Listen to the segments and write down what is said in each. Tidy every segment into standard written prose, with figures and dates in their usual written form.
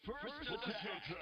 First attack.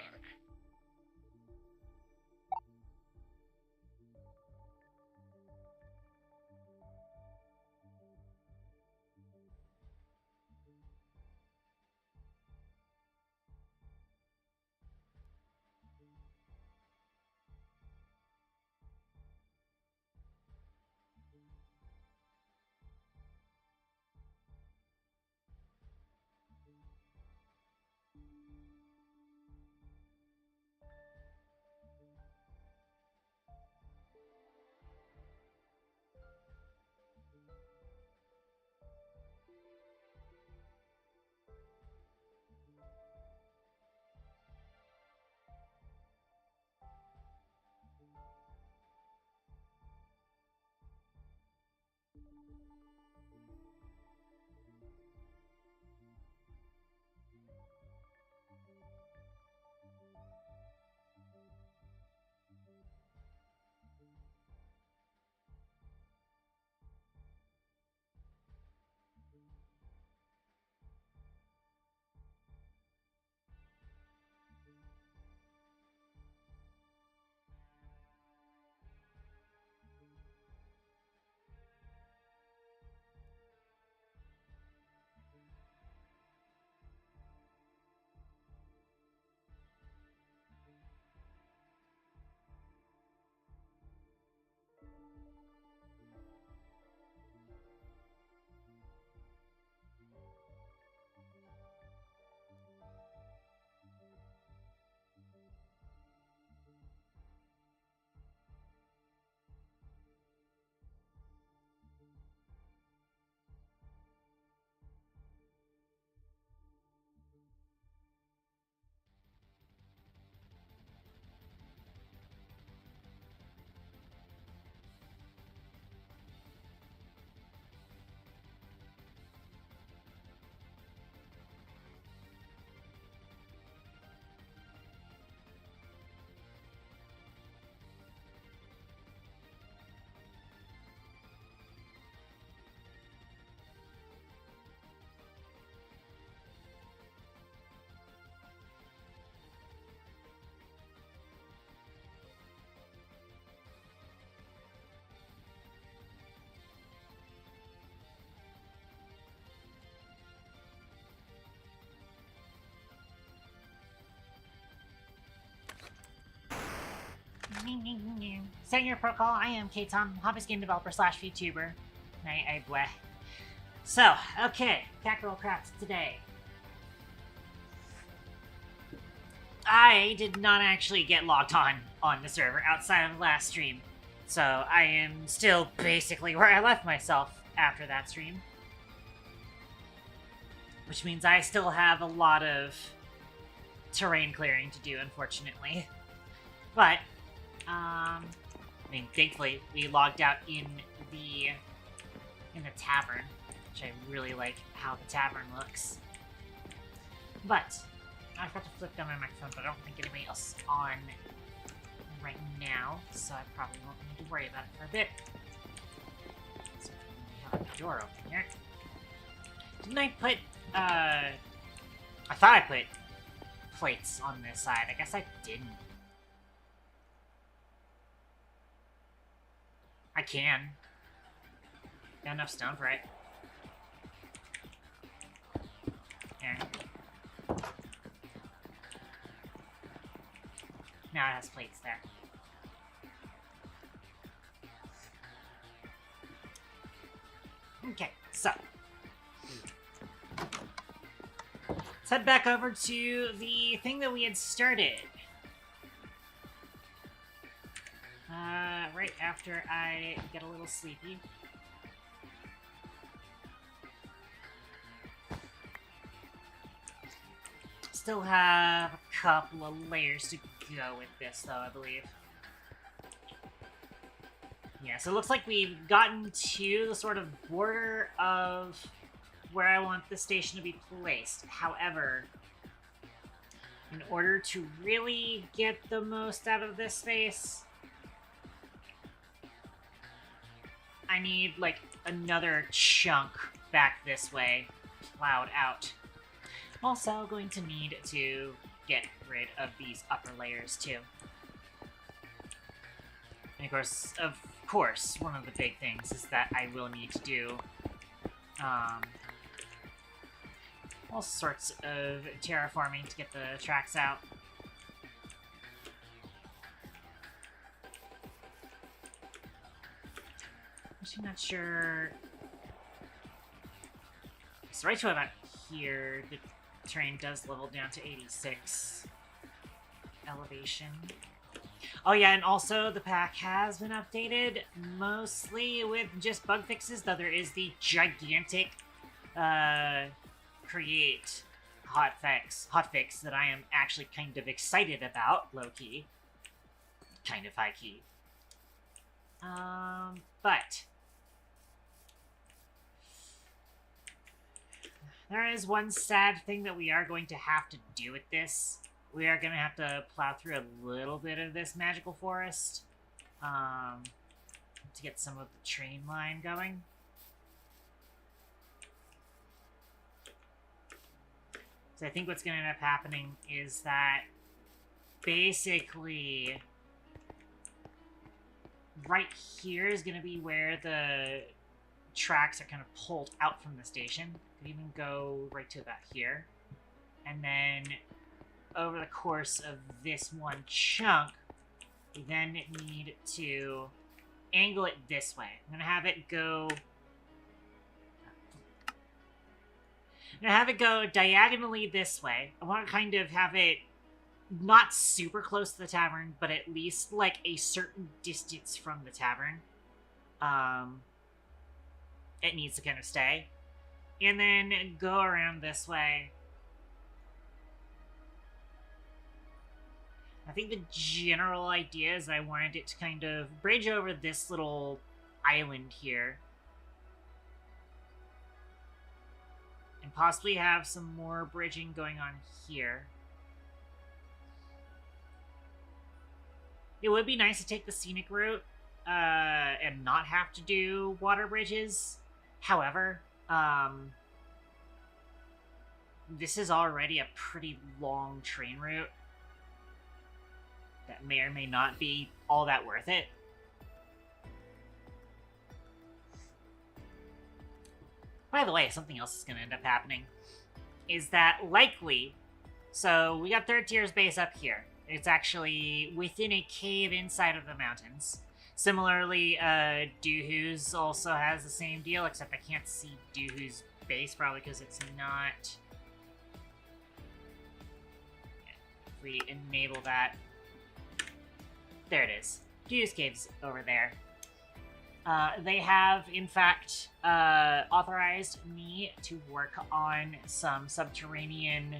Setting your protocol, I am K-Tom, hobbyist game developer slash VTuber. I bleh. So, okay, CatGirlCraft today. I did not actually get logged on the server outside of the last stream. So, I am still basically where I left myself after that stream. Which means I still have a lot of terrain clearing to do, unfortunately. But, I mean, thankfully, we logged out in the tavern, which I really like how the tavern looks. But, I forgot to flip down my microphone, but I don't think anybody else is on right now, so I probably won't need to worry about it for a bit. So, we have a door open here. Didn't I put, I thought I put plates on this side. I guess I didn't. I can. Got enough stone for it. There. Now it has plates there. Okay, so. Let's head back over to the thing that we had started. Right after I get a little sleepy. Still have a couple of layers to go with this, though, I believe. Yeah, so it looks like we've gotten to the sort of border of where I want the station to be placed. However, in order to really get the most out of this space, I need, like, another chunk back this way, plowed out. I'm also going to need to get rid of these upper layers too. And of course, one of the big things is that I will need to do all sorts of terraforming to get the tracks out. I'm not sure. So right to about here, the terrain does level down to 86 elevation. Oh yeah, and also the pack has been updated, mostly with just bug fixes, though there is the gigantic create hotfix that I am actually kind of excited about, low-key. Kind of high-key. But there is one sad thing that we are going to have to do with this. We are going to have to plow through a little bit of this magical forest to get some of the train line going. So I think what's going to end up happening is that basically right here is going to be where the tracks are kind of pulled out from the station. Could even go right to about here. And then over the course of this one chunk, we then need to angle it this way. I'm going to have it go... I'm going to have it go diagonally this way. I want to kind of have it not super close to the tavern, but at least like a certain distance from the tavern. It needs to kind of stay. And then go around this way. I think the general idea is I wanted it to kind of bridge over this little island here. And possibly have some more bridging going on here. It would be nice to take the scenic route and not have to do water bridges. However, this is already a pretty long train route that may or may not be all that worth it. By the way, something else is going to end up happening is that likely, so we got third tier's base up here. It's actually within a cave inside of the mountains. Similarly, Doohoo's also has the same deal, except I can't see Doohoo's base, probably because it's not... If we enable that... There it is. Doohoo's cave's over there. They have, in fact, authorized me to work on some subterranean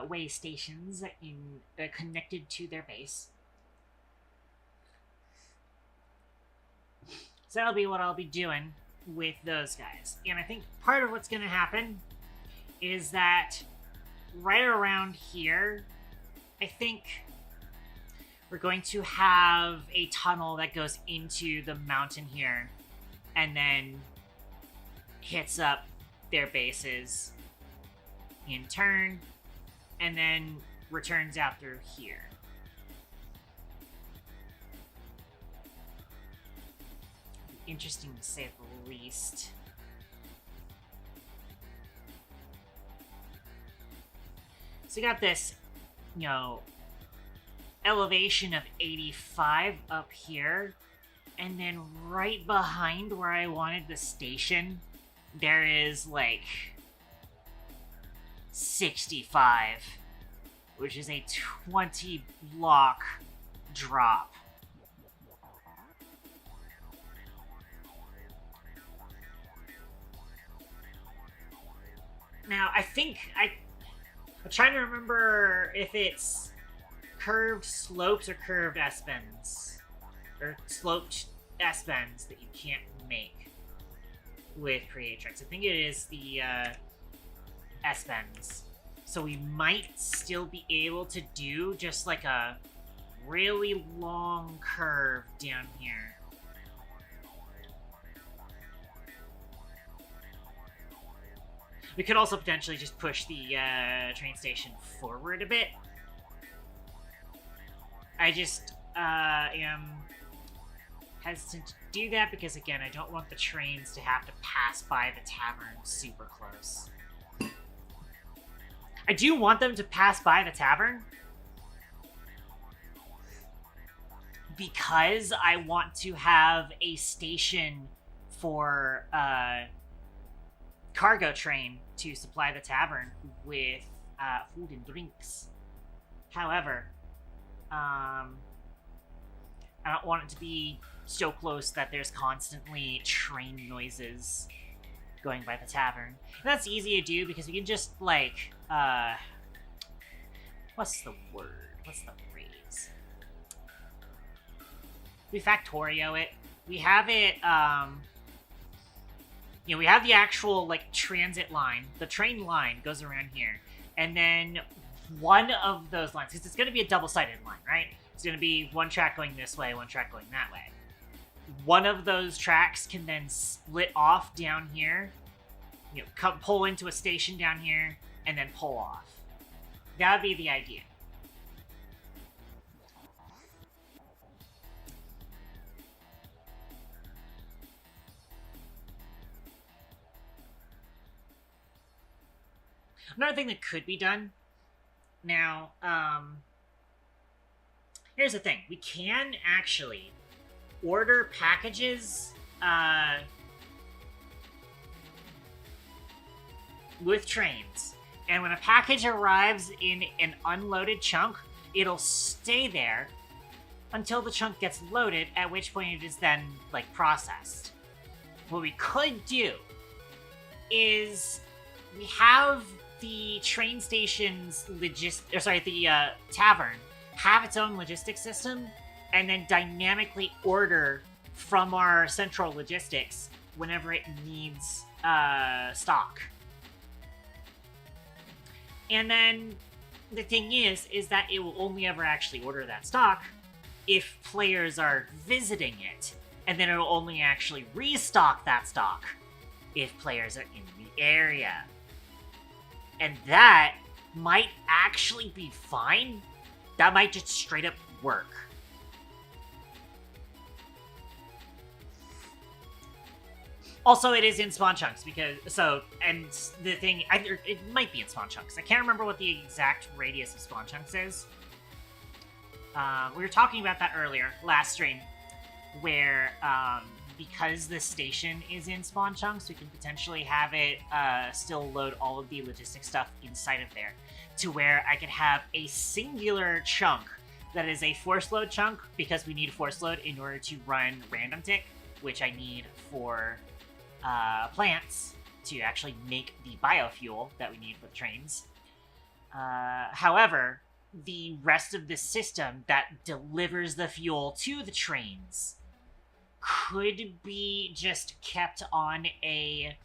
way stations connected to their base. So that'll be what I'll be doing with those guys. And I think part of what's going to happen is that right around here, I think we're going to have a tunnel that goes into the mountain here and then hits up their bases in turn and then returns out through here. Interesting to say the least. So you got this, you know, elevation of 85 up here, and then right behind where I wanted the station, there is like 65, which is a 20 block drop. Now, I think I'm trying to remember if it's curved slopes or curved S-bends. Or sloped S-bends that you can't make with Creatrix. I think it is the S-bends. So we might still be able to do just like a really long curve down here. We could also potentially just push the train station forward a bit. I just am hesitant to do that because, again, I don't want the trains to have to pass by the tavern super close. I do want them to pass by the tavern because I want to have a station for cargo train to supply the tavern with food and drinks. However, I don't want it to be so close that there's constantly train noises going by the tavern. And that's easy to do because we can just, like, what's the word? What's the phrase? We Factorio it. We have it, you know, we have the actual, like, transit line. The train line goes around here. And then one of those lines, because it's going to be a double-sided line, right? It's going to be one track going this way, one track going that way. One of those tracks can then split off down here, you know, pull into a station down here, and then pull off. That would be the idea. Another thing that could be done now, here's the thing. We can actually order packages with trains. And when a package arrives in an unloaded chunk, it'll stay there until the chunk gets loaded, at which point it is then, like, processed. What we could do is we have the train station's the tavern have its own logistics system, and then dynamically order from our central logistics whenever it needs stock. And then the thing is that it will only ever actually order that stock if players are visiting it, and then it will only actually restock that stock if players are in the area. And that might actually be fine. That might just straight up work. Also, it is in spawn chunks and the thing, it might be in spawn chunks. I can't remember what the exact radius of spawn chunks is. We were talking about that earlier, last stream, where because the station is in spawn chunks, we can potentially have it still load all of the logistic stuff inside of there, to where I could have a singular chunk that is a force load chunk, because we need force load in order to run random tick, which I need for plants to actually make the biofuel that we need for the trains. However, the rest of the system that delivers the fuel to the trains could be just kept on a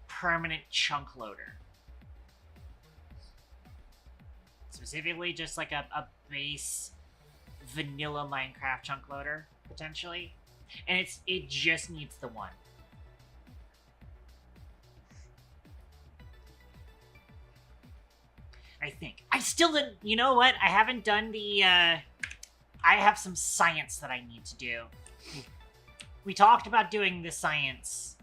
permanent chunk loader. Specifically, just like a base vanilla Minecraft chunk loader, potentially. And it just needs the one. I think. I still didn't... You know what? I haven't done the... I have some science that I need to do. We talked about doing the science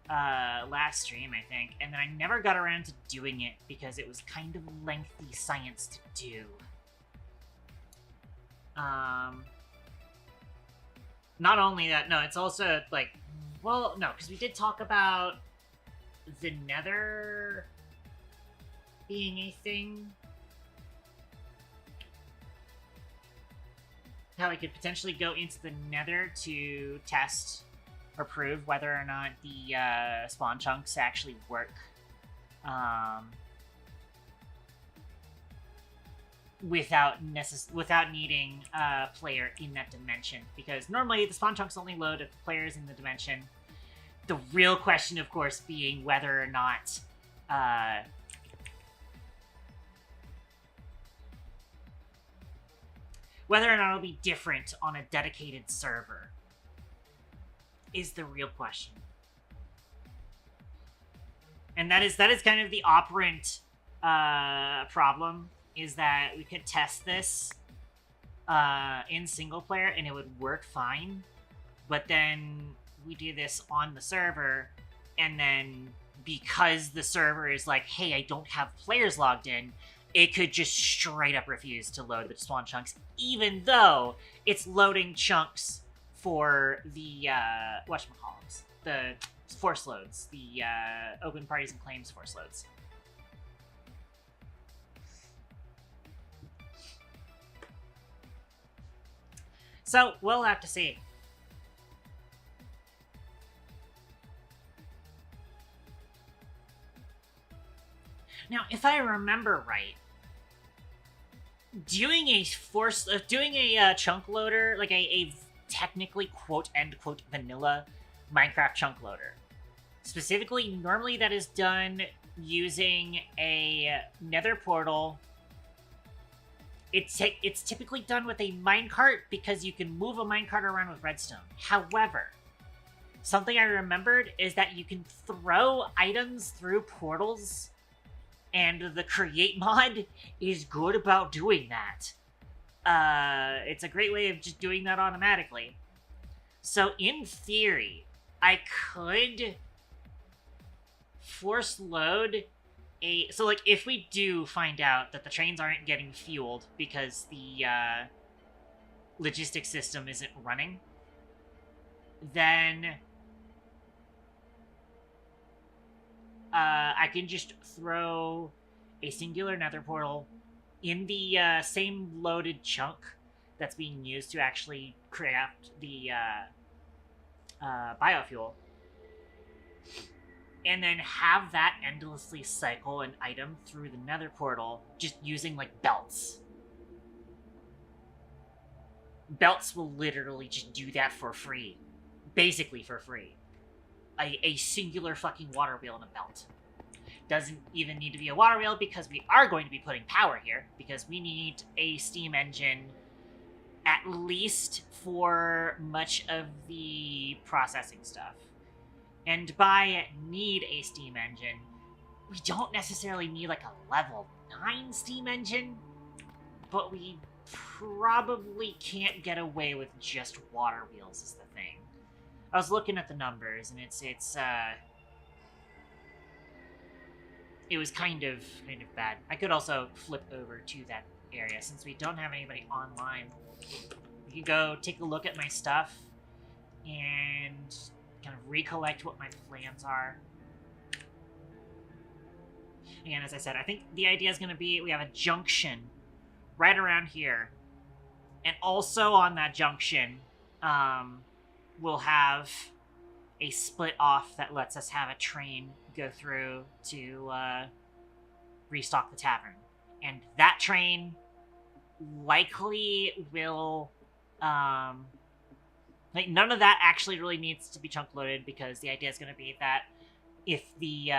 last stream, I think, and then I never got around to doing it because it was kind of lengthy science to do. Not only that, no, it's also, like... Well, no, because we did talk about the Nether being a thing. How we could potentially go into the Nether to test or prove whether or not the spawn chunks actually work. Without needing a player in that dimension. Because normally the spawn chunks only load if the player's in the dimension. The real question, of course, being whether or not it'll be different on a dedicated server is the real question. And that is kind of the operant problem, is that we could test this in single player and it would work fine, but then we do this on the server, and then because the server is like, hey, I don't have players logged in, it could just straight up refuse to load the spawn chunks, even though it's loading chunks for the whatchamacallits, the force loads, the open parties and claims force loads. So we'll have to see. Now, if I remember right, doing a chunk loader, like a technically quote end quote vanilla Minecraft chunk loader, specifically, normally that is done using a nether portal. It's typically done with a minecart because you can move a minecart around with redstone. However, something I remembered is that you can throw items through portals, and the create mod is good about doing that. It's a great way of just doing that automatically. So in theory, I could force load so like if we do find out that the trains aren't getting fueled because the logistics system isn't running, then I can just throw a singular nether portal in the same loaded chunk that's being used to actually craft the biofuel, and then have that endlessly cycle an item through the nether portal just using, like, belts. Belts will literally just do that for free. Basically for free. A singular fucking water wheel and a belt. Doesn't even need to be a water wheel because we are going to be putting power here, because we need a steam engine at least for much of the processing stuff. And by need a steam engine, we don't necessarily need like a level 9 steam engine, but we probably can't get away with just water wheels is the thing. I was looking at the numbers, and it was kind of bad. I could also flip over to that area since we don't have anybody online. We could go take a look at my stuff and kind of recollect what my plans are. Again, as I said, I think the idea is going to be we have a junction right around here, and also on that junction, we'll have a split off that lets us have a train go through to restock the tavern. And that train likely will like, none of that actually really needs to be chunk loaded, because the idea is going to be that if the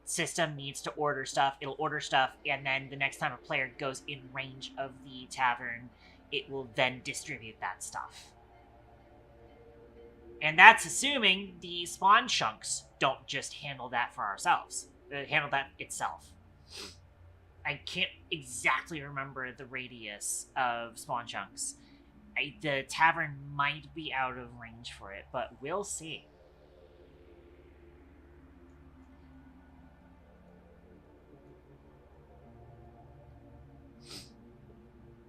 system needs to order stuff, it'll order stuff, and then the next time a player goes in range of the tavern, it will then distribute that stuff. And that's assuming the spawn chunks don't just handle that for ourselves. Handle that itself. I can't exactly remember the radius of spawn chunks. The tavern might be out of range for it, but we'll see.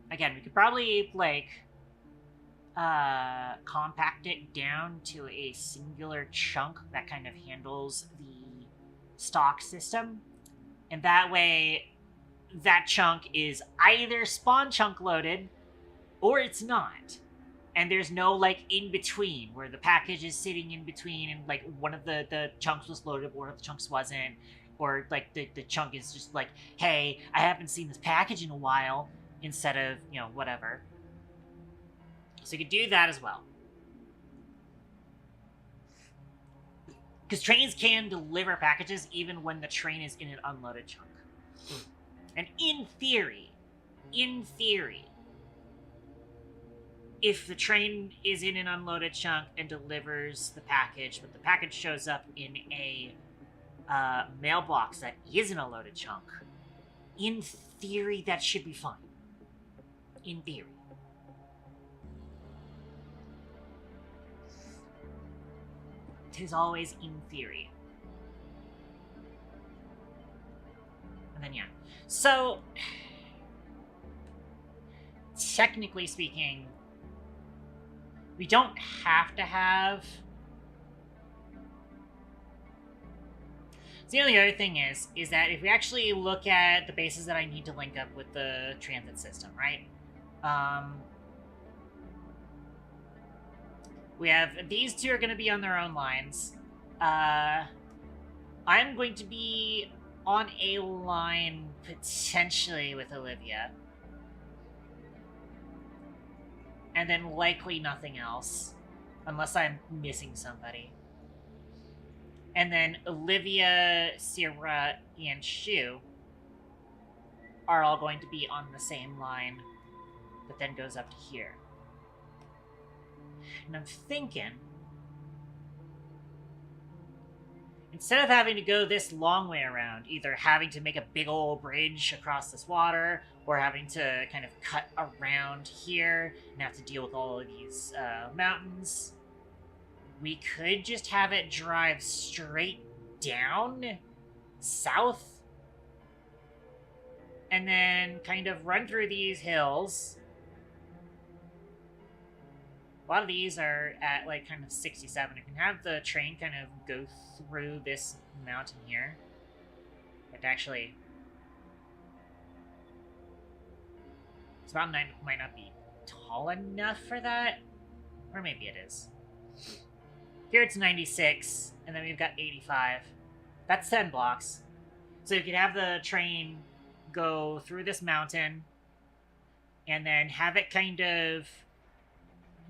Again, we could probably, like, compact it down to a singular chunk that kind of handles the stock system. And that way, that chunk is either spawn chunk loaded, or it's not. And there's no, like, in-between, where the package is sitting in between, and, like, one of the chunks was loaded, one of the chunks wasn't. Or, like, the chunk is just like, hey, I haven't seen this package in a while, instead of, you know, whatever. So you could do that as well. Because trains can deliver packages even when the train is in an unloaded chunk. And in theory, if the train is in an unloaded chunk and delivers the package, but the package shows up in a mailbox that isn't a loaded chunk, in theory, that should be fine. In theory. Tis always in theory. And then, yeah. So, technically speaking, we don't have to have... So the only other thing is that if we actually look at the bases that I need to link up with the transit system, right? We have... These two are going to be on their own lines. I'm going to be on a line, potentially, with Olivia. And then likely nothing else. Unless I'm missing somebody. And then Olivia, Sierra, and Shu are all going to be on the same line, but then goes up to here. And I'm thinking, instead of having to go this long way around, either having to make a big old bridge across this water, or having to kind of cut around here and have to deal with all of these mountains, we could just have it drive straight down south and then kind of run through these hills. A lot of these are at like kind of 67. You can have the train kind of go through this mountain here. But actually, this mountain might not be tall enough for that. Or maybe it is. Here it's 96, and then we've got 85. That's 10 blocks. So you could have the train go through this mountain, and then have it kind of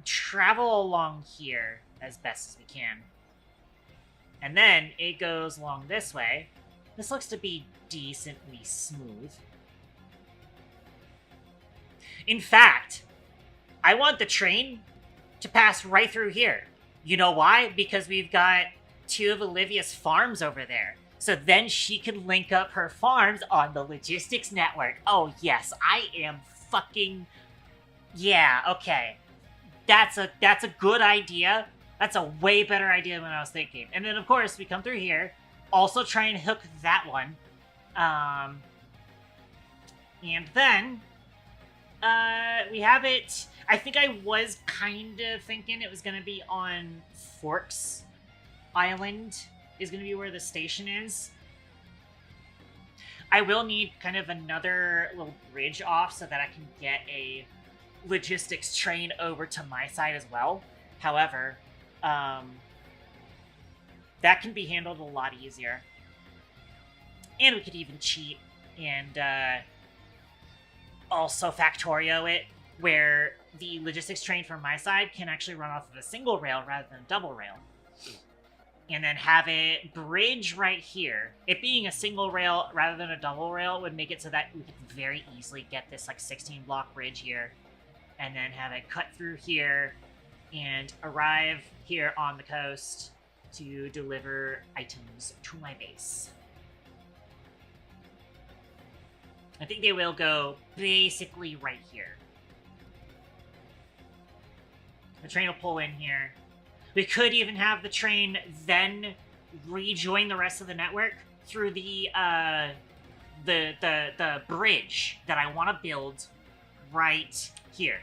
travel along here as best as we can. And then it goes along this way. This looks to be decently smooth. In fact, I want the train to pass right through here. You know why? Because we've got two of Olivia's farms over there. So then she can link up her farms on the logistics network. Oh yes, I am fucking... Yeah, okay. That's a good idea. That's a way better idea than I was thinking. And then of course we come through here, also try and hook that one. And then we have it... I think I was kind of thinking it was going to be on Forks Island is going to be where the station is. I will need kind of another little bridge off so that I can get a logistics train over to my side as well. However, that can be handled a lot easier. And we could even cheat and also Factorio it, where the logistics train from my side can actually run off of a single rail rather than a double rail. And then have it bridge right here. It being a single rail rather than a double rail would make it so that we could very easily get this like 16 block bridge here. And then have it cut through here and arrive here on the coast to deliver items to my base. I think they will go basically right here. The train will pull in here. We could even have the train then rejoin the rest of the network through the bridge that I want to build right here.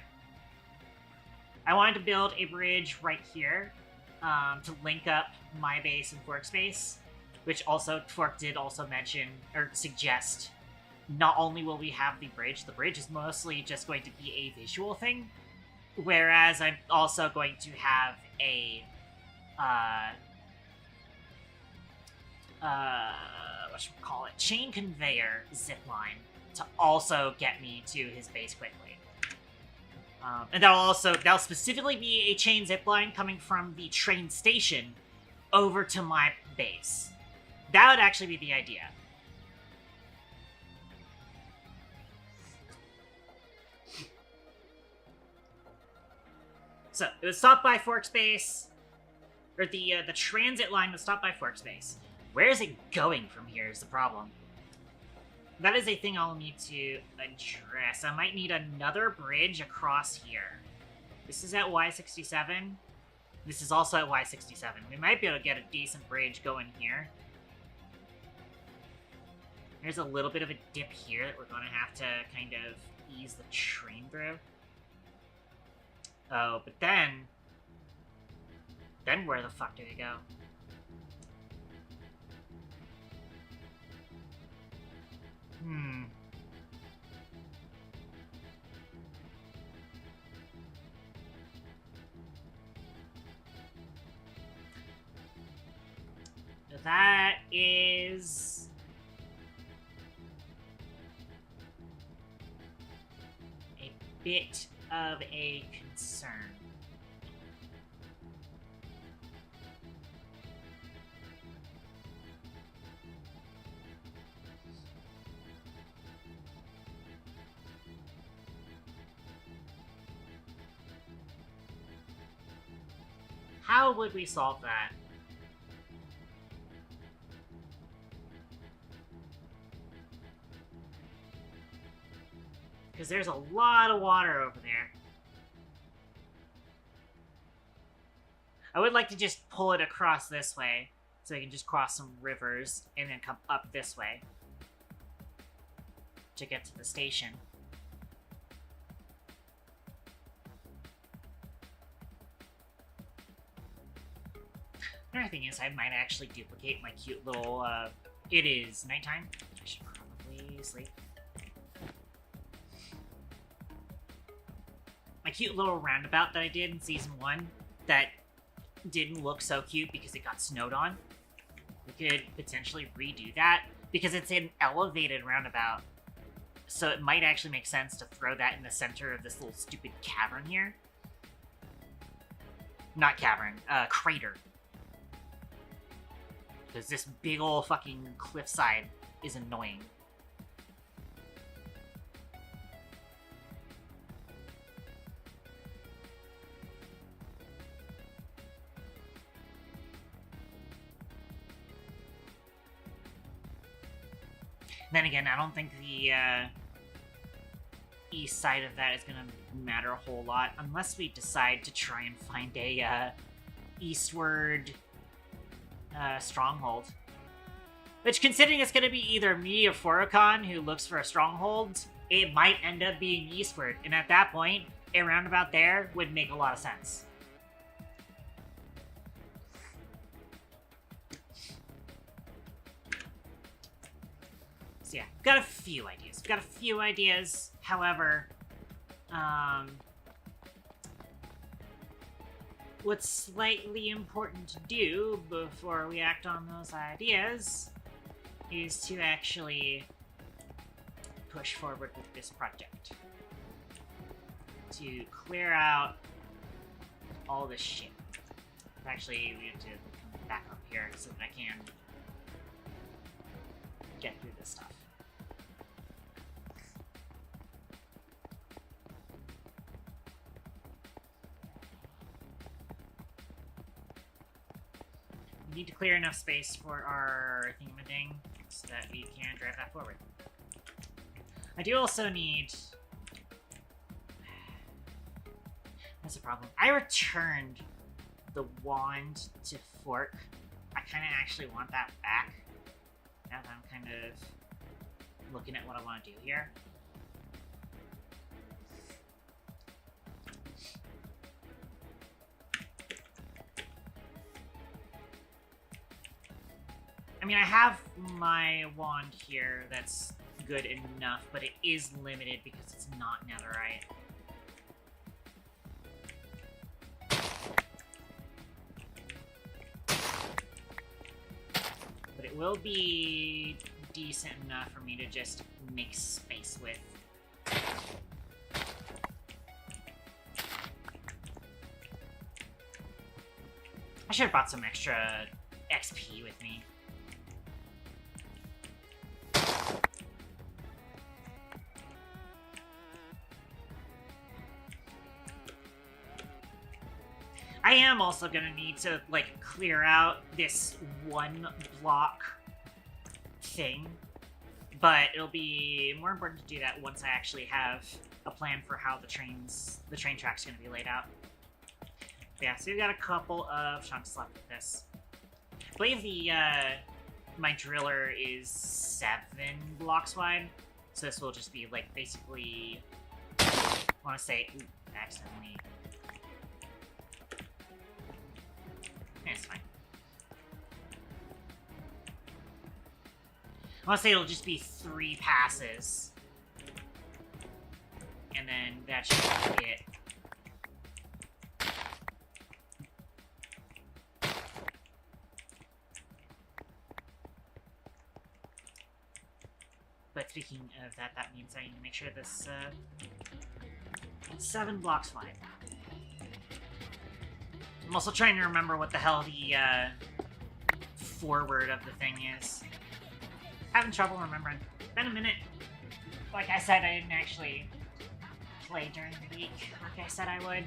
I wanted to build a bridge right here to link up my base and Fork's base, which also Fork did also mention or suggest. Not only will we have the bridge is mostly just going to be a visual thing. Whereas I'm also going to have a, whatchamacallit, chain conveyor zipline to also get me to his base quickly. And that'll specifically be a chain zipline coming from the train station over to my base. That would actually be the idea. So, it was stopped by Fork's base, or the transit line was stopped by Fork's base. Where is it going from here is the problem. That is a thing I'll need to address. I might need another bridge across here. This is at Y67. This is also at Y67. We might be able to get a decent bridge going here. There's a little bit of a dip here that we're going to have to kind of ease the train through. Oh, but then where the fuck do they go? That is... a bit of a concern. How would we solve that? Because there's a lot of water over there. I would like to just pull it across this way, so I can just cross some rivers and then come up this way to get to the station. Another thing is, I might actually duplicate my cute little, it is nighttime. I should probably sleep. My cute little roundabout that I did in Season 1 that didn't look so cute because it got snowed on. We could potentially redo that because it's an elevated roundabout. So it might actually make sense to throw that in the center of this little stupid cavern here. Not cavern, crater. Because this big ol' fucking cliffside is annoying. Then again, I don't think the east side of that is going to matter a whole lot unless we decide to try and find a eastward stronghold. Which, considering it's going to be either me or Foricon who looks for a stronghold, it might end up being eastward. And at that point, a roundabout there would make a lot of sense. So yeah, got a few ideas. However, what's slightly important to do before we act on those ideas is to actually push forward with this project. To clear out all this shit. Actually, we have to come back up here so that I can get through this stuff. We need to clear enough space for our thingamading so that we can drive that forward. I do also need... That's a problem. I returned the wand to Fork. I kind of actually want that back. Now that I'm kind of looking at what I want to do here. I mean, I have my wand here that's good enough, but it is limited because it's not netherite. But it will be decent enough for me to just make space with. I should have brought some extra XP with me. I am also gonna need to, like, clear out this one block thing, but it'll be more important to do that once I actually have a plan for how the train track's gonna be laid out. Yeah, so we've got a couple of chunks left with this. I believe the, my driller is 7 blocks wide, so this will just be, like, basically, I want to say, ooh, accidentally. Yeah, it's fine. I want to say it'll just be 3 passes, and then that should be it. But speaking of that, that means I need to make sure this, 7 blocks wide. I'm also trying to remember what the hell the, forward of the thing is. Having trouble remembering. It's been a minute. Like I said, I didn't actually play during the week, like I said I would.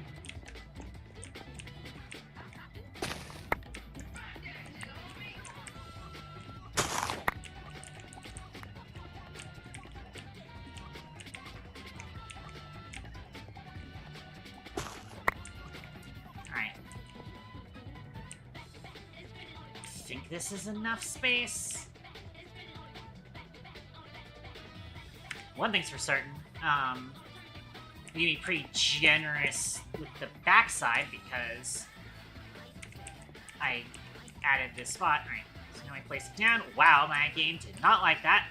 This is enough space. One thing's for certain, I'm gonna be pretty generous with the backside because I added this spot. Alright, so now I place it down. Wow, my game did not like that.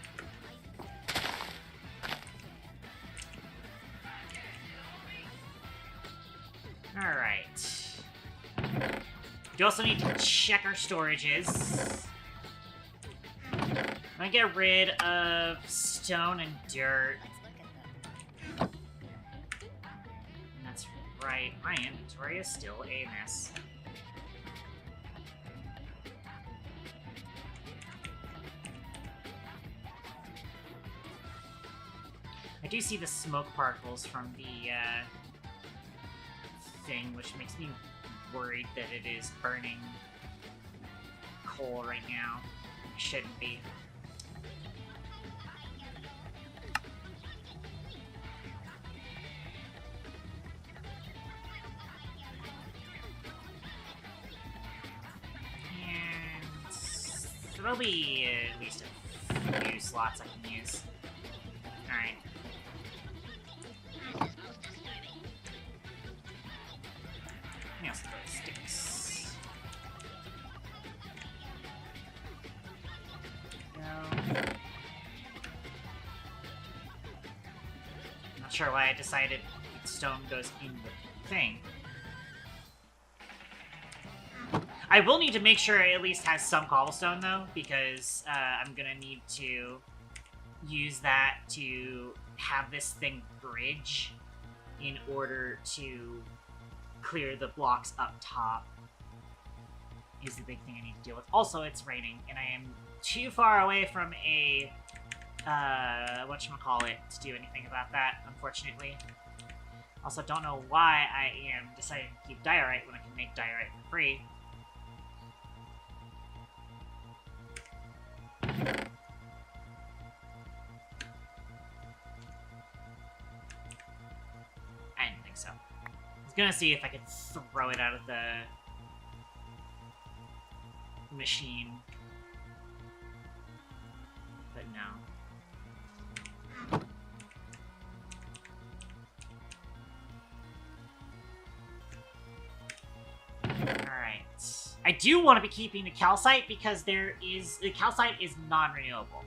Alright. We also need to check our storages. I'm gonna get rid of stone and dirt. And that's right, my inventory is still a mess. I do see the smoke particles from the thing, which makes me worried that it is burning coal right now. It shouldn't be. And so there'll be at least a few slots I can use. Alright. Sticks. No. Not sure why I decided stone goes in the thing. I will need to make sure it at least has some cobblestone, though, because I'm gonna need to use that to have this thing bridge in order to clear the blocks up top is the big thing I need to deal with. Also, it's raining, and I am too far away from a, whatchamacallit, to do anything about that, unfortunately. Also, don't know why I am deciding to keep diorite when I can make diorite for free. I didn't think so. I was gonna see if I could throw it out of the machine, but no. Alright. I do want to be keeping the calcite because the calcite is non-renewable.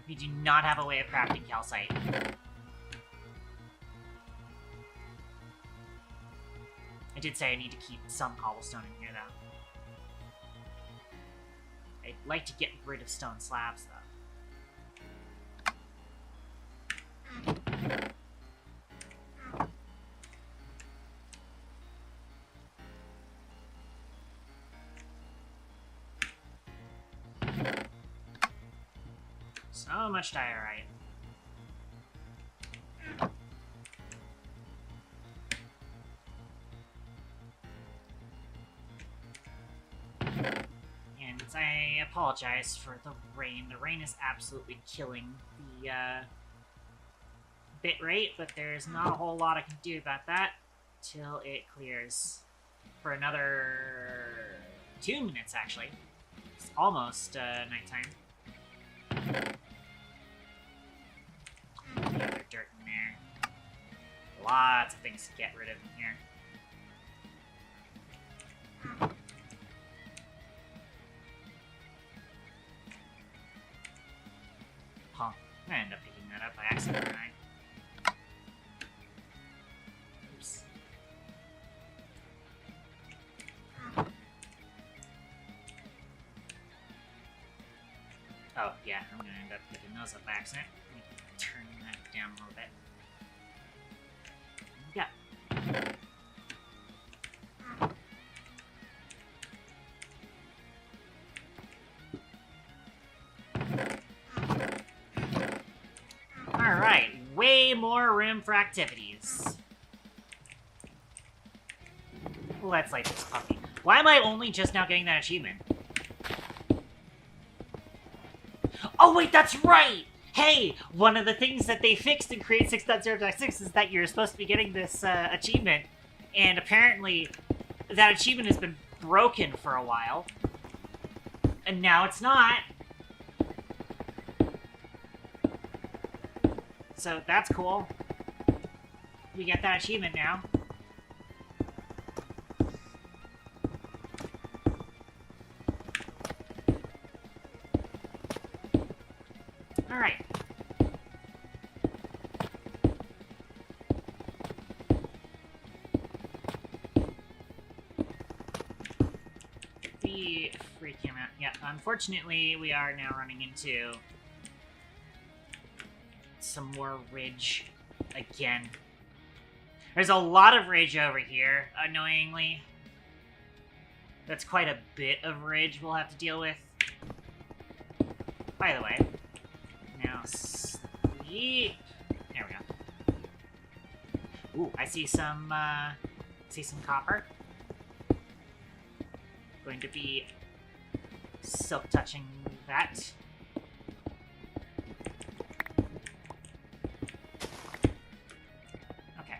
We do not have a way of crafting calcite. I did say I need to keep some cobblestone in here, though. I'd like to get rid of stone slabs, though. So much diorite. apologize for the rain. The rain is absolutely killing the bit rate, but there's not a whole lot I can do about that till it clears for another 2 minutes, actually. It's almost nighttime. The other dirt in there. Lots of things to get rid of in here. Huh. I'm gonna end up picking that up by accident, aren't I? Oops. Oh, yeah, I'm gonna end up picking those up by accident. Let me turn that down a little bit. Yeah. Alright, way more room for activities. Let's light this puppy. Why am I only just now getting that achievement? Oh wait, that's right! Hey, one of the things that they fixed in Create 6.0.6 is that you're supposed to be getting this achievement, and apparently that achievement has been broken for a while, and now it's not. So that's cool. We get that achievement now. Alright. The free camera. Yeah, unfortunately, we are now running into some more ridge again. There's a lot of ridge over here, annoyingly. That's quite a bit of ridge we'll have to deal with. By the way, now sleep. There we go. Ooh, I see some copper. Going to be silk touching that. Okay.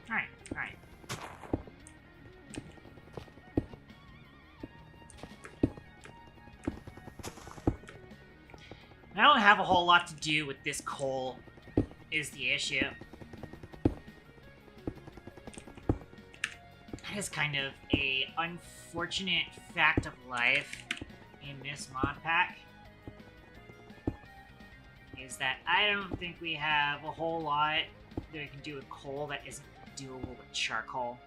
Alright, alright. I don't have a whole lot to do with this coal, is the issue. That is kind of a unfortunate fact of life in this mod pack. Is that I don't think we have a whole lot that we can do with coal that isn't doable with charcoal.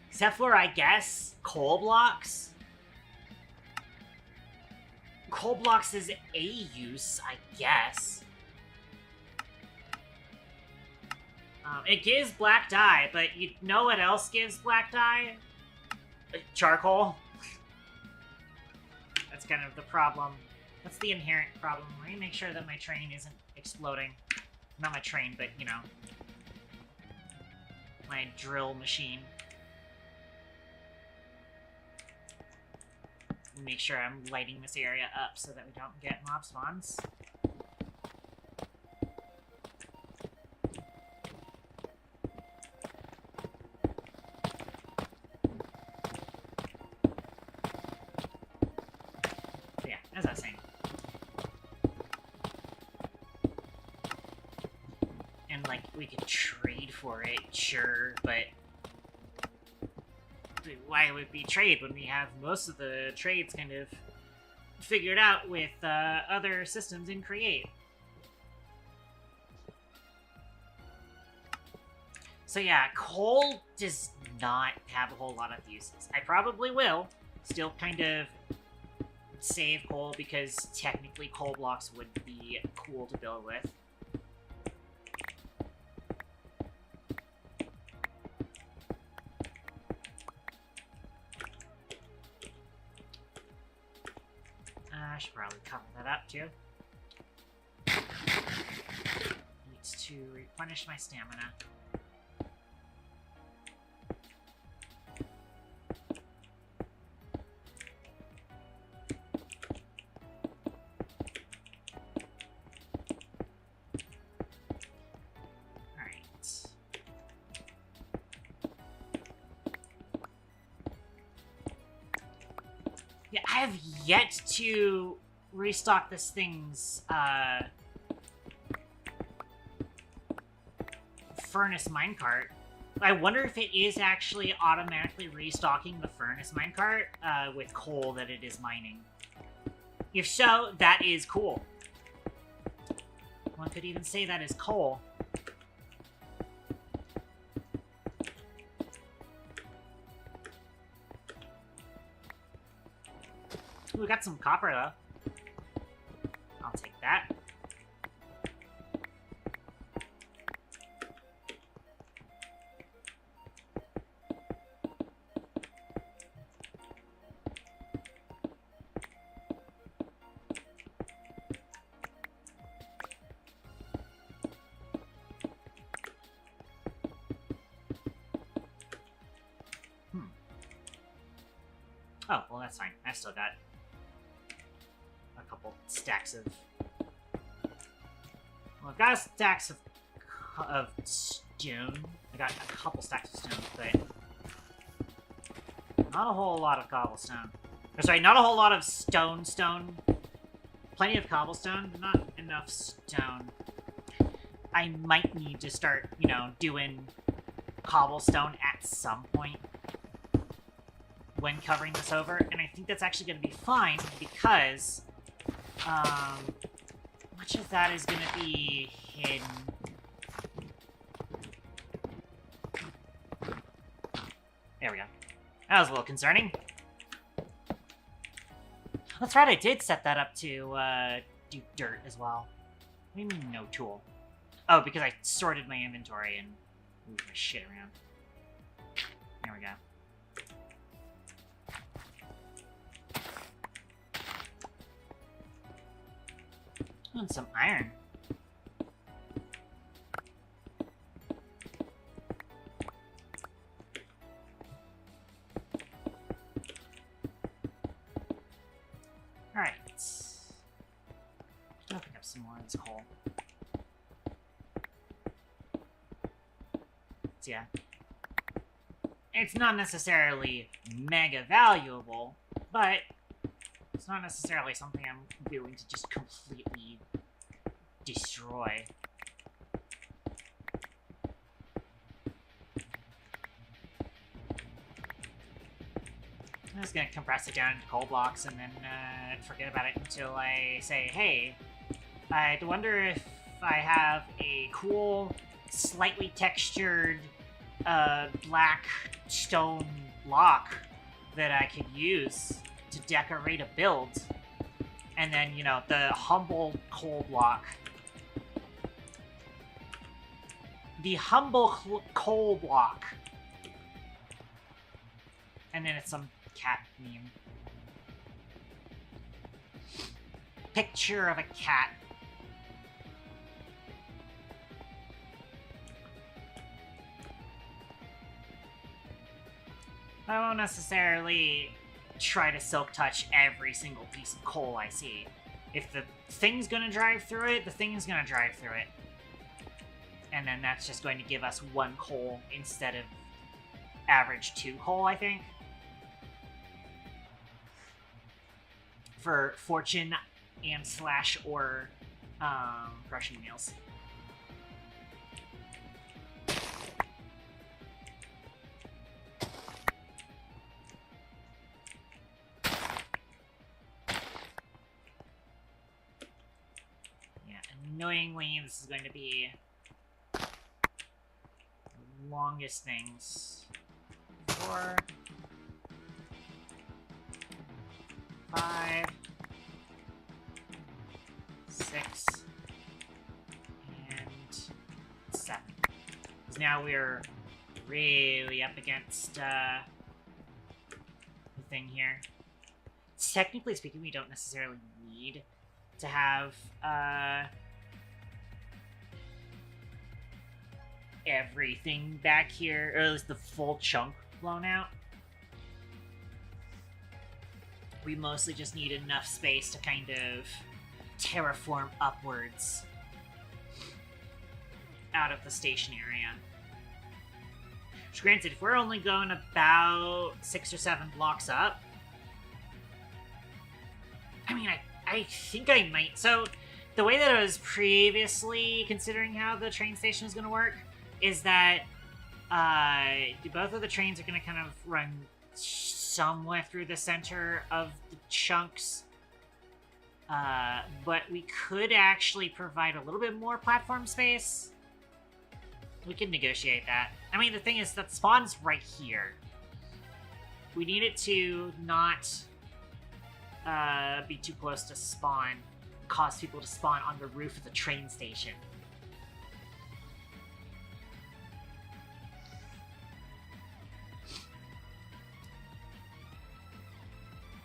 Except for, I guess, coal blocks. Coal blocks is a use, I guess. It gives black dye, but you know what else gives black dye? Charcoal. That's kind of the problem. That's the inherent problem. Let me make sure that my train isn't exploding. Not my train, but, you know, my drill machine. Make sure I'm lighting this area up so that we don't get mob spawns. So yeah, as I was saying. And, like, we could trade for it, sure, but why would we trade when we have most of the trades kind of figured out with other systems in Create? So yeah, coal does not have a whole lot of uses. I probably will still kind of save coal because technically coal blocks would be cool to build with. should probably cover that up too. Needs to replenish my stamina. Yeah, I have yet to restock this thing's, furnace minecart. I wonder if it is actually automatically restocking the furnace minecart, with coal that it is mining. If so, that is cool. One could even say that is coal. We got some copper, though. I'll take that. Oh, well, that's fine. I still got a couple stacks of... Well, I've got stacks of stone. I got a couple stacks of stone, but not a whole lot of cobblestone. Or, sorry, not a whole lot of stone. Plenty of cobblestone, but not enough stone. I might need to start, you know, doing cobblestone at some point when covering this over, and I think that's actually going to be fine because much of that is going to be hidden. There we go. That was a little concerning. That's right, I did set that up to do dirt as well. What do you mean no tool? Oh, because I sorted my inventory and moved my shit around. There we go. And some iron. Alright. I'll pick up some more of this coal. So yeah. It's not necessarily mega valuable, but it's not necessarily something I'm willing to just completely destroy. I'm just gonna compress it down into coal blocks and then forget about it until I say, hey, I wonder if I have a cool, slightly textured black stone block that I could use to decorate a build. And then, you know, the humble coal block. The humble coal block. And then it's some cat meme. Picture of a cat. I won't necessarily try to silk touch every single piece of coal I see. If the thing's gonna drive through it, the thing is gonna drive through it. And then that's just going to give us 1 coal instead of average 2 coal, I think. For fortune and / or crushing meals. Annoyingly, this is going to be the longest things. 4, 5, 6, and 7. Because now we're really up against the thing here. technically speaking, we don't necessarily need to have everything back here, or at least the full chunk blown out. We mostly just need enough space to kind of terraform upwards out of the station area. Which, granted, if we're only going about 6 or 7 blocks up, I mean, I think I might. So, the way that I was previously considering how the train station is going to work is that both of the trains are going to kind of run somewhat through the center of the chunks. But we could actually provide a little bit more platform space. We can negotiate that. I mean, the thing is that spawn's right here. We need it to not be too close to spawn, cause people to spawn on the roof of the train station.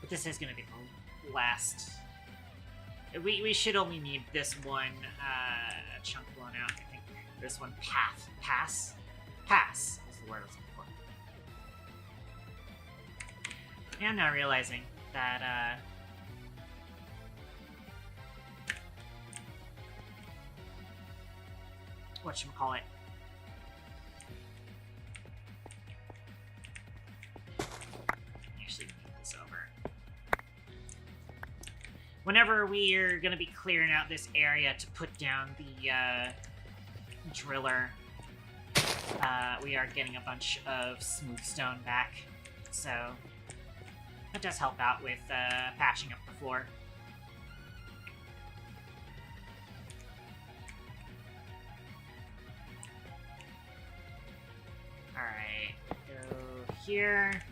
But this is going to be the last. We should only need this one chunk blown out. I think this one pass is the word I was looking for. And I'm now realizing that whatchamacallit. Actually, move this over. Whenever we are going to be clearing out this area to put down the driller, we are getting a bunch of smooth stone back, so that does help out with patching up the floor. Alright, go here.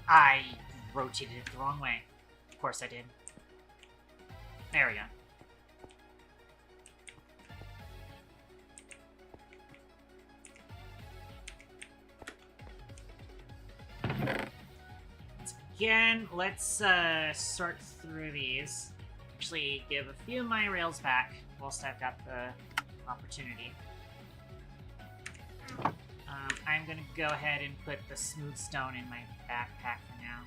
I rotated it the wrong way. Of course I did. There we go. Again, let's sort through these. Actually, give a few of my rails back whilst I've got the opportunity. I'm gonna go ahead and put the smooth stone in my backpack for now.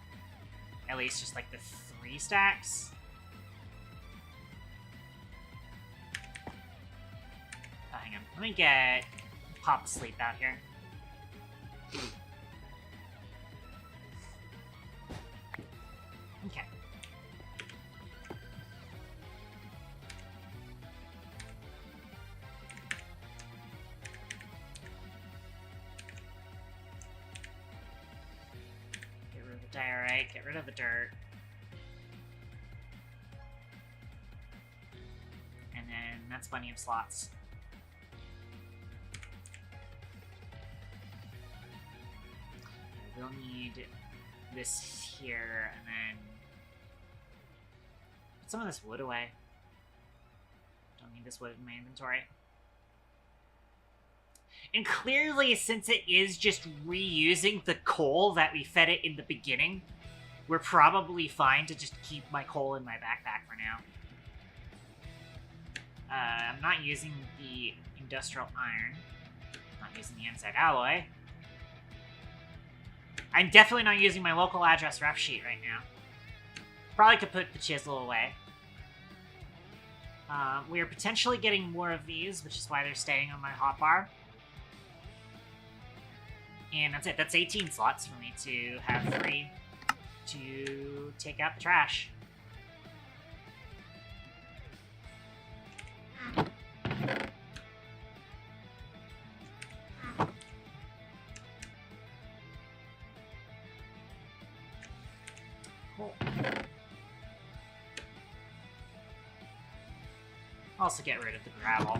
At least just like the 3 stacks. Oh, hang on. Let me get Pop Sleep out here. Okay. Get rid of the diorite, get rid of the dirt. And then that's plenty of slots. We'll need this here, and then put some of this wood away. Don't need this wood in my inventory. And clearly, since it is just reusing the coal that we fed it in the beginning, we're probably fine to just keep my coal in my backpack for now. I'm not using the industrial iron. I'm not using the inside alloy. I'm definitely not using my local address ref sheet right now. Probably could put the chisel away. We are potentially getting more of these, which is why they're staying on my hotbar. And that's it. That's 18 slots for me to have free to take out the trash. Cool. Also get rid of the gravel.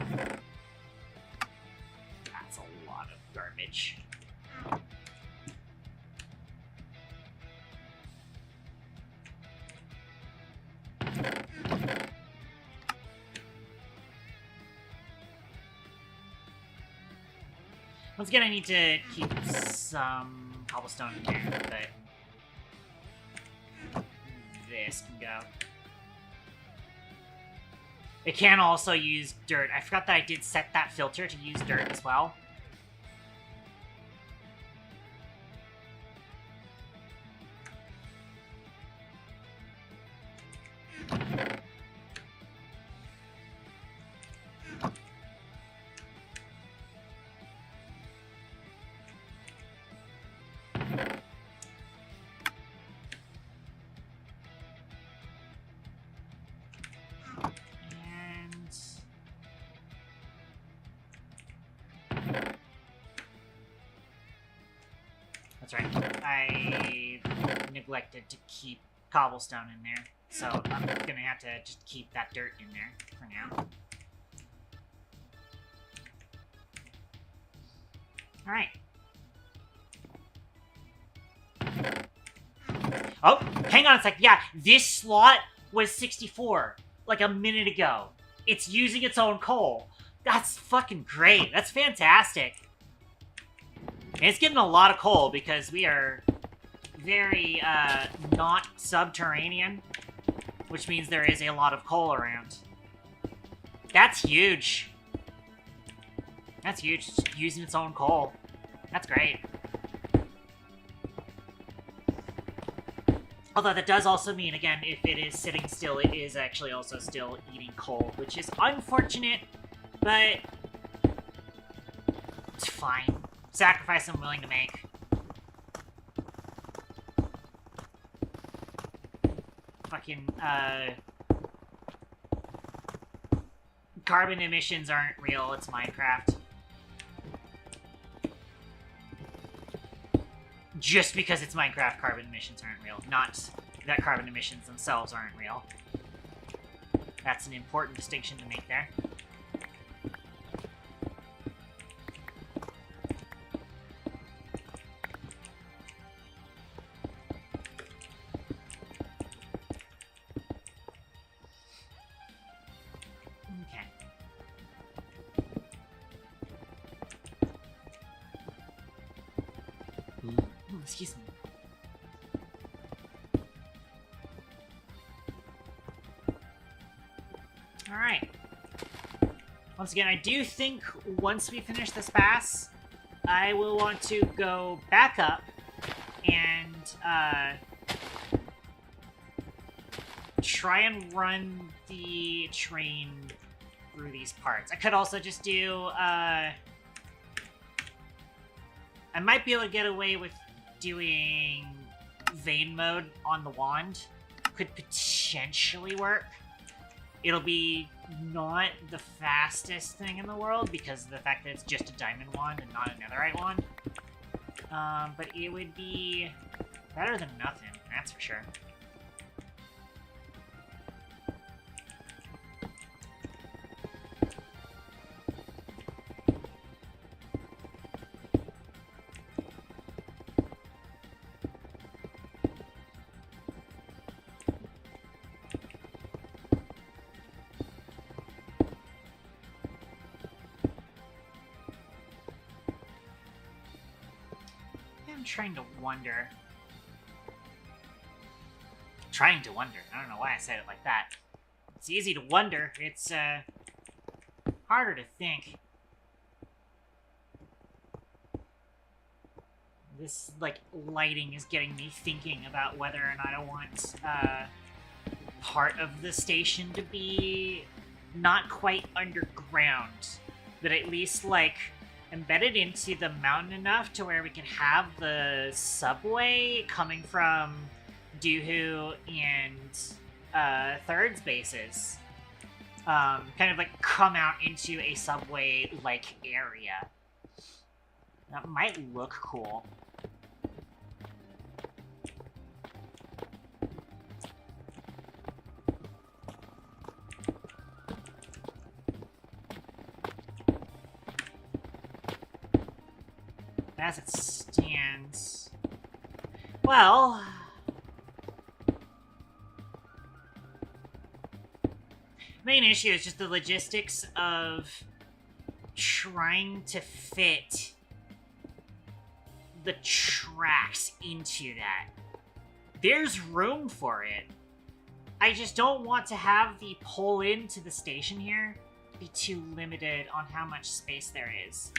That's a lot of garbage. Once again, I need to keep some cobblestone in there, but this can go. It can also use dirt. I forgot that I did set that filter to use dirt as well. That's right. I neglected to keep cobblestone in there, so I'm gonna have to just keep that dirt in there for now. Alright. Oh, hang on a sec. Yeah, this slot was 64, like a minute ago. It's using its own coal. That's fucking great. That's fantastic. And it's getting a lot of coal because we are very, not subterranean, which means there is a lot of coal around. That's huge. That's huge. It's using its own coal. That's great. Although that does also mean, again, if it is sitting still, it is actually also still eating coal, which is unfortunate, but it's fine. Sacrifice I'm willing to make. Fucking, carbon emissions aren't real, it's Minecraft. Just because it's Minecraft, carbon emissions aren't real. Not that carbon emissions themselves aren't real. That's an important distinction to make there. Excuse me. Alright. Once again, I do think once we finish this pass, I will want to go back up and try and run the train through these parts. I could also just do, I might be able to get away with doing vein mode on the wand. Could potentially work. It'll be not the fastest thing in the world because of the fact that it's just a diamond wand and not a netherite wand. But it would be better than nothing, that's for sure. Trying to wonder. Trying to wonder. I don't know why I said it like that. It's easy to wonder. It's, harder to think. This, like, lighting is getting me thinking about whether or not I want, part of the station to be not quite underground, but at least, like, embedded into the mountain enough to where we can have the subway coming from Doohoo and Third's bases. Kind of like come out into a subway-like area. That might look cool. As it stands, well, main issue is just the logistics of trying to fit the tracks into that. There's room for it. I just don't want to have the pull into the station here be too limited on how much space there is.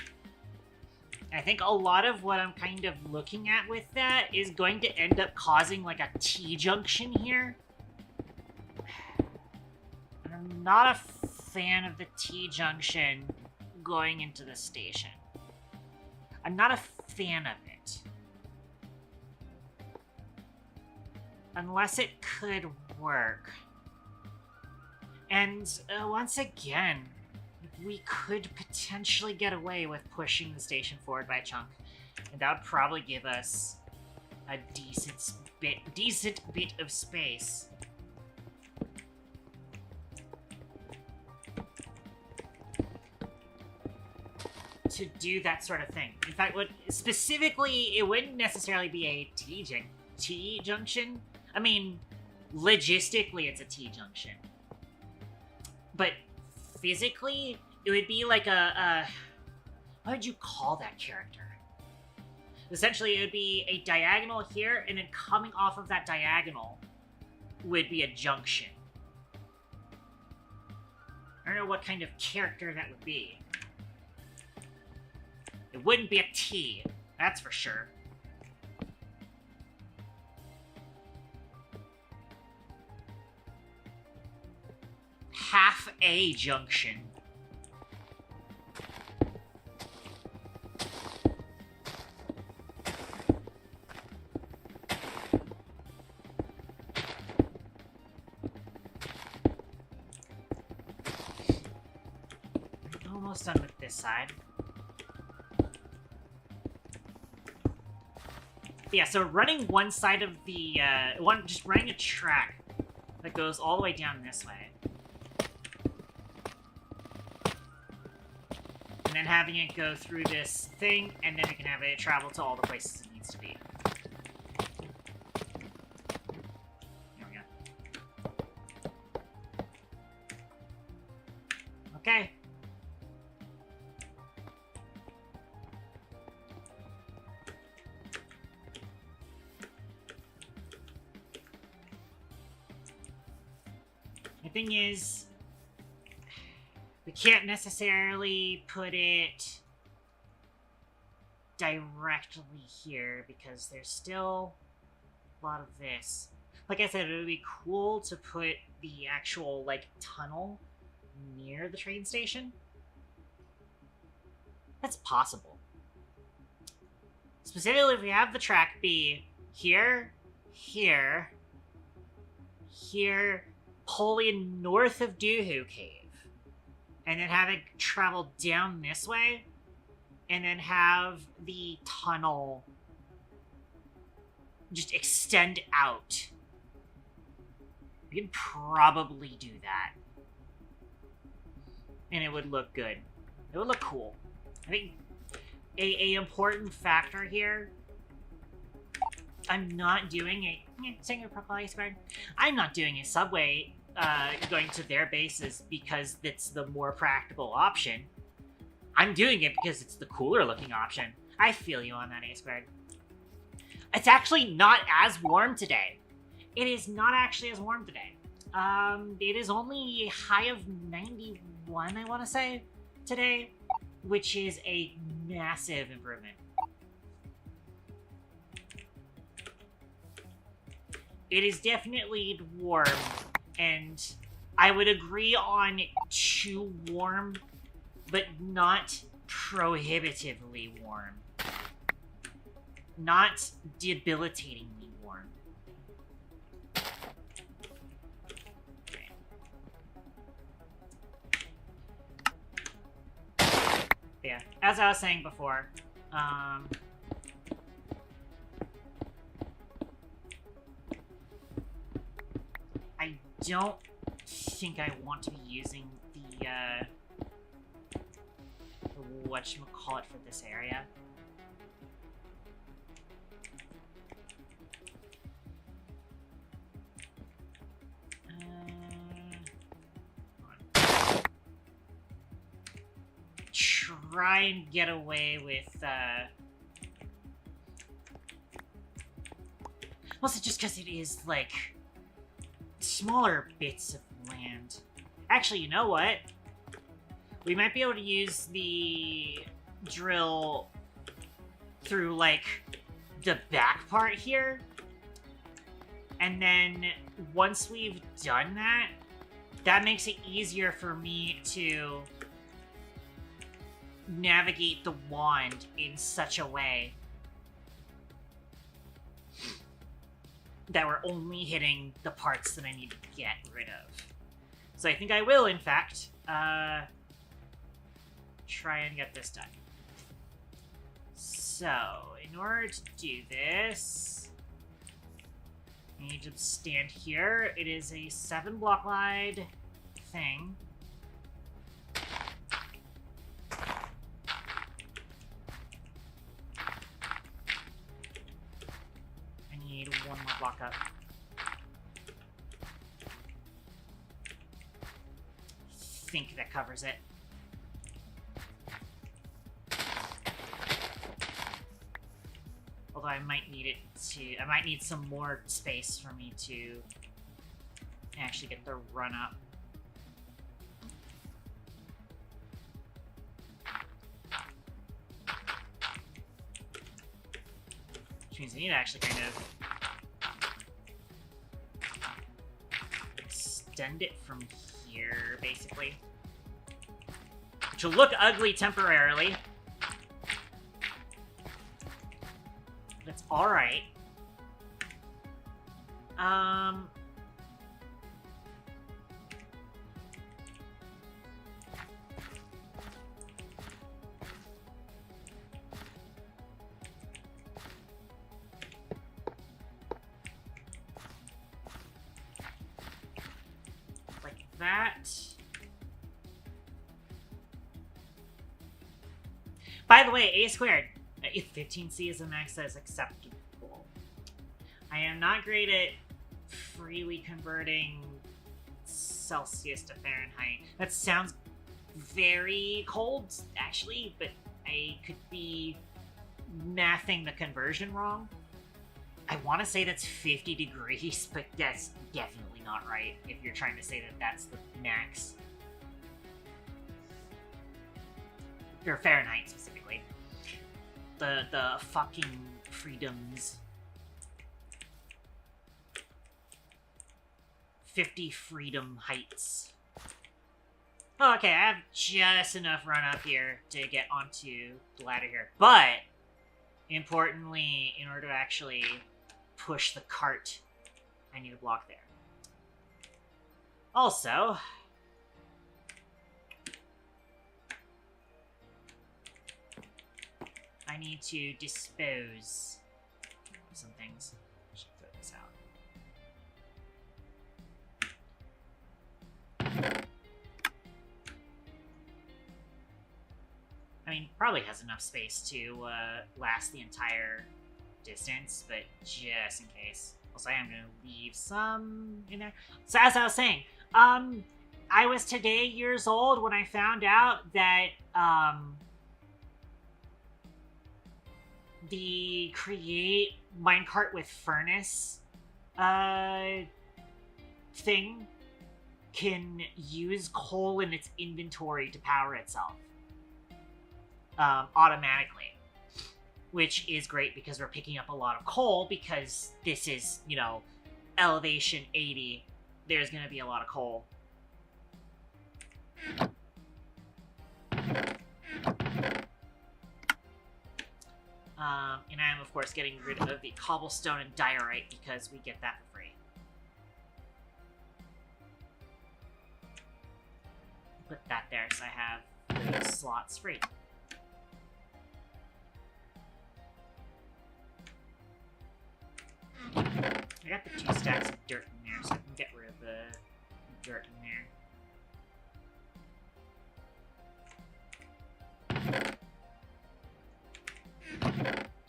I think a lot of what I'm kind of looking at with that is going to end up causing like a T-junction here. And I'm not a fan of the T-junction going into the station. I'm not a fan of it. Unless it could work. And once again, we could potentially get away with pushing the station forward by a chunk. And that would probably give us a decent bit of space. To do that sort of thing. In fact, specifically, it wouldn't necessarily be a T-junction. I mean, logistically, it's a T-junction. But physically, it would be like what would you call that character? Essentially, it would be a diagonal here, and then coming off of that diagonal would be a junction. I don't know what kind of character that would be. It wouldn't be a T, that's for sure. Half a junction. Almost done with this side. Yeah, so running one side of the, just running a track that goes all the way down this way. And then having it go through this thing, and then we can have it travel to all the places it needs to be. There we go. Okay. The thing is, we can't necessarily put it directly here because there's still a lot of this. Like I said, it would be cool to put the actual, like, tunnel near the train station. That's possible. Specifically, if we have the track be here, here, here, pulling north of Doohoo Cave, and then have it travel down this way, and then have the tunnel just extend out. We could probably do that. And it would look good. It would look cool. I think a important factor here, I'm not doing a... Singer Purple Ice Guard. I'm not doing a subway going to their bases because it's the more practical option. I'm doing it because it's the cooler looking option. I feel you on that, Ice Guard. It's actually not as warm today. It is not actually as warm today. It is only a high of 91, I want to say, today, which is a massive improvement. It is definitely warm, and I would agree on too warm, but not prohibitively warm. Not debilitatingly warm. Okay. Yeah, as I was saying before, I don't think I want to be using the whatchamacallit for this area. Try and get away with Also, just because it is, like, smaller bits of land. Actually, you know what? We might be able to use the drill through, like, the back part here. And then once we've done that, that makes it easier for me to navigate the wand in such a way that we're only hitting the parts that I need to get rid of. So I think I will, in fact, try and get this done. So, in order to do this, I need to stand here. It is a 7-block wide thing. I need 1 more block up. I think that covers it. Although I might need I might need some more space for me to actually get the run up. Which means I need to actually kind of extend it from here, basically. Which will look ugly temporarily. That's alright. Like that. By the way, A². If 15C is a max, that is acceptable. I am not great at freely converting Celsius to Fahrenheit. That sounds very cold, actually, but I could be mathing the conversion wrong. I want to say that's 50 degrees, but that's definitely not right if you're trying to say that that's the max. Or Fahrenheit, specifically. The fucking freedoms. 50 freedom heights. Oh, okay, I have just enough run up here to get onto the ladder here. But, importantly, in order to actually push the cart, I need a block there. Also, I need to dispose of some things. I should throw this out. I mean, probably has enough space to last the entire distance, but just in case. Also, I am going to leave some in there. So as I was saying, I was today years old when I found out that the create minecart with furnace thing can use coal in its inventory to power itself automatically, which is great because we're picking up a lot of coal because this is, you know, elevation 80. There's going to be a lot of coal. And I am, of course, getting rid of the cobblestone and diorite because we get that for free. Put that there so I have those slots free. I got the 2 stacks of dirt in there, so I can get rid of the dirt in there.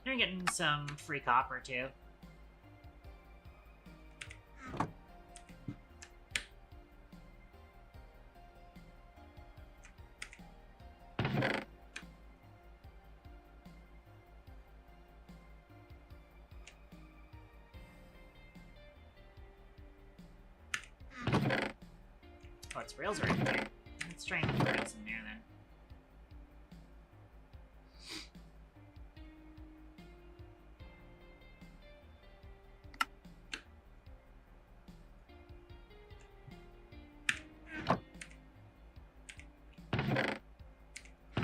I'm getting some free copper, too. its rails are in there. Let's try and put the rails in there then.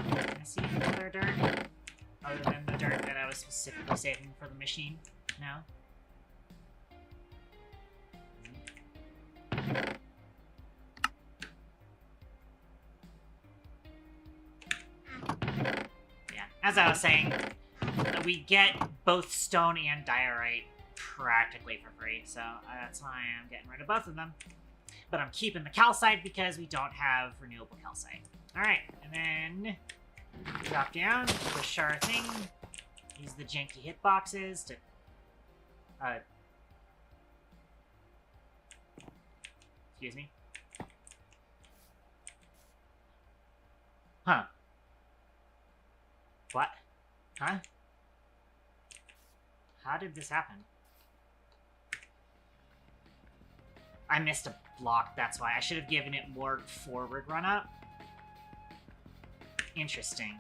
Can I see any other dirt? Other than the dirt that I was specifically saving for the machine? No? Yeah, as I was saying, we get both stone and diorite practically for free, so that's why I'm getting rid of both of them. But I'm keeping the calcite because we don't have renewable calcite. Alright, and then drop down, push our thing, use the janky hitboxes to excuse me. Huh. What? Huh? How did this happen? I missed a block, that's why. I should have given it more forward run-up. Interesting.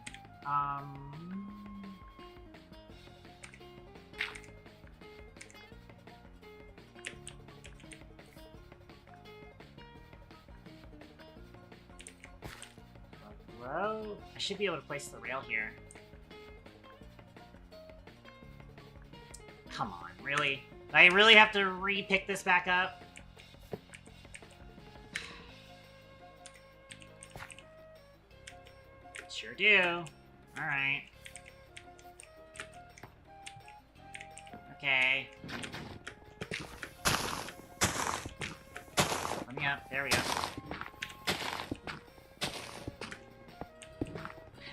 Hello? I should be able to place the rail here. Come on, really? I really have to re-pick this back up? Sure do. Alright. Okay. Let me up. There we go.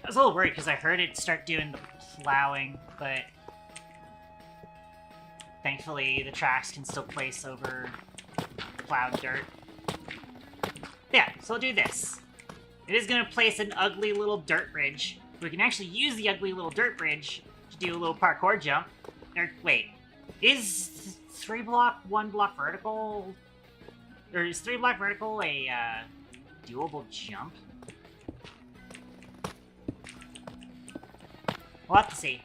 I was a little worried because I heard it start doing the plowing, but thankfully the tracks can still place over plowed dirt. Yeah, so I'll do this. It is going to place an ugly little dirt bridge. We can actually use the ugly little dirt bridge to do a little parkour jump. Or, wait. Is 3 block, 1 block vertical? Or is 3 block vertical a, doable jump? We'll have to see.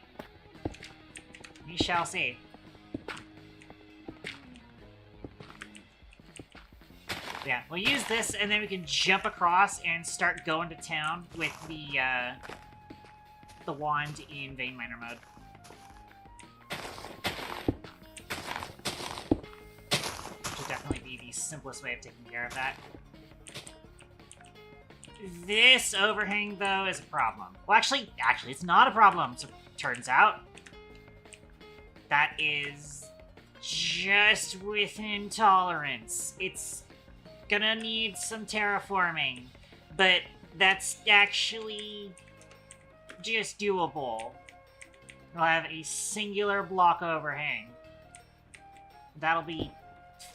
We shall see. Yeah, we'll use this, and then we can jump across and start going to town with the wand in Vein Miner mode. Which will definitely be the simplest way of taking care of that. This overhang, though, is a problem. Well, actually, it's not a problem, so turns out. That is just within tolerance. It's gonna need some terraforming, but that's actually just doable. We'll have a singular block overhang. That'll be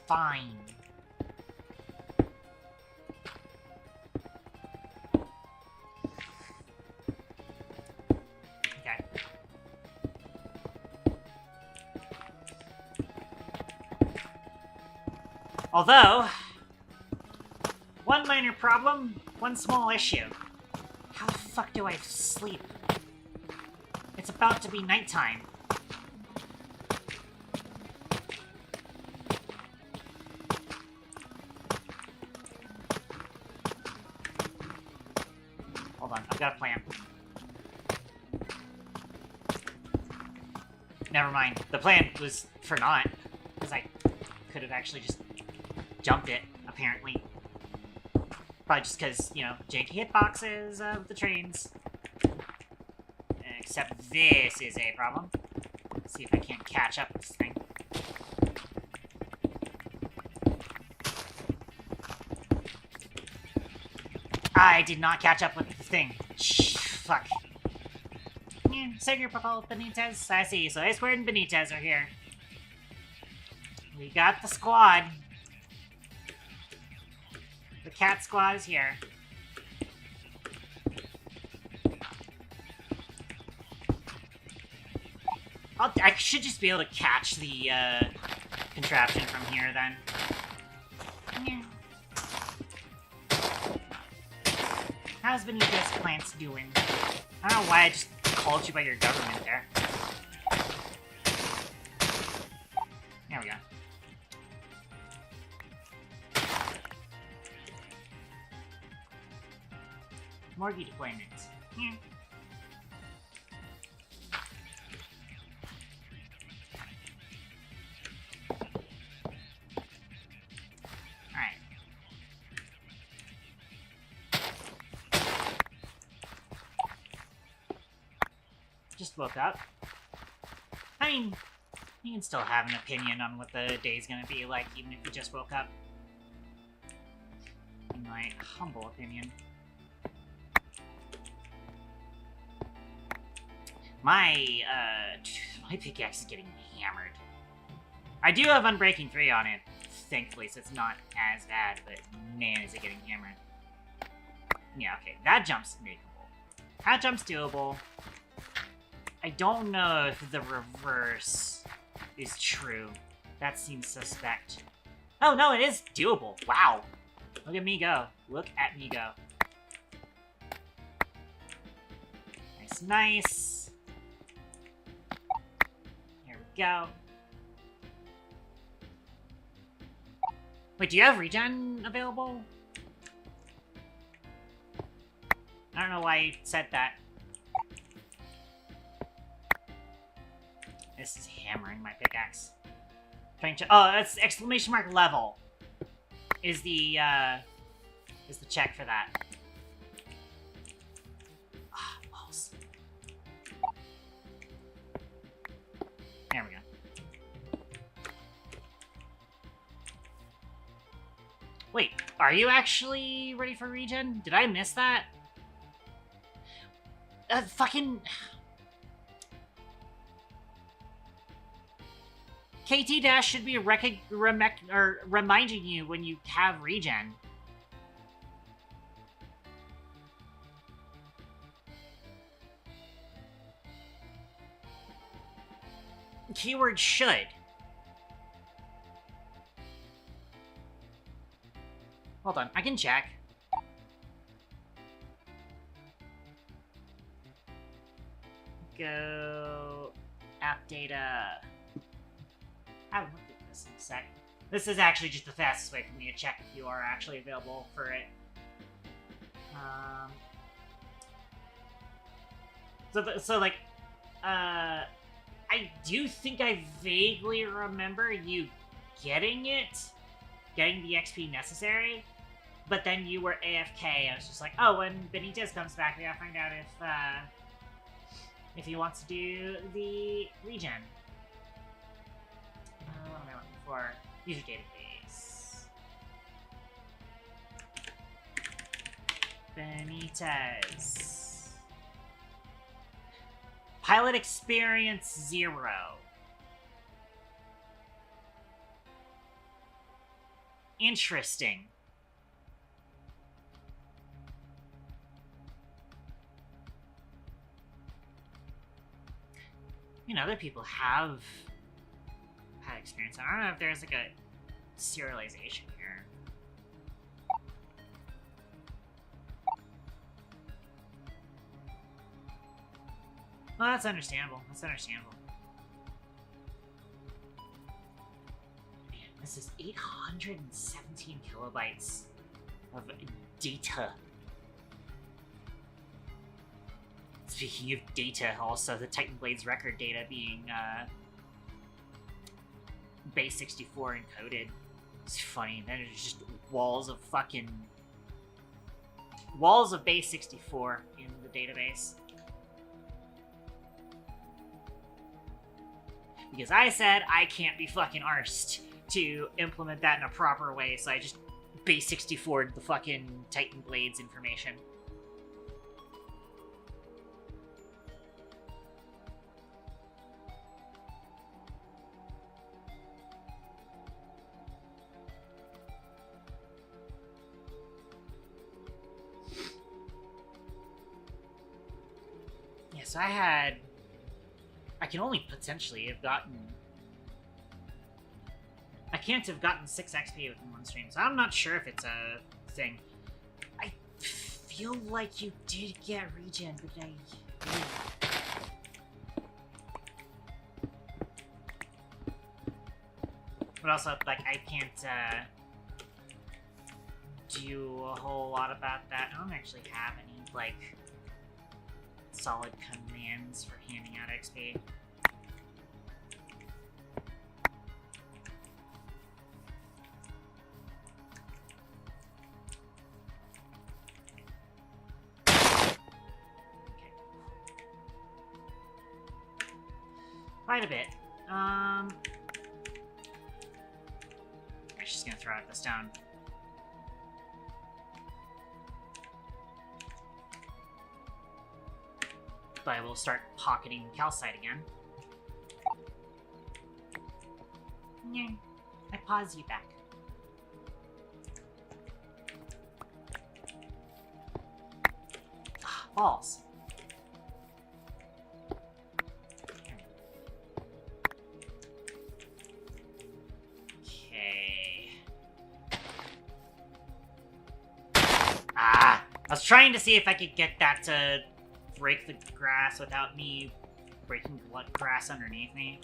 fine. Okay. Although, one minor problem, one small issue. How the fuck do I sleep? It's about to be nighttime. Hold on, I've got a plan. Never mind. The plan was for naught, because I could have actually just jumped it, apparently. Probably just because, you know, janky hitboxes of the trains. Except this is a problem. Let's see if I can't catch up with this thing. I did not catch up with the thing. Shh, fuck. Yeah, save your purple Benitez. I see, so A Squared and Benitez are here. We got the squad. The cat squad is here. I should just be able to catch the contraption from here then. Yeah. How's Benito's plants doing? I don't know why I just called you by your government there. There we go. Morgie deployments. Yeah. Alright. Just woke up. I mean, you can still have an opinion on what the day's gonna be like, even if you just woke up. In my humble opinion. My pickaxe is getting hammered. I do have Unbreaking 3 on it, thankfully, so it's not as bad, but man, is it getting hammered. Yeah, okay, that jump's makeable. That jump's doable. I don't know if the reverse is true. That seems suspect. Oh, no, it is doable. Wow. Look at me go. Look at me go. Nice, nice. Here we go. Wait, do you have regen available? I don't know why you said that. This is hammering my pickaxe. Trying to— oh, that's exclamation mark level. Is the check for that. Ah, balls. There we go. Wait, are you actually ready for regen? Did I miss that? Fucking... KT Dash should be reminding you when you have regen. Keyword should. Hold on, I can check. Go... app data... I haven't looked at this in a sec. This is actually just the fastest way for me to check if you are actually available for it. I do think I vaguely remember you getting the XP necessary, but then you were AFK. I was just like, oh, when Benitez comes back, we gotta find out if he wants to do the regen. What am I looking for? User database. Benitez. Pilot experience 0. Interesting. You know, other people have had experience. I don't know if there's like a serialization here. Well, that's understandable. That's understandable. Man, this is 817 kilobytes of data. Speaking of data, also the Titan Blades record data being base 64 encoded. It's funny. Then there's just walls of base 64 in the database. Because I said I can't be fucking arsed to implement that in a proper way, so I just base 64'd the fucking Titan Blades information. So I can only potentially have gotten... I can't have gotten 6 XP within one stream, so I'm not sure if it's a thing. I feel like you did get regen, but I... But also, like, I can't, do a whole lot about that. I don't actually have any, like, solid commands for handing out XP. Okay. Quite a bit. I'm just gonna throw out the stone. But I will start pocketing calcite again. Yeah, I pause you back. Balls. Okay. I was trying to see if I could get that to break the grass without me breaking the grass underneath me.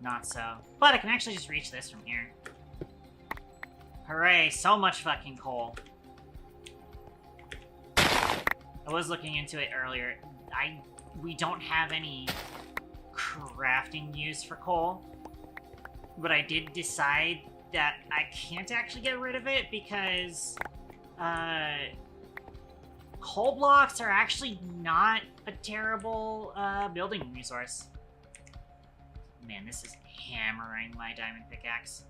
Not so. But I can actually just reach this from here. Hooray, so much fucking coal. I was looking into it earlier. We don't have any crafting use for coal. But I did decide that I can't actually get rid of it because coal blocks are actually not a terrible building resource. Man, this is hammering my diamond pickaxe.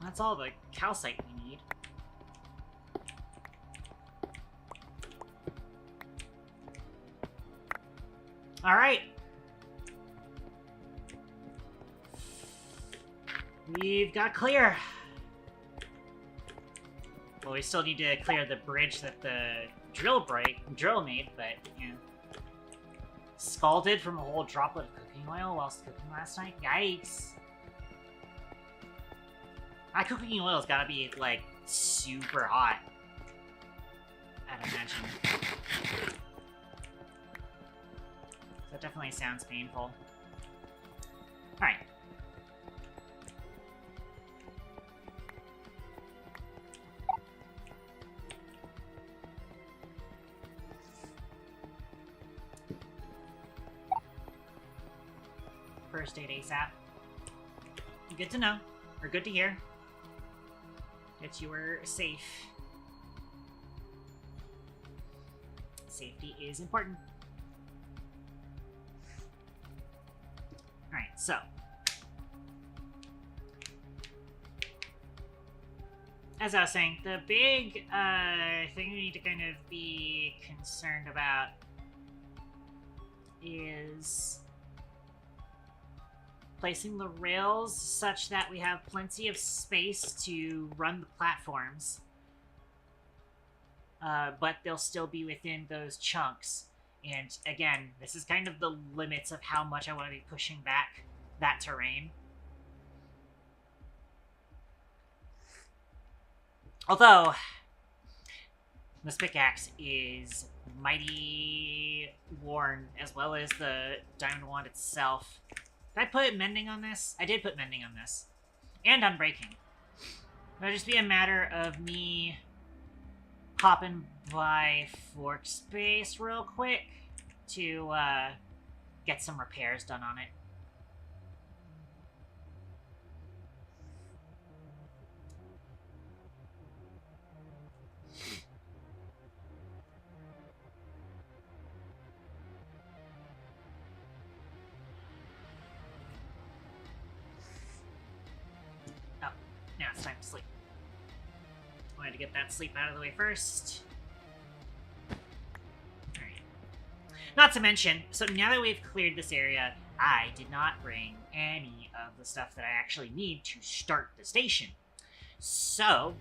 That's all the calcite we need. Alright. We've got clear. Well, we still need to clear the bridge that the drill made, but, you know. Scalded from a whole droplet of cooking oil whilst cooking last night? Yikes. That cooking oil's gotta be, like, super hot. I'd imagine. That definitely sounds painful. Alright. First aid ASAP. Good to know. Or good to hear. That you were safe. Safety is important. Alright, so. As I was saying, the big thing we need to kind of be concerned about is placing the rails such that we have plenty of space to run the platforms. But they'll still be within those chunks. And again, this is kind of the limits of how much I want to be pushing back that terrain. Although, this pickaxe is mighty worn, as well as the diamond wand itself. Did I put mending on this? I did put mending on this. And unbreaking. It'll just be a matter of me hopping by Fork Space real quick to get some repairs done on it. Oh, now it's time to sleep. I wanted to get that sleep out of the way first. Alright. Not to mention, so now that we've cleared this area, I did not bring any of the stuff that I actually need to start the station. So,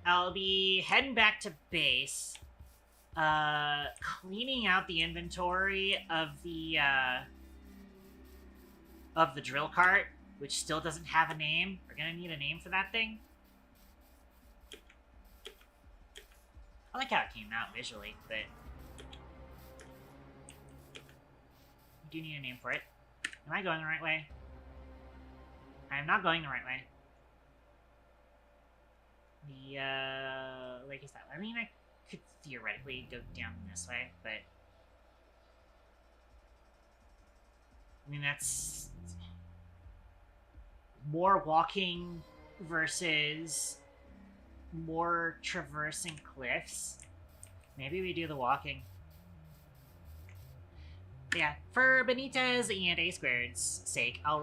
I'll be heading back to base, cleaning out the inventory of the drill cart, which still doesn't have a name. We're gonna need a name for that thing. I like how it came out visually, but we do need a name for it. Am I going the right way? I am not going the right way. The lake is that way. I mean, I could theoretically go down this way, but I mean, that's more walking versus more traversing cliffs. Maybe we do the walking. Yeah, for Benitez and A Squared's sake, I'll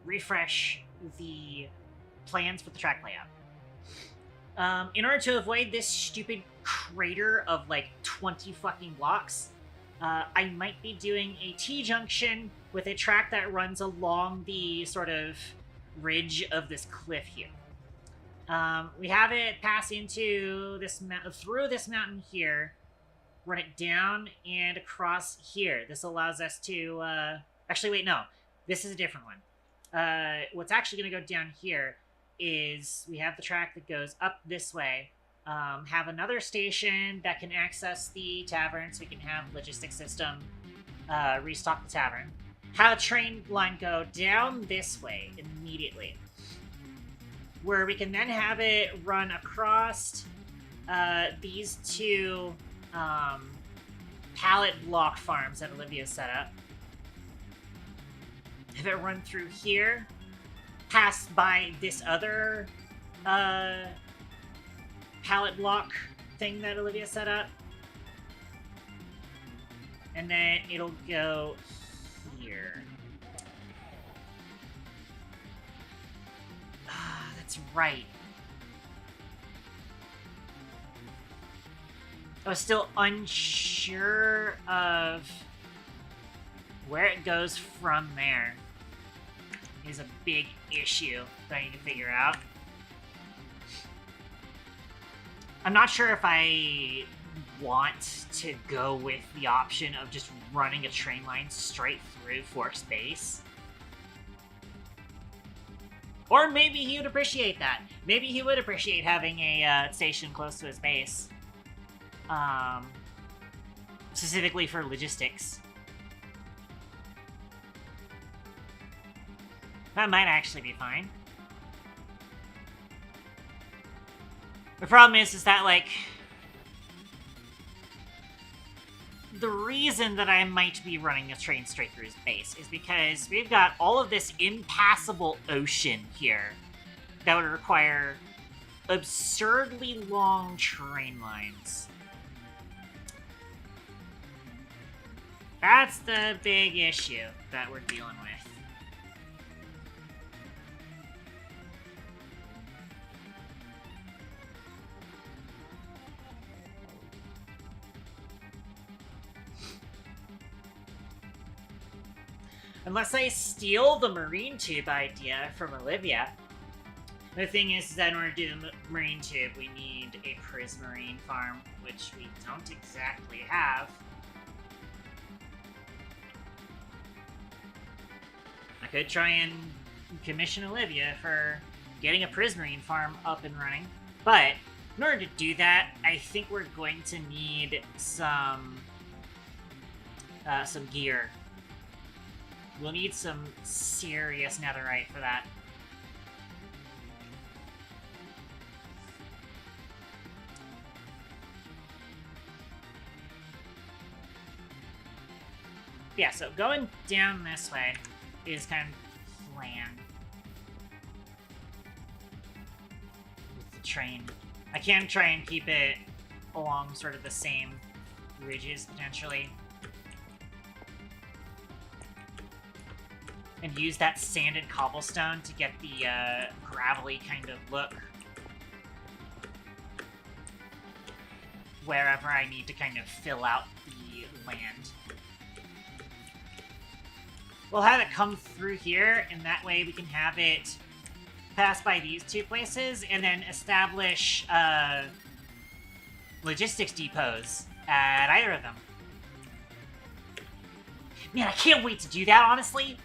refresh the plans for the track layout. In order to avoid this stupid crater of like 20 fucking blocks, I might be doing a T-junction with a track that runs along the sort of ridge of this cliff here. We have it pass into this through this mountain here, run it down and across here. This allows us to actually wait, no, this is a different one. What's actually going to go down here is we have the track that goes up this way. Have another station that can access the tavern, so we can have logistics system restock the tavern. Have a train line go down this way immediately, where we can then have it run across these two pallet block farms that Olivia set up. Have it run through here, pass by this other pallet block thing that Olivia set up, and then it'll go here. That's right. I was still unsure of where it goes from there. Is a big issue that I need to figure out. I'm not sure if I want to go with the option of just running a train line straight through Fork's base. Or maybe he would appreciate that. Maybe he would appreciate having a station close to his base. Specifically for logistics. That might actually be fine. The problem is that, like, the reason that I might be running a train straight through his base is because we've got all of this impassable ocean here that would require absurdly long train lines. That's the big issue that we're dealing with. Unless I steal the marine tube idea from Olivia. The thing is that in order to do the marine tube, we need a prismarine farm, which we don't exactly have. I could try and commission Olivia for getting a prismarine farm up and running, but in order to do that, I think we're going to need some gear. We'll need some serious netherite for that. Yeah, so going down this way is kind of plan. With the train. I can try and keep it along sort of the same ridges, potentially. And use that sanded cobblestone to get the gravelly kind of look. wherever I need to kind of fill out the land. We'll have it come through here, and that way we can have it pass by these two places, and then establish logistics depots at either of them. Man, I can't wait to do that, honestly.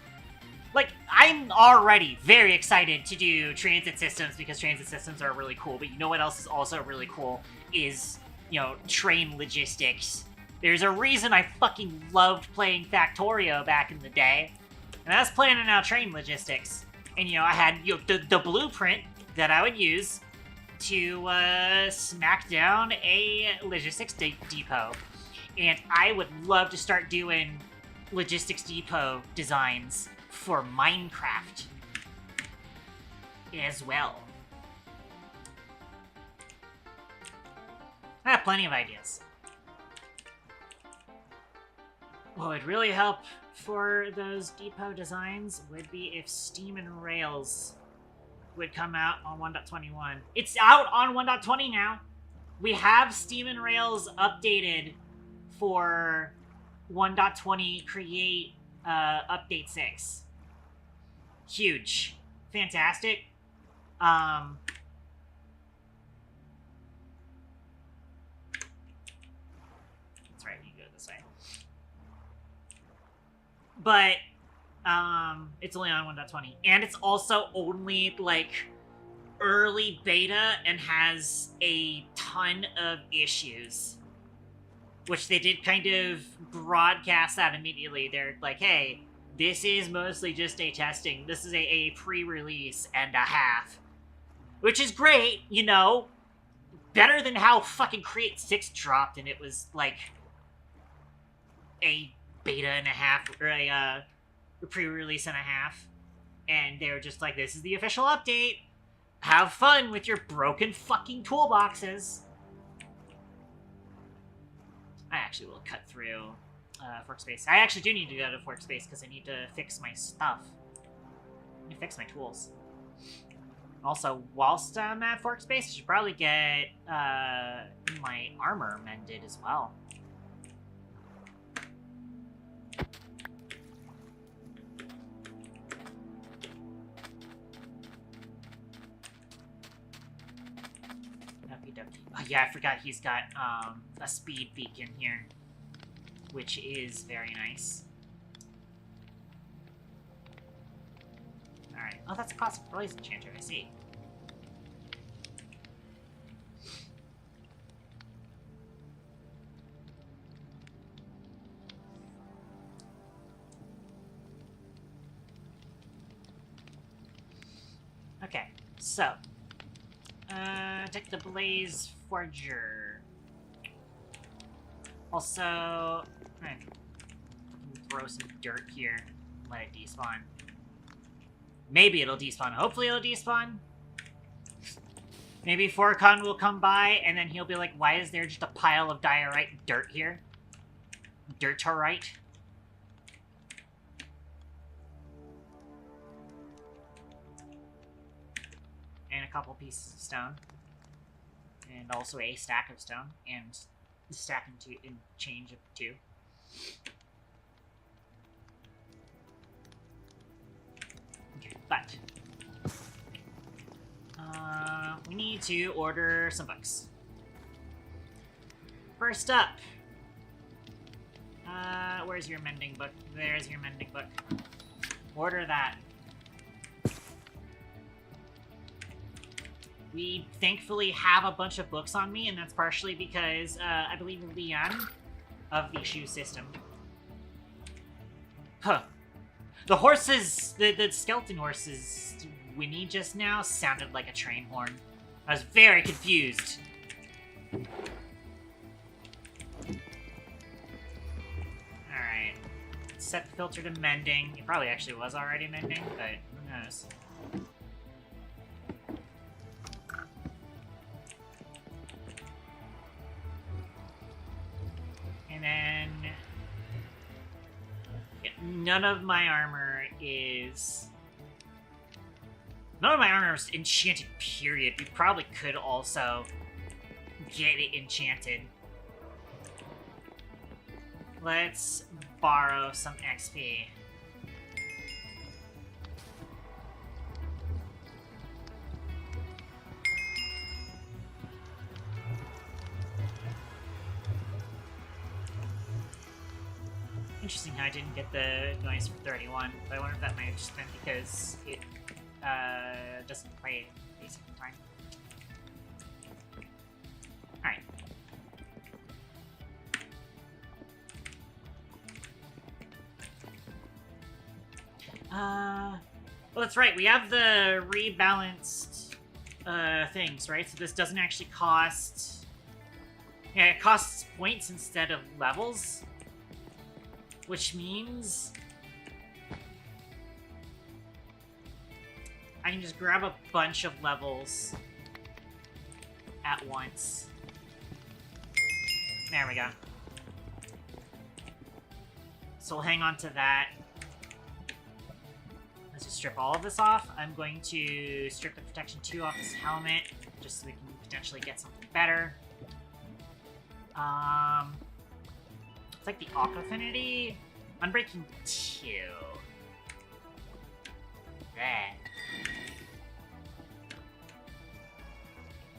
Like, I'm already very excited to do transit systems because transit systems are really cool, but you know what else is also really cool is, you know, train logistics. There's a reason I fucking loved playing Factorio back in the day, and I was planning out train logistics. And, you know, I had the blueprint that I would use to smack down a logistics depot. And I would love to start doing logistics depot designs for Minecraft as well. I have plenty of ideas. What would really help for those depot designs would be if Steam and Rails would come out on 1.21. It's out on 1.20 now. We have Steam and Rails updated for 1.20 Create Update 6. Huge. Fantastic. That's right, you go this way. But it's only on 1.20, and it's also only like early beta and has a ton of issues, which they did kind of broadcast that immediately. They're like, hey, this is mostly just a testing. This is a pre-release and a half, which is great, you know, better than how fucking Create 6 dropped and it was like a beta and a half, or a pre-release and a half, and they were just like, this is the official update. Have fun with your broken fucking toolboxes. I actually will cut through Workspace. I actually do need to go to Workspace because I need to fix my stuff. I need to fix my tools. Also, whilst I'm at Workspace, I should probably get my armor mended as well. Oh, yeah, I forgot he's got a speed beacon here, which is very nice. Alright. Oh, that's a classic Blaze Enchanter, I see. Okay, so take the Blaze Forger. Also, I'm gonna throw some dirt here. Let it despawn. Maybe it'll despawn. Hopefully it'll despawn. Maybe Forcon will come by and then he'll be like, why is there just a pile of diorite dirt here? Dirtorite. And a couple pieces of stone. And also a stack of stone. And stack into in change of 2. Okay, but we need to order some books. First up, where's your mending book? There's your mending book. Order that. We thankfully have a bunch of books on me, and that's partially because I believe Leon of the shoe system. Huh. The horses, the skeleton horses whinny just now sounded like a train horn. I was very confused. Alright. Set the filter to mending. It probably actually was already mending, but who knows. And then none of my armor is enchanted, period. We probably could also get it enchanted. Let's borrow some XP. Interesting how I didn't get the noise for 31, but I wonder if that might have just been because it doesn't play basic time. Alright. Well, that's right, we have the rebalanced things, right? So this doesn't actually cost... Yeah, it costs points instead of levels. Which means I can just grab a bunch of levels at once. There we go. So we'll hang on to that. Let's just strip all of this off. I'm going to strip the protection 2 off this helmet, just so we can potentially get something better. It's like the Aqua Affinity. Unbreaking 2. That.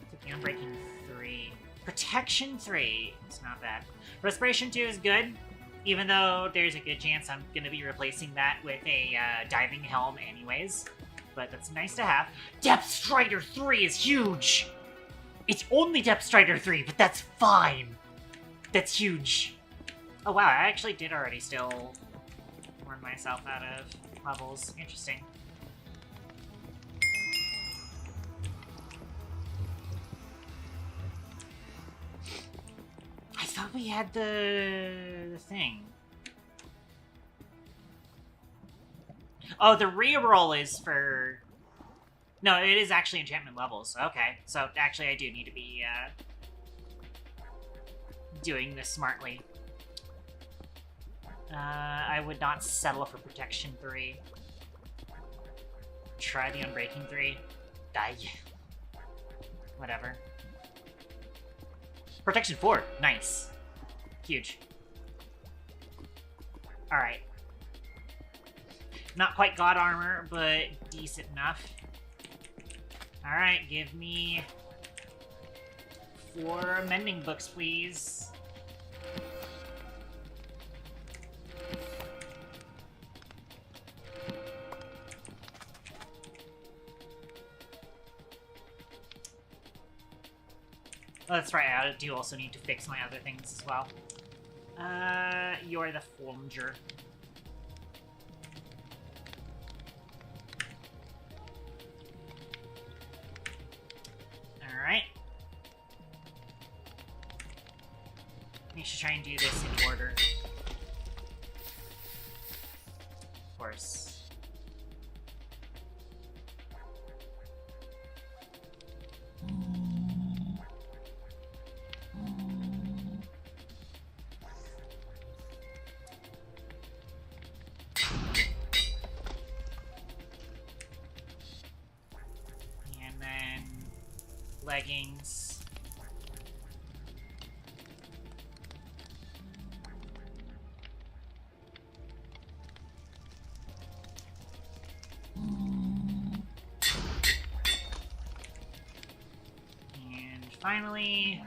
It's like the Unbreaking 3. Protection 3. It's not bad. Respiration 2 is good, even though there's a good chance I'm going to be replacing that with a diving helm anyways. But that's nice to have. Depth Strider 3 is huge! It's only Depth Strider 3, but that's fine! That's huge. Oh wow, I actually did already still warn myself out of levels. Interesting. I thought we had the thing. Oh, the reroll is for... No, it is actually enchantment levels. Okay, so actually I do need to be doing this smartly. I would not settle for Protection 3. Try the Unbreaking 3. Die. Whatever. Protection 4. Nice. Huge. Alright. Not quite God Armor, but decent enough. Alright, give me 4 mending books, please. Oh, that's right, I do also need to fix my other things as well. You're the Flanger. Alright. We should try and do this in order. Of course. Leggings. And finally,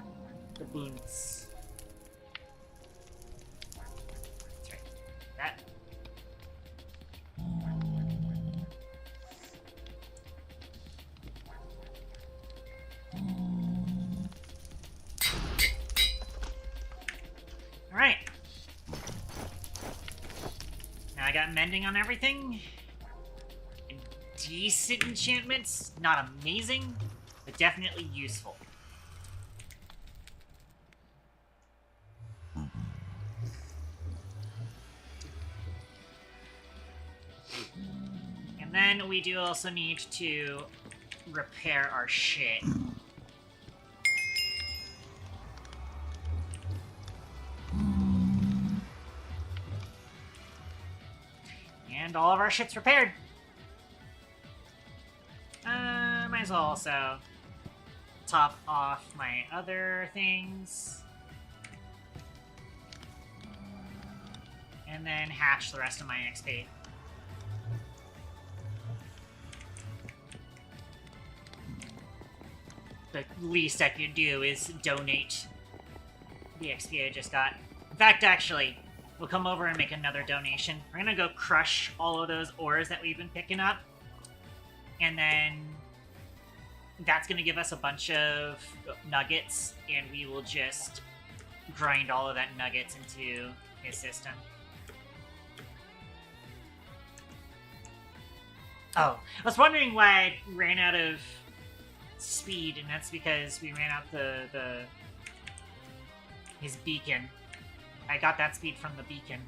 the boots. That's right. That. Alright. Now I got mending on everything. And decent enchantments. Not amazing, but definitely useful. And then we do also need to repair our shit. And all of our shit's repaired. Might as well also top off my other things. and then hatch the rest of my XP. The least I could do is donate the XP I just got. In fact, actually, we'll come over and make another donation. We're gonna go crush all of those ores that we've been picking up. And then that's gonna give us a bunch of nuggets, and we will just grind all of that nuggets into his system. Oh, I was wondering why I ran out of speed, and that's because we ran out his beacon. I got that speed from the beacon.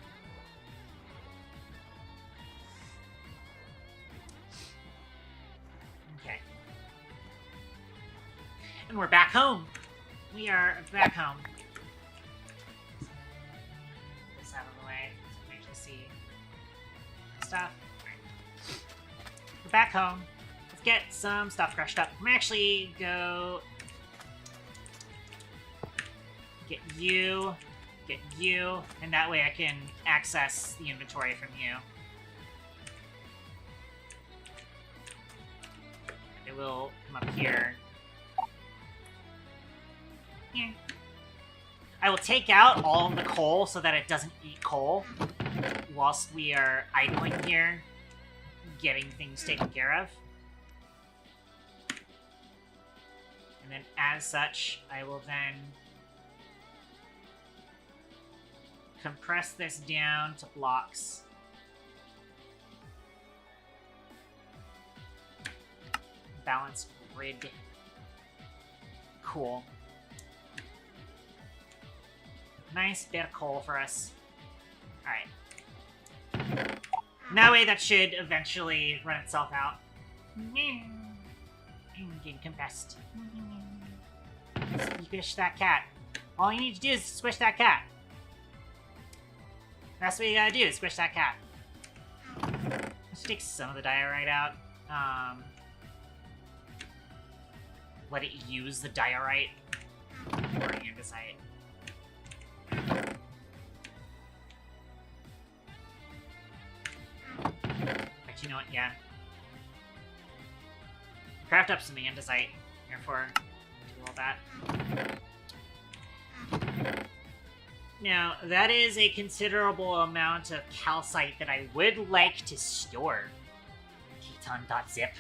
Okay. And we're back home. We are back home. Get this out of the way so we can actually see stuff. We're back home. Let's get some stuff crushed up. I'm gonna actually go get you, and that way I can access the inventory from you. It will come up here. Yeah. I will take out all of the coal so that it doesn't eat coal whilst we are idling here, getting things taken care of. And then as such, I will then compress this down to blocks. Balanced grid. Cool. Nice bit of coal for us. Alright. That way that should eventually run itself out. Getting compressed. Squish that cat. All you need to do is squish that cat. That's what you gotta do, is squish that cat. Let's take some of the diorite out. Let it use the diorite or andesite. But you know what, yeah. Craft up some andesite, therefore do all that. Now, that is a considerable amount of calcite that I would like to store. Keton.zip.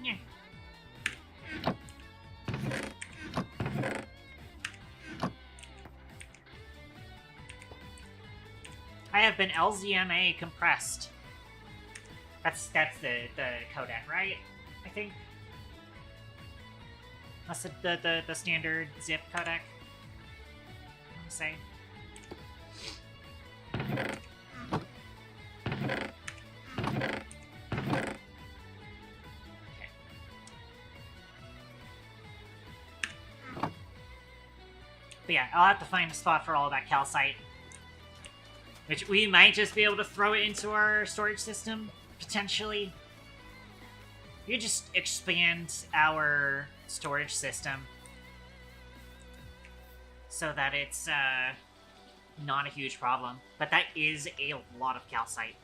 Yeah. I have been LZMA compressed. That's the codec, right? I think. That's the standard zip codec. Say. Okay. But yeah, I'll have to find a spot for all that calcite. Which we might just be able to throw it into our storage system, potentially. We could just expand our storage system so that it's not a huge problem. But that is a lot of calcite.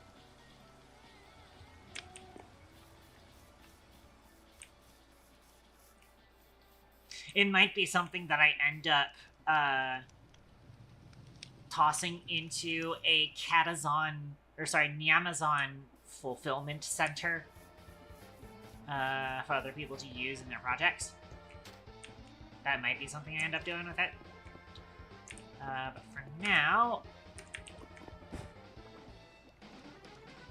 It might be something that I end up tossing into a Nyamazon fulfillment center for other people to use in their projects. That might be something I end up doing with it. But for now...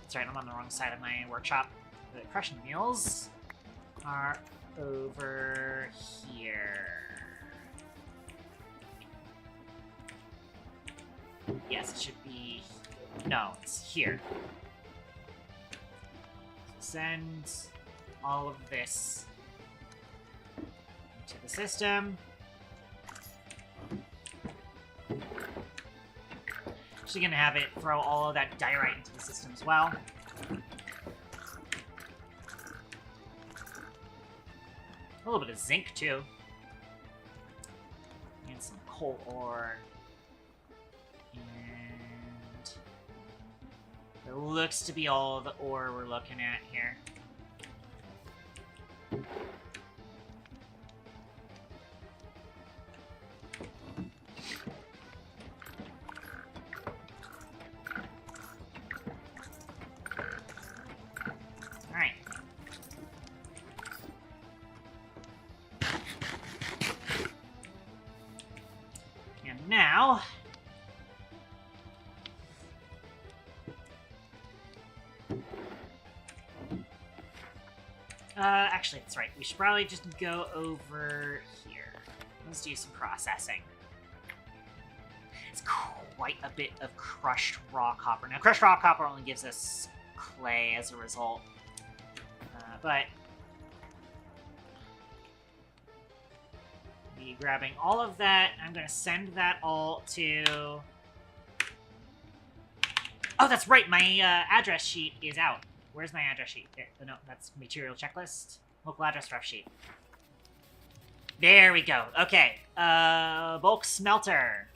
That's right, I'm on the wrong side of my workshop. The crushing wheels are over here. Yes, it should be... No, it's here. Send all of this into the system. Actually gonna have it throw all of that diorite into the system as well. A little bit of zinc too. And some coal ore. And It looks to be all the ore we're looking at here. Alright. And now... actually, that's right. We should probably just go over here. Let's do some processing. It's quite a bit of crushed raw copper. Now, crushed raw copper only gives us clay as a result. But... be grabbing all of that. I'm going to send that all to... Oh, that's right! My address sheet is out. Where's my address sheet? There. Oh, no, that's material checklist. Local address rough sheet. There we go. Okay. Bulk smelter.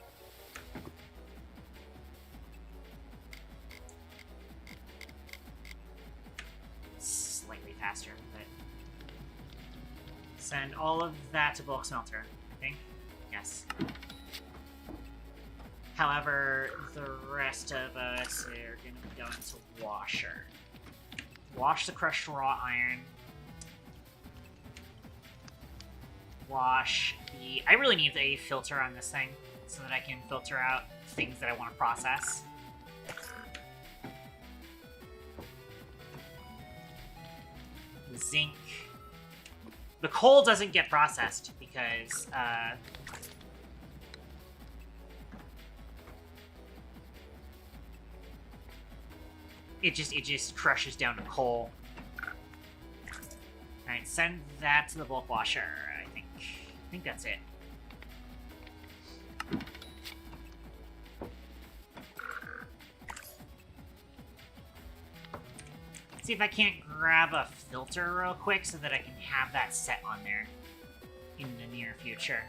Slightly faster, but... send all of that to bulk smelter, I think. Yes. However, the rest of us are going to be going to washer. Wash the crushed raw iron. Wash the... I really need a filter on this thing so that I can filter out things that I want to process. The zinc. The coal doesn't get processed because, it just crushes down to coal. Alright, send that to the bulk washer, I think. I think that's it. See if I can't grab a filter real quick so that I can have that set on there in the near future.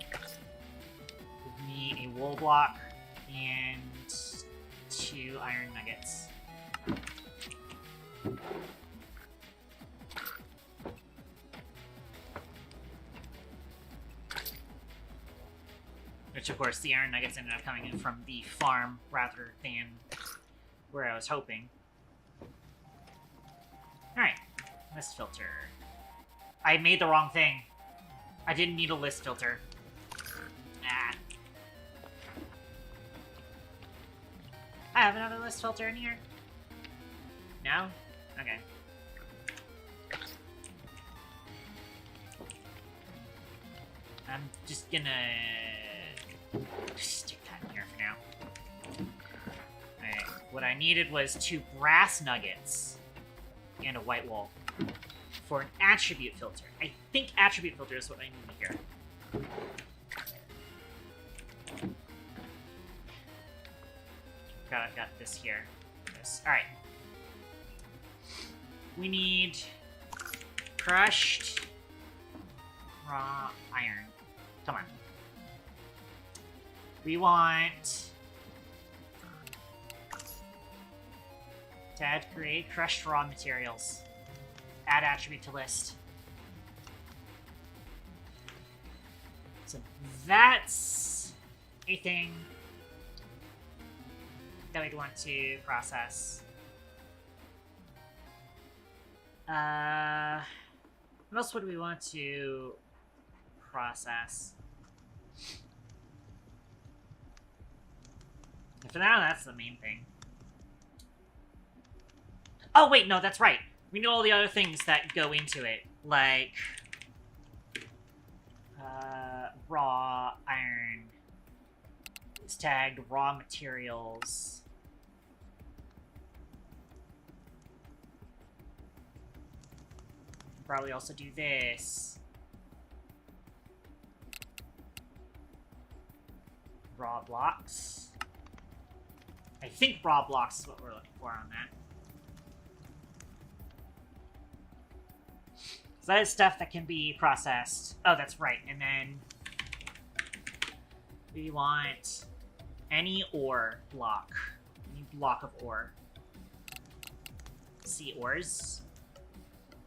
Give me a wool block and 2 iron nuggets. Which, of course, the iron nuggets ended up coming in from the farm rather than where I was hoping. Alright, list filter. I made the wrong thing. I didn't need a list filter. Ah. I have another list filter in here. No? Okay. I'm just gonna... stick that in here for now. Alright, what I needed was 2 brass nuggets and a white wool for an attribute filter. I think attribute filter is what I need here. Got this here. Alright. We need crushed raw iron. Come on. We want to add create crushed raw materials. Add attribute to list. So that's a thing that we'd want to process. What else would we want to process? And for now, that's the main thing. Oh, wait, no, that's right. We know all the other things that go into it, like raw iron. It's tagged raw materials. Probably also do this. Raw blocks. I think raw blocks is what we're looking for on that. So that is stuff that can be processed. Oh, that's right. And then we want any ore block. Any block of ore. sea ores.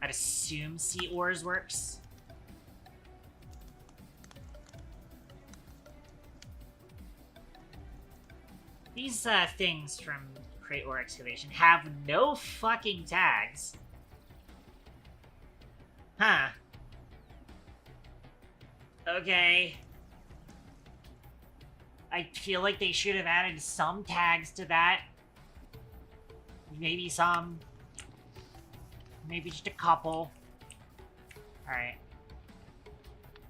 I'd assume sea ores works. These things from Crate Ore Excavation have no fucking tags. Huh. Okay. I feel like they should have added some tags to that. Maybe some. Maybe just a couple. Alright.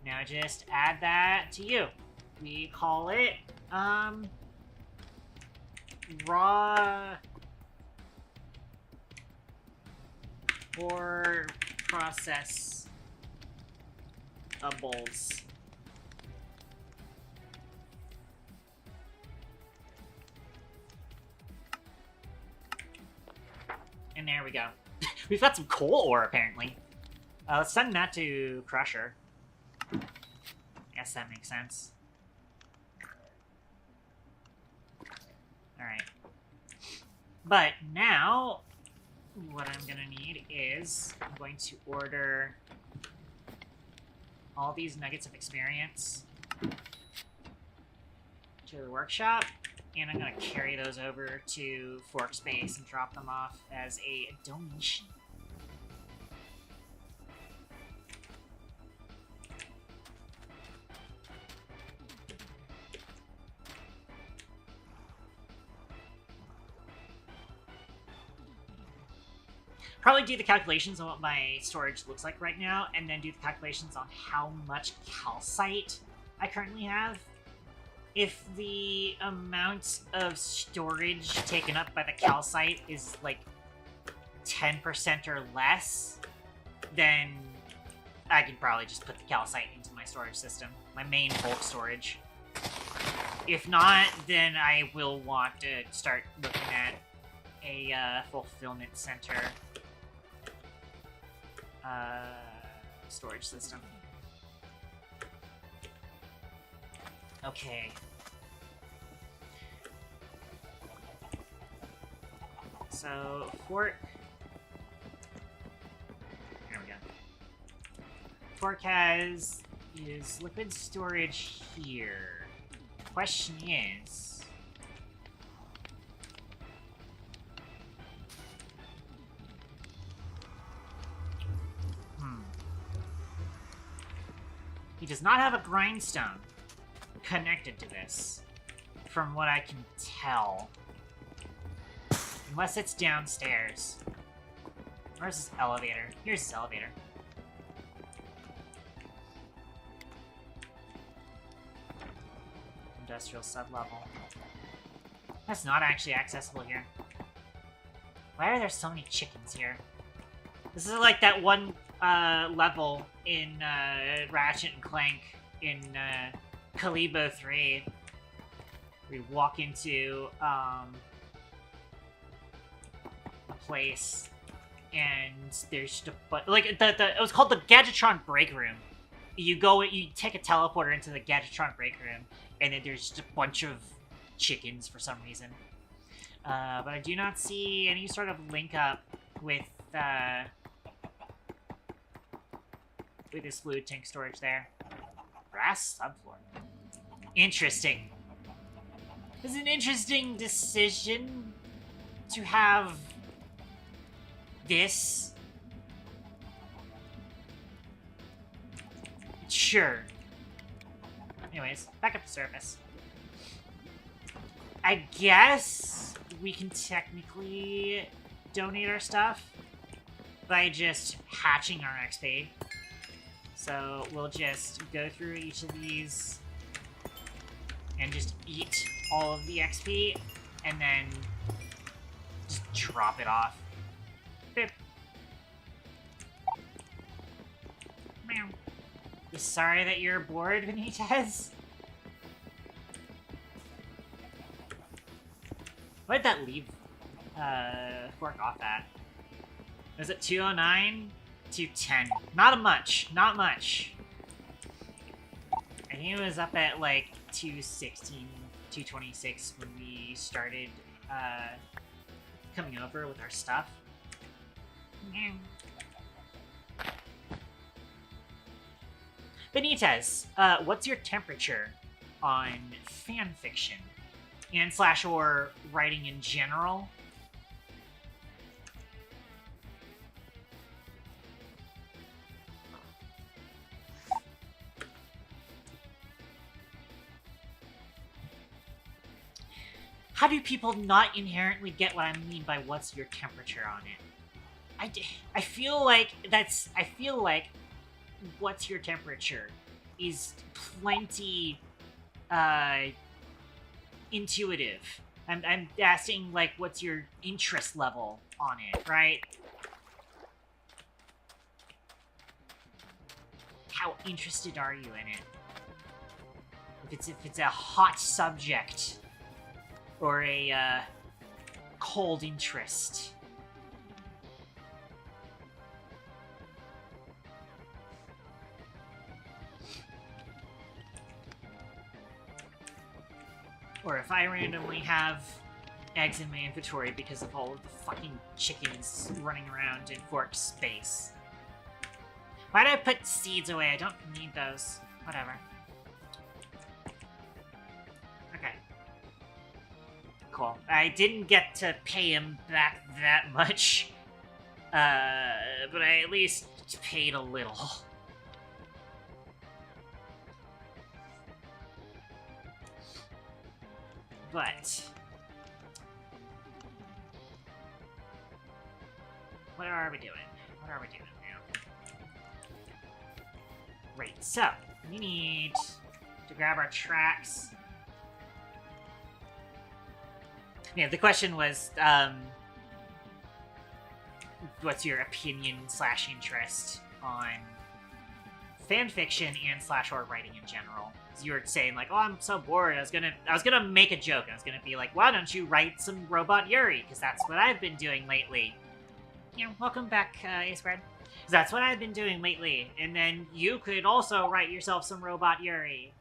Now just add that to you. We call it, raw or processables. And there we go. We've got some coal ore, apparently. Let's send that to Crusher. Guess that makes sense. Alright. But now, what I'm gonna need is, I'm going to order all these nuggets of experience to the workshop, and I'm gonna carry those over to Fork Space and drop them off as a donation. Probably do the calculations on what my storage looks like right now, and then do the calculations on how much calcite I currently have. If the amount of storage taken up by the calcite is like 10% or less, then I can probably just put the calcite into my storage system, my main bulk storage. If not, then I will want to start looking at a fulfillment center storage system. Okay. So, Fork... Here we go. Fork has his liquid storage here. Question is... He does not have a grindstone connected to this, from what I can tell. Unless it's downstairs. Where's his elevator? Here's his elevator. Industrial sublevel. That's not actually accessible here. Why are there so many chickens here? This is like that one level in Ratchet and Clank in Kalibo 3. We walk into a place and there's just a like it was called the Gadgetron break room. You take a teleporter into the Gadgetron break room, and then there's just a bunch of chickens for some reason. But I do not see any sort of link up with this fluid tank storage there. Brass subfloor. Interesting. It's an interesting decision to have this. Sure. Anyways, back up to surface. I guess we can technically donate our stuff by just hatching our XP. So we'll just go through each of these and just eat all of the XP and then just drop it off. Boop. Meow. Sorry that you're bored, Benitez. What did that leave Fork off at? Was it 209? 210. Not much. Not much. I think it was up at like 216, 226 when we started coming over with our stuff. Benitez, what's your temperature on fan fiction and slash or writing in general? How do people not inherently get what I mean by what's your temperature on it? I feel like what's your temperature is plenty intuitive. I'm asking like what's your interest level on it, right? How interested are you in it? If it's a hot subject or a cold interest. Or if I randomly have eggs in my inventory because of all of the fucking chickens running around in Fork space. Why did I put seeds away? I don't need those. Whatever. Okay. Cool. I didn't get to pay him back that much. But I at least paid a little. But what are we doing? What are we doing now? Right, so we need to grab our tracks. Yeah, the question was, what's your opinion slash interest on fanfiction and slash or writing in general? You were saying like, oh, I'm so bored. I was gonna make a joke. I was gonna be like, why don't you write some robot yuri? Because that's what I've been doing lately. Yeah, welcome back, Ace Bread. That's what I've been doing lately. And then you could also write yourself some robot yuri.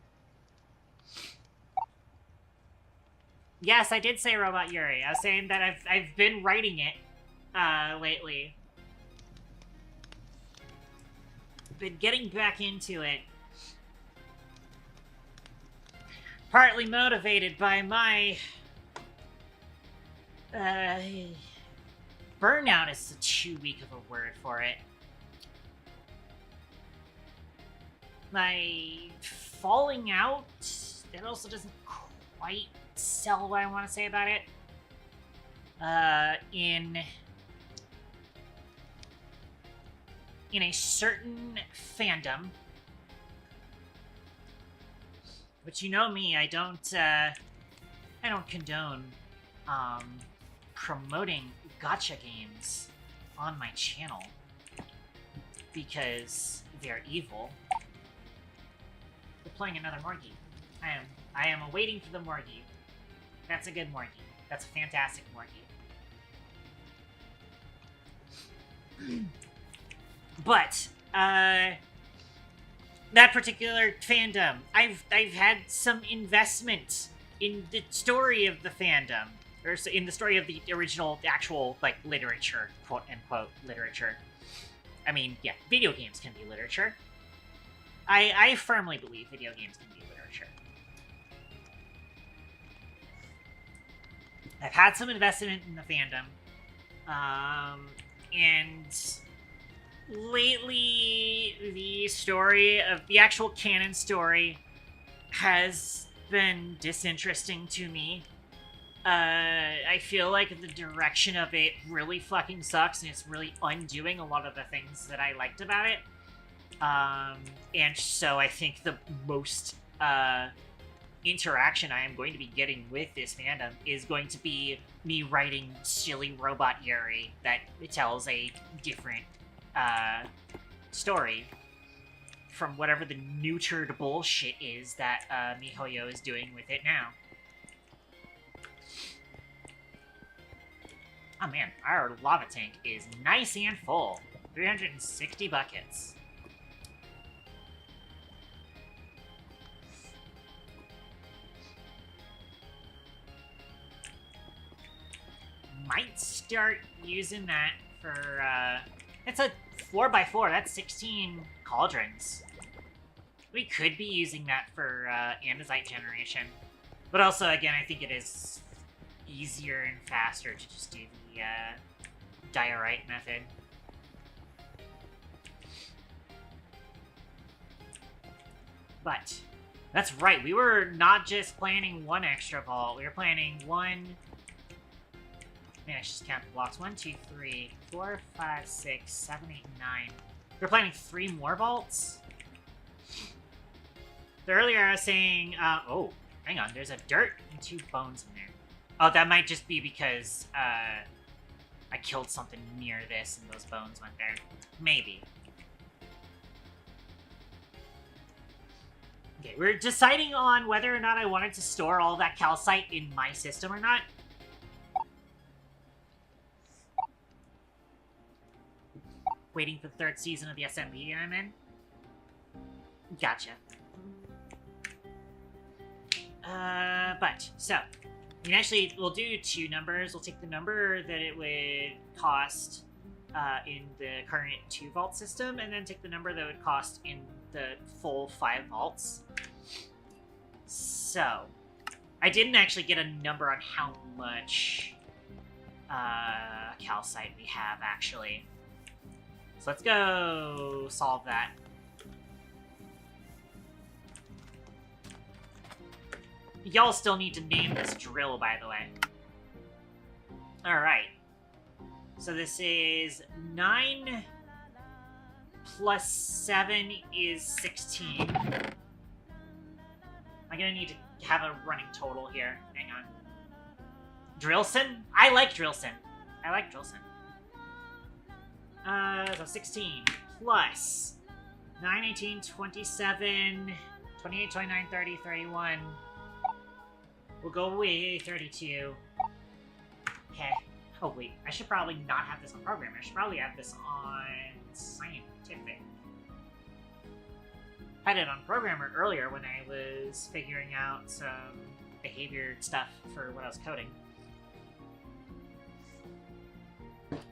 Yes, I did say robot yuri. I was saying that I've been writing it lately. Been getting back into it. Partly motivated by my burnout is too weak of a word for it. My falling out, that also doesn't quite sell what I want to say about it. In a certain fandom. But you know me, I don't condone promoting gacha games on my channel because they're evil. We're playing another Morgie. I am awaiting for the Morgie. That's a good Morgie. That's a fantastic Morgie. But that particular fandom, I've had some investment in the story of the fandom, or in the story of the original, actual like literature, quote unquote literature. I mean, yeah, video games can be literature. I firmly believe video games can be literature. I've had some investment in the fandom, and lately, the actual canon story has been disinteresting to me. I feel like the direction of it really fucking sucks, and it's really undoing a lot of the things that I liked about it. And so I think the most interaction I am going to be getting with this fandom is going to be me writing silly robot yuri that tells a different story from whatever the neutered bullshit is that MiHoYo is doing with it now. Oh man, our lava tank is nice and full. 360 buckets. Might start using that for, it's a 4x4, that's 16 cauldrons. We could be using that for, andesite generation. But also, again, I think it is easier and faster to just do the, diorite method. But, that's right, we were not just planning one extra vault, we were planning one... Maybe I should just count the blocks. 1, 2, 3, 4, 5, 6, 7, 8, 9. We're planning 3 more vaults? So earlier I was saying, oh, hang on, there's a dirt and 2 bones in there. Oh, that might just be because, I killed something near this and those bones went there. Maybe. Okay, we're deciding on whether or not I wanted to store all that calcite in my system or not. Waiting for the 3rd season of the SMB I'm in. Gotcha. So, we'll do 2 numbers. We'll take the number that it would cost in the current 2 vault system, and then take the number that it would cost in the full 5 vaults. So, I didn't actually get a number on how much calcite we have, actually. So let's go solve that. Y'all still need to name this drill, by the way. Alright. So this is 9 plus 7 is 16. I'm gonna need to have a running total here. Hang on. Drillson? I like Drillson. I like Drillson. So 16 plus 9, 18, 27, 28, 29, 30, 31. We'll go with 32. Okay. Oh, wait. I should probably not have this on programming. I should probably have this on scientific. I had it on programmer earlier when I was figuring out some behavior stuff for what I was coding.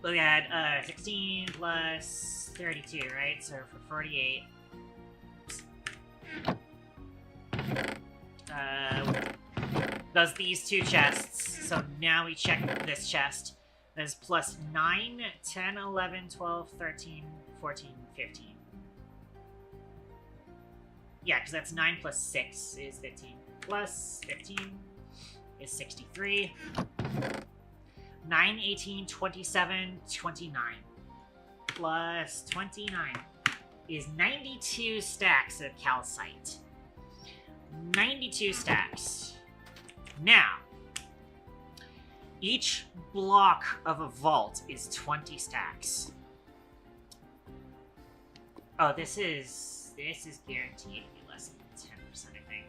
But we had 16 plus 32, right? So for 48. Does these 2 chests. So now we check this chest. That is plus 9, 10, 11, 12, 13, 14, 15. Yeah, because that's 9 plus 6 is 15. Plus 15 is 63. 9, 18, 27, 29. Plus 29 is 92 stacks of calcite. 92 stacks. Now, each block of a vault is 20 stacks. Oh, this is guaranteed to be less than 10%, I think.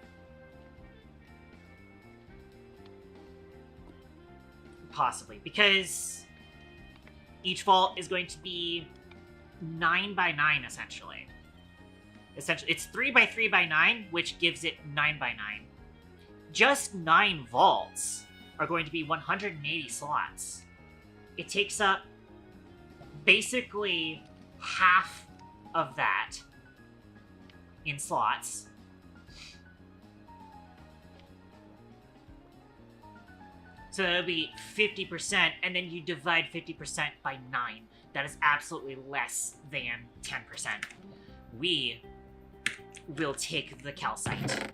Possibly, because each vault is going to be 9 by 9, essentially. It's 3 by 3 by 9, which gives it 9 by 9. Just 9 vaults are going to be 180 slots. It takes up basically half of that in slots. So it'll be 50%, and then you divide 50% by 9. That is absolutely less than 10%. We will take the calcite.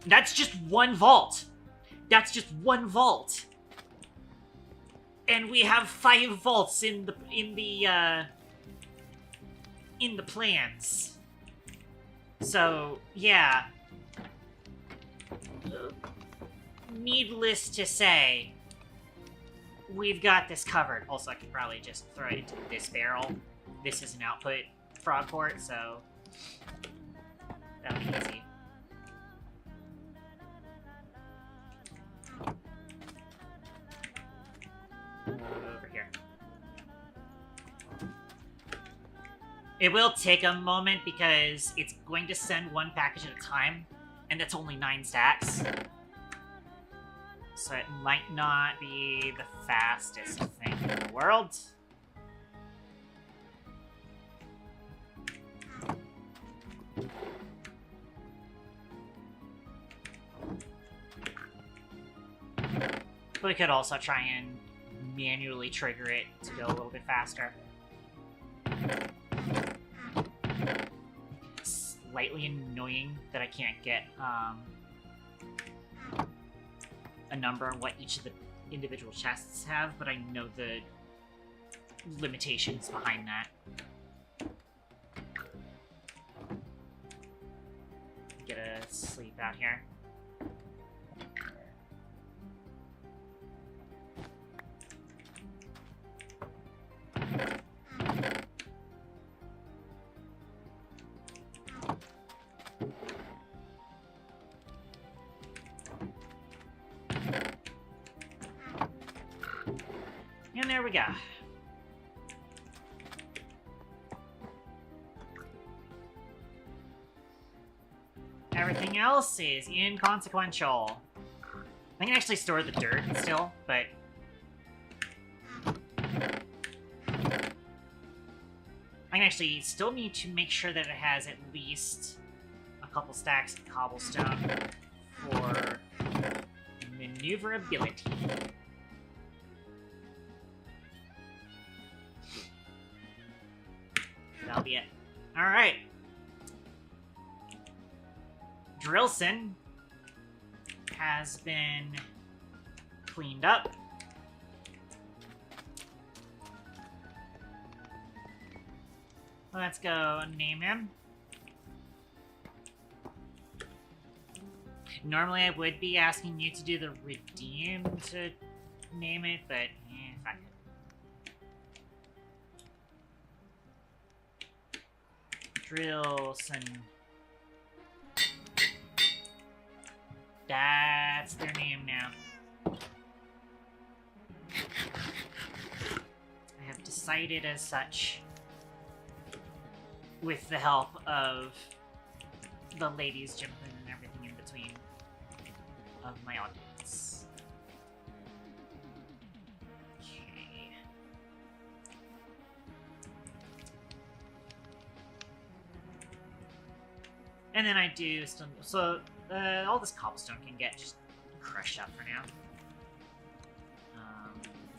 That's just 1 vault. That's just 1 vault. And we have 5 vaults in the plans. So, yeah. Needless to say, we've got this covered. Also, I could probably just throw it into this barrel. This is an output frog port, so that'll be easy. Over here. It will take a moment because it's going to send 1 package at a time. And that's only 9 stacks. So it might not be the fastest thing in the world. But we could also try and manually trigger it to go a little bit faster. Slightly annoying that I can't get a number on what each of the individual chests have, but I know the limitations behind that. Get a sleep out here. And there we go. Everything else is inconsequential. I can actually store the dirt still, but... I can actually still need to make sure that it has at least a couple stacks of cobblestone for maneuverability. That'll be it. Alright. Drillson has been cleaned up. Let's go name him. Normally I would be asking you to do the redeem to name it, but fuck it. Drillson. That's their name now. I have decided as such, with the help of the ladies jumping and everything in between of my audience. Okay. And then I do some, so all this cobblestone can get just crushed up for now.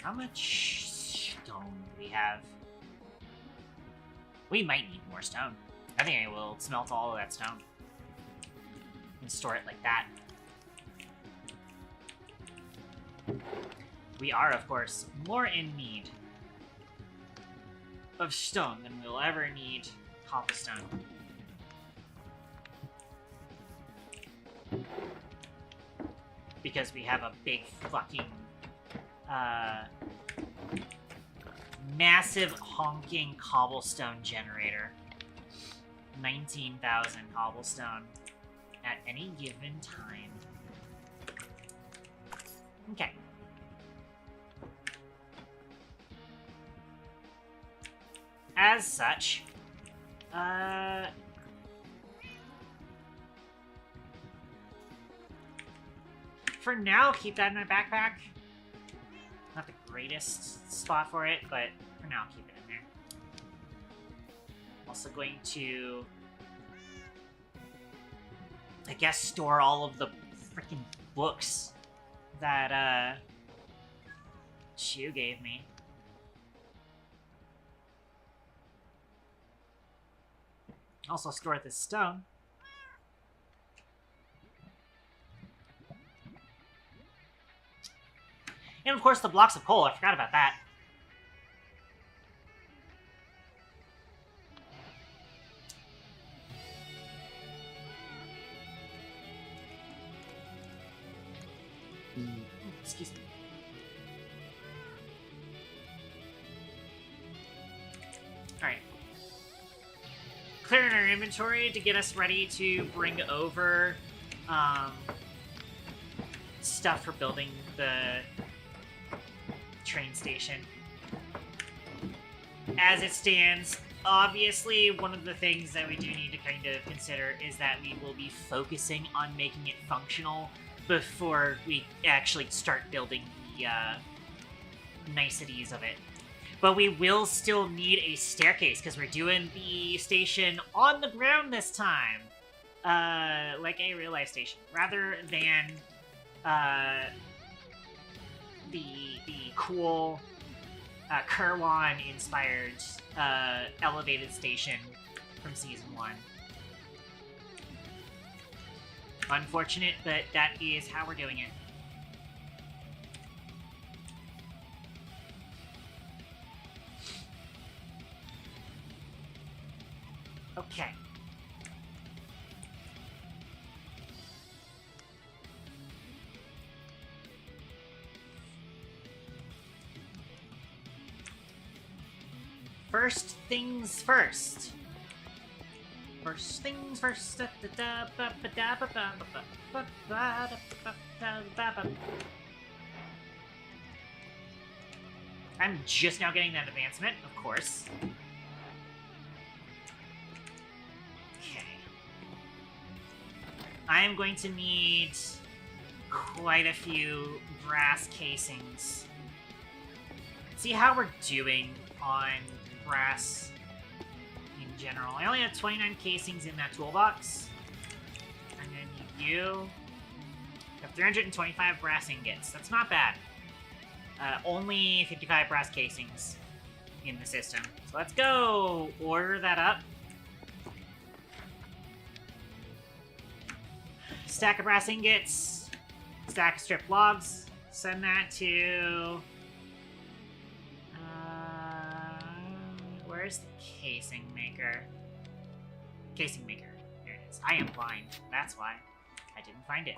How much stone do we have? We might need more stone. I think I will smelt all of that stone and store it like that. We are, of course, more in need of stone than we'll ever need cobblestone. Because we have a big fucking massive honking cobblestone generator. 19,000 cobblestone at any given time. Okay. As such, for now, keep that in my backpack. Not the greatest spot for it, but for now, keep it in there. I'm also going to, I guess, store all of the freaking books that Chu gave me. Also store this stone. And of course the blocks of coal, I forgot about that. Excuse me. Alright. Clearing our inventory to get us ready to bring over stuff for building the train station. As it stands, obviously, one of the things that we do need to kind of consider is that we will be focusing on making it functional before we actually start building the niceties of it. But we will still need a staircase, because we're doing the station on the ground this time. Like a real-life station, rather than the cool Kerwan-inspired elevated station from Season 1. Unfortunate, but that is how we're doing it. Okay. First things first. First things first. I'm just now getting that advancement, of course. Okay. I am going to need quite a few brass casings. See how we're doing on brass in general. I only have 29 casings in that toolbox. I'm gonna need you. I have 325 brass ingots. That's not bad. Only 55 brass casings in the system. So let's go order that up. Stack of brass ingots. Stack of stripped logs. Send that to... where's the casing maker? Casing maker. There it is. I am blind. That's why. I didn't find it.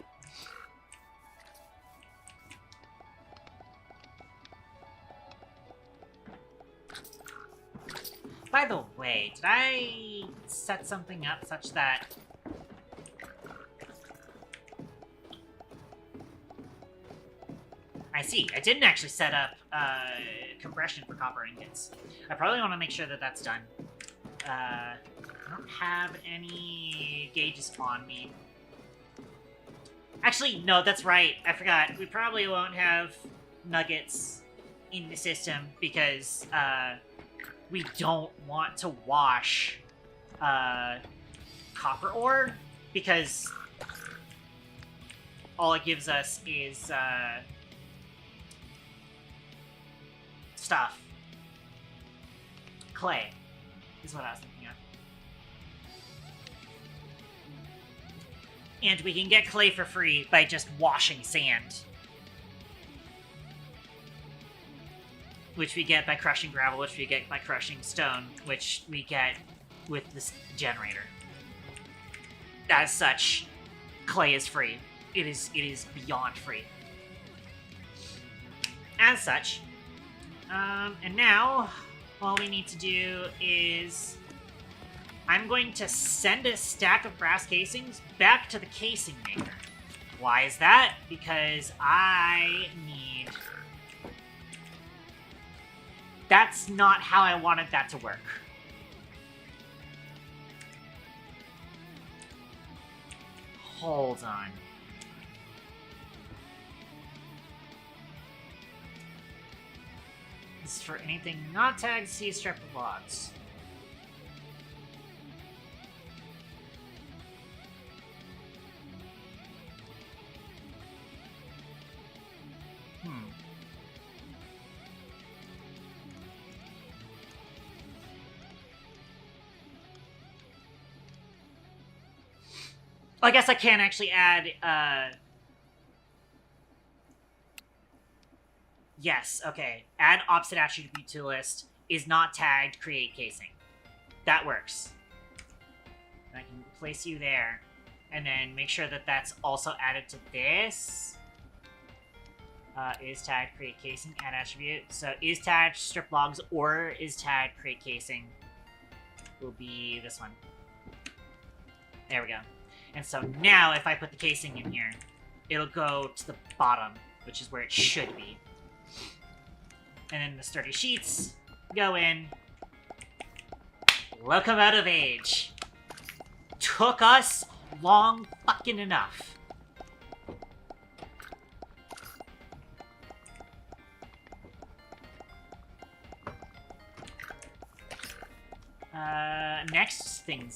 By the way, did I set something up such that... I see. I didn't actually set up compression for copper ingots. I probably want to make sure that that's done. I don't have any gauges on me. Actually, no, that's right. I forgot. We probably won't have nuggets in the system because we don't want to wash copper ore because all it gives us is stuff. Clay is what I was thinking of. And we can get clay for free by just washing sand. Which we get by crushing gravel, which we get by crushing stone, which we get with this generator. As such, clay is free. It is beyond free. As such, and now, all we need to do is... I'm going to send a stack of brass casings back to the casing maker. Why is that? Because I need... That's not how I wanted that to work. Hold on. This is for anything not tagged, see strip of logs. I guess I can actually add, yes, okay. Add opposite attribute to list is not tagged create casing. That works. I can place you there. And then make sure that that's also added to this. Is tagged create casing, add attribute. So is tagged strip logs or is tagged create casing will be this one. There we go. And so now, if I put the casing in here, it'll go to the bottom, which is where it should be. And then the sturdy sheets go in. Locomotive age. Took us long fucking enough.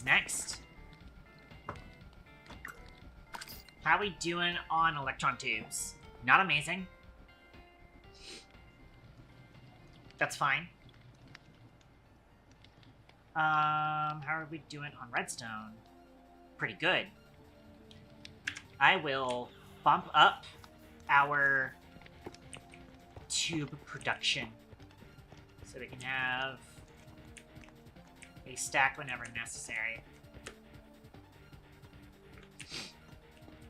Next. How we doing on electron tubes? Not amazing. That's fine. How are we doing on redstone? Pretty good. I will bump up our tube production so we can have a stack whenever necessary.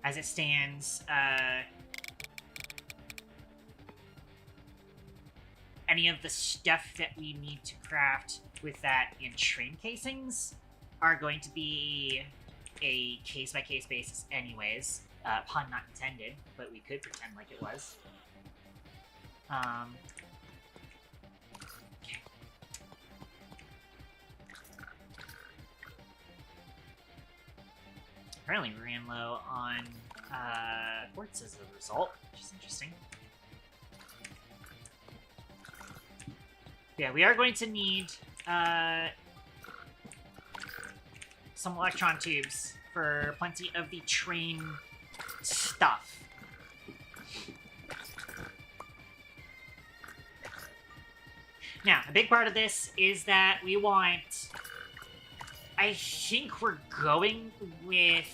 As it stands, any of the stuff that we need to craft with that in train casings are going to be a case-by-case basis anyways. Pun not intended, but we could pretend like it was. Okay. Apparently we ran low on quartz as a result, which is interesting. Yeah, we are going to need some electron tubes for plenty of the train stuff. Now, a big part of this is that we want... I think we're going with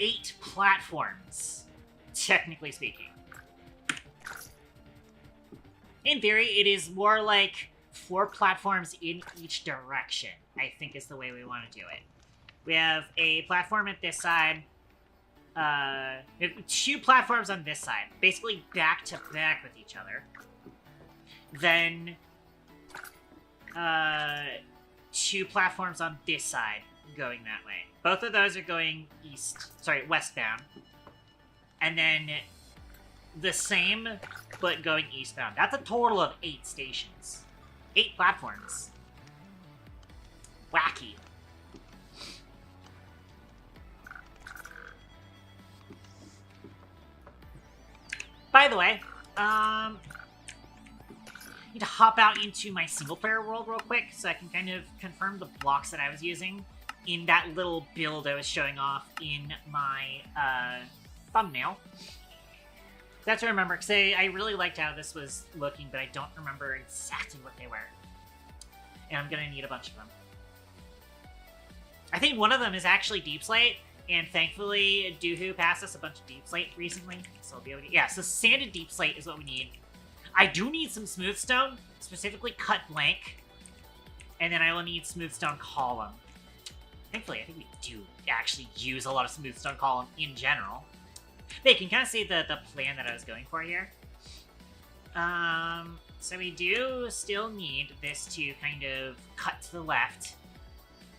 8 platforms, technically speaking. In theory, it is more like 4 platforms in each direction, I think is the way we want to do it. We have a platform at this side. We have 2 platforms on this side, basically back to back with each other. Then 2 platforms on this side going that way. Both of those are going westbound. And then the same, but going eastbound. That's a total of 8 stations. 8 platforms. Wacky. By the way, need to hop out into my single-player world real quick so I can kind of confirm the blocks that I was using in that little build I was showing off in my thumbnail. That's what I remember, because I really liked how this was looking, but I don't remember exactly what they were. And I'm gonna need a bunch of them. I think one of them is actually Deep Slate, and thankfully Doohoo passed us a bunch of Deep Slate recently, so I'll be able to... Yeah, so sanded Deep Slate is what we need. I do need some smooth stone, specifically cut blank, and then I will need smooth stone column. Thankfully, I think we do actually use a lot of smooth stone column in general. But you can kind of see the plan that I was going for here. So we do still need this to kind of cut to the left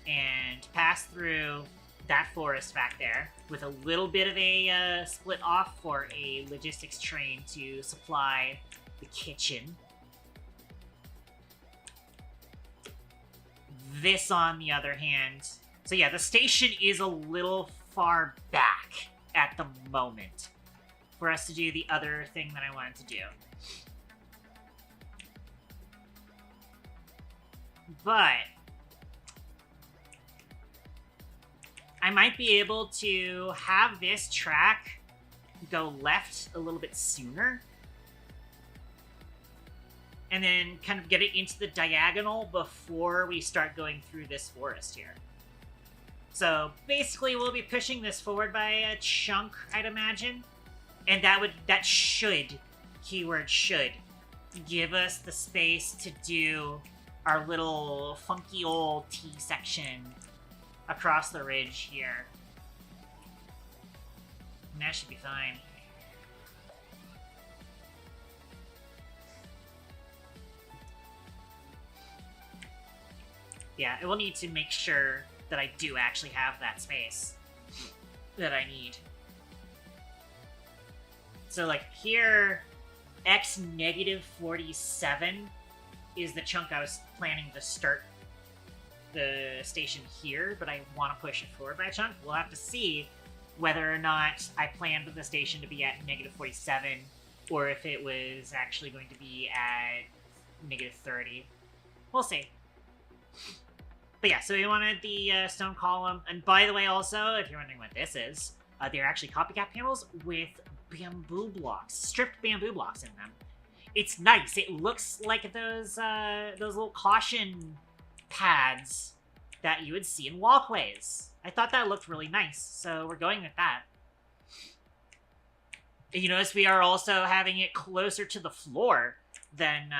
and pass through that forest back there with a little bit of a split off for a logistics train to supply the kitchen. This, on the other hand... So yeah, the station is a little far back at the moment for us to do the other thing that I wanted to do. But I might be able to have this track go left a little bit sooner and then kind of get it into the diagonal before we start going through this forest here. So basically we'll be pushing this forward by a chunk, I'd imagine. And that should, keyword should, give us the space to do our little funky old T section across the ridge here. And that should be fine. Yeah, I will need to make sure that I do actually have that space that I need. So like here, x -47 is the chunk I was planning to start the station here, but I want to push it forward by a chunk. We'll have to see whether or not I planned the station to be at -47, or if it was actually going to be at -30. We'll see. But yeah, so we wanted the stone column. And by the way, also, if you're wondering what this is, they're actually copycat panels with bamboo blocks, stripped bamboo blocks in them. It's nice. It looks like those little caution pads that you would see in walkways. I thought that looked really nice, so we're going with that. And you notice we are also having it closer to the floor than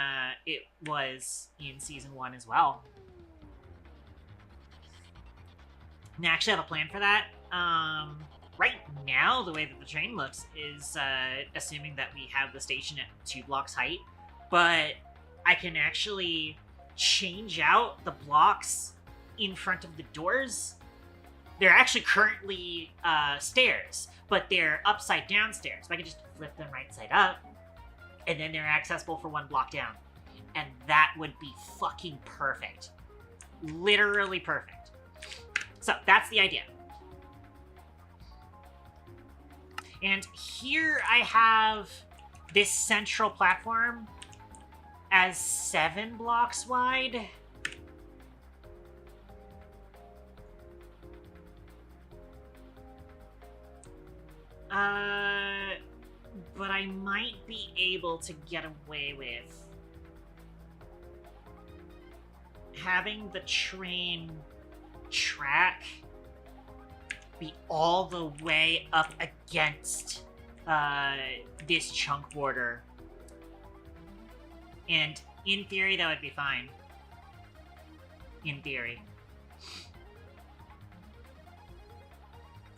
it was in Season 1 as well. And I actually have a plan for that. Right now, the way that the train looks is assuming that we have the station at 2 blocks height, but I can actually change out the blocks in front of the doors. They're actually currently stairs, but they're upside down stairs. So I can just flip them right side up, and then they're accessible for 1 block down. And that would be fucking perfect. Literally perfect. So that's the idea. And here I have this central platform as 7 blocks wide. But I might be able to get away with having the train track be all the way up against this chunk border. And in theory, that would be fine. In theory.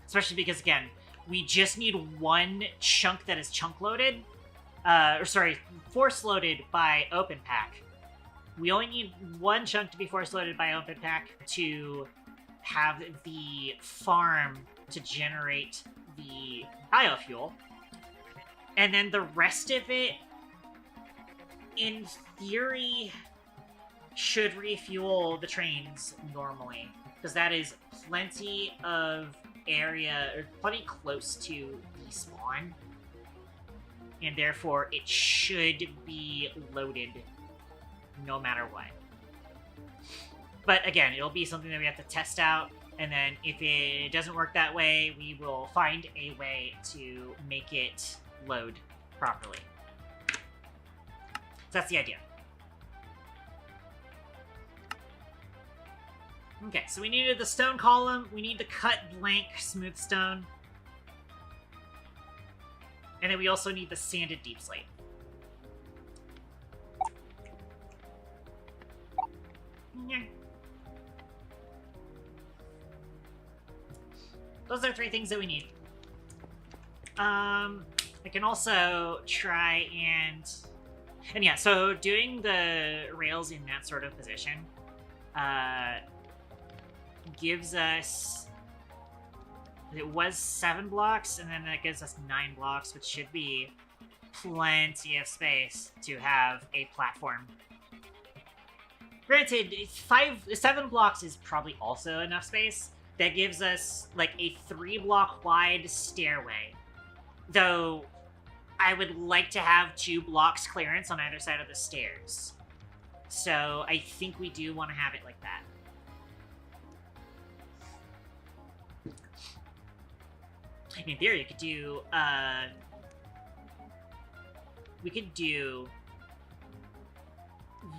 Especially because, again, we just need 1 chunk that is chunk loaded. Force loaded by open pack. We only need 1 chunk to be force loaded by open pack to have the farm to generate the biofuel. And then the rest of it, in theory, should refuel the trains normally. Because that is plenty of area, or plenty close to the spawn. And therefore, it should be loaded no matter what. But again, it'll be something that we have to test out, and then if it doesn't work that way, we will find a way to make it load properly. So that's the idea. Okay, so we needed the stone column, we need the cut blank smooth stone, and then we also need the sanded deep slate. Yeah. Those are 3 things that we need. I can also try and yeah, so doing the rails in that sort of position gives us, it was 7 blocks, and then that gives us 9 blocks, which should be plenty of space to have a platform. Granted, 7 blocks is probably also enough space. That gives us, like, a 3-block wide stairway. Though, I would like to have 2 blocks clearance on either side of the stairs. So, I think we do want to have it like that. In theory, we could do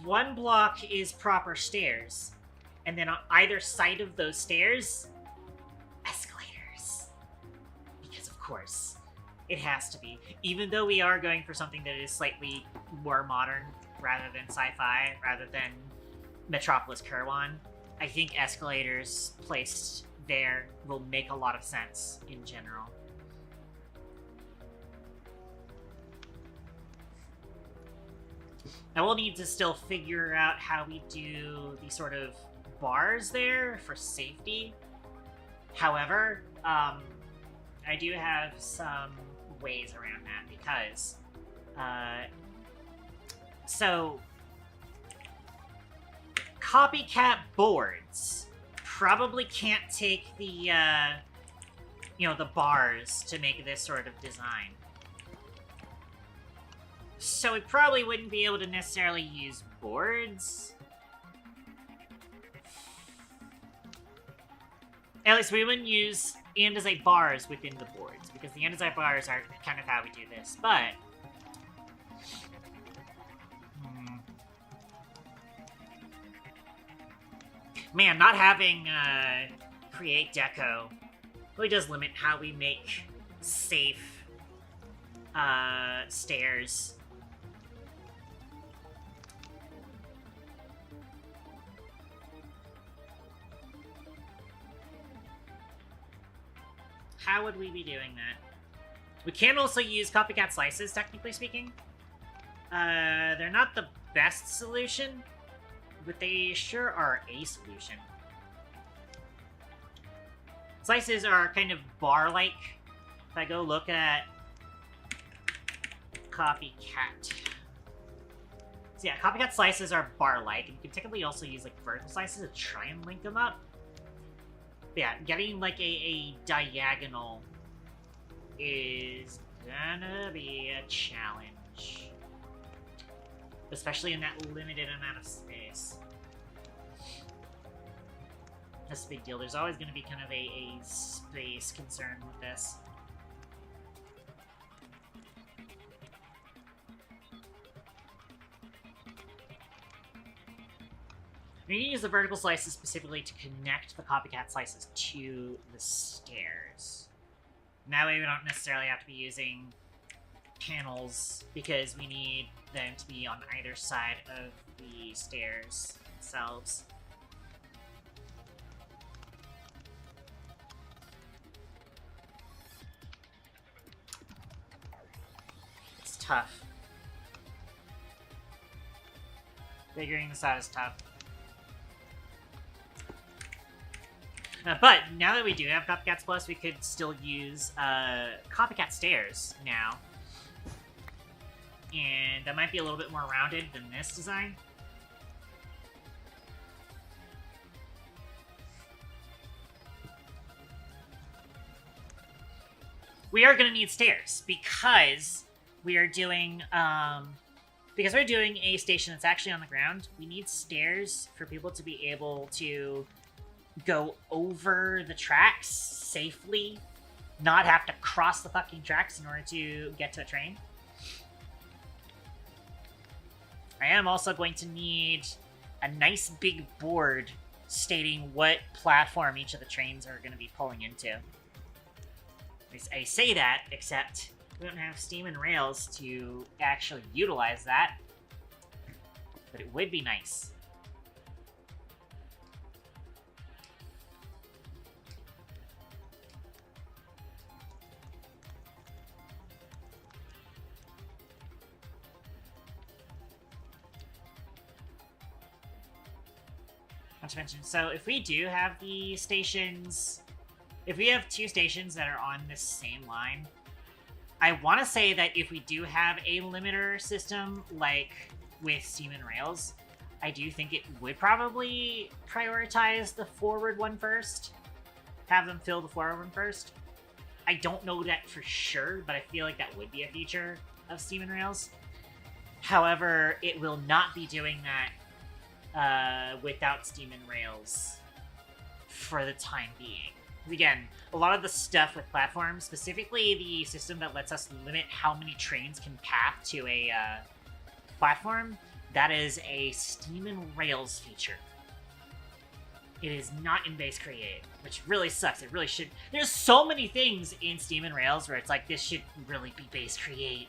1 block is proper stairs, and then on either side of those stairs, escalators. Because of course, it has to be. Even though we are going for something that is slightly more modern, rather than sci-fi, rather than Metropolis Kirwan, I think escalators placed there will make a lot of sense in general. I will need to still figure out how we do the sort of bars there for safety. However, I do have some ways around that because, so copycat boards probably can't take the, you know, the bars to make this sort of design. So we probably wouldn't be able to necessarily use boards. At least we wouldn't use andesite bars within the boards, because the andesite bars are kind of how we do this, but... Man, not having create deco really does limit how we make safe stairs. How would we be doing that? We can also use copycat slices, technically speaking. They're not the best solution, but they sure are a solution. Slices are kind of bar-like. If I go look at copycat. So yeah, copycat slices are bar-like, and you can technically also use like vertical slices to try and link them up. But yeah, getting like a diagonal is gonna be a challenge. Especially in that limited amount of space. That's a big deal. There's always going to be kind of a space concern with this. We need to use the vertical slices specifically to connect the copycat slices to the stairs. And that way we don't necessarily have to be using panels, because we need them to be on either side of the stairs themselves. It's tough. Figuring this out is tough. But now that we do have Copycats Plus, we could still use Copycat Stairs now. And that might be a little bit more rounded than this design. We are going to need stairs because we are doing a station that's actually on the ground. We need stairs for people to be able to go over the tracks safely, not have to cross the fucking tracks in order to get to a train. I am also going to need a nice big board stating what platform each of the trains are going to be pulling into. I say that, except we don't have steam and rails to actually utilize that. But it would be nice. Not to mention, so if we do have the stations, if we have two stations that are on this same line, I want to say that if we do have a limiter system, like with steam and rails, I do think it would probably prioritize the forward one first. Have them fill the forward one first. I don't know that for sure, but I feel like that would be a feature of steam and rails. However, it will not be doing that without steam and rails for the time being. Again, a lot of the stuff with platforms, specifically the system that lets us limit how many trains can path to a platform, that is a steam and rails feature. It is not in base create, which really sucks. It really should. There's so many things in steam and rails where it's like, this should really be base create.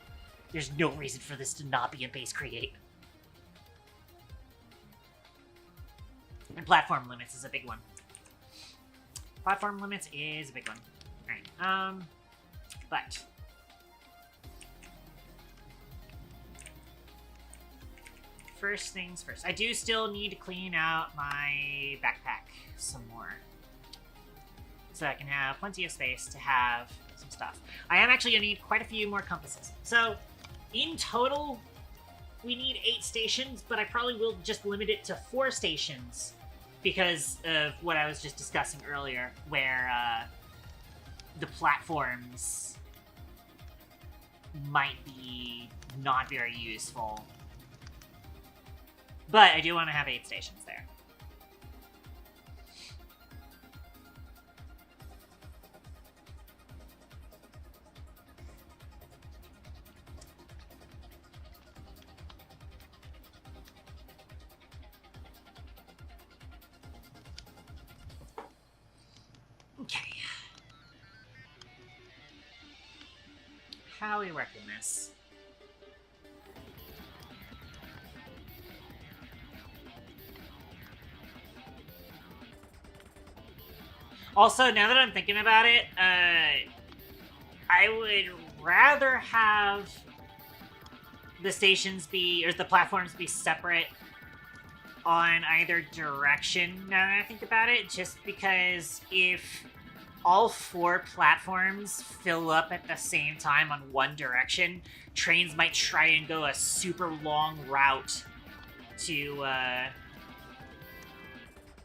There's no reason for this to not be in base create. And platform limits is a big one. Platform limits is a big one. Alright, but first things first. I do still need to clean out my backpack some more, so I can have plenty of space to have some stuff. I am actually going to need quite a few more compasses. So, in total, we need 8 stations, but I probably will just limit it to 4 stations because of what I was just discussing earlier, where the platforms might be not very useful. But I do want to have 8 stations there. Okay. How are we working this? Also, now that I'm thinking about it, I would rather have the stations be, or the platforms be separate on either direction now that I think about it, just because if all 4 platforms fill up at the same time on one direction, trains might try and go a super long route to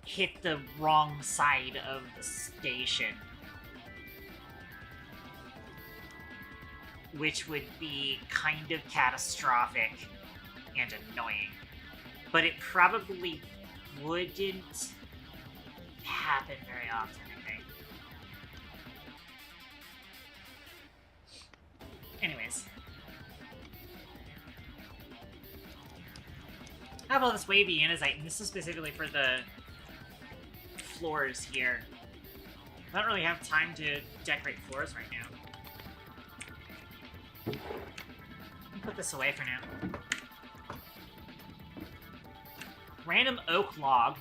hit the wrong side of the station. Which would be kind of catastrophic and annoying. But it probably wouldn't happen very often, I think. Anyways. I have all this wavy andesite, and this is specifically for the floors here. I don't really have time to decorate floors right now. I'll put this away for now. Random oak log.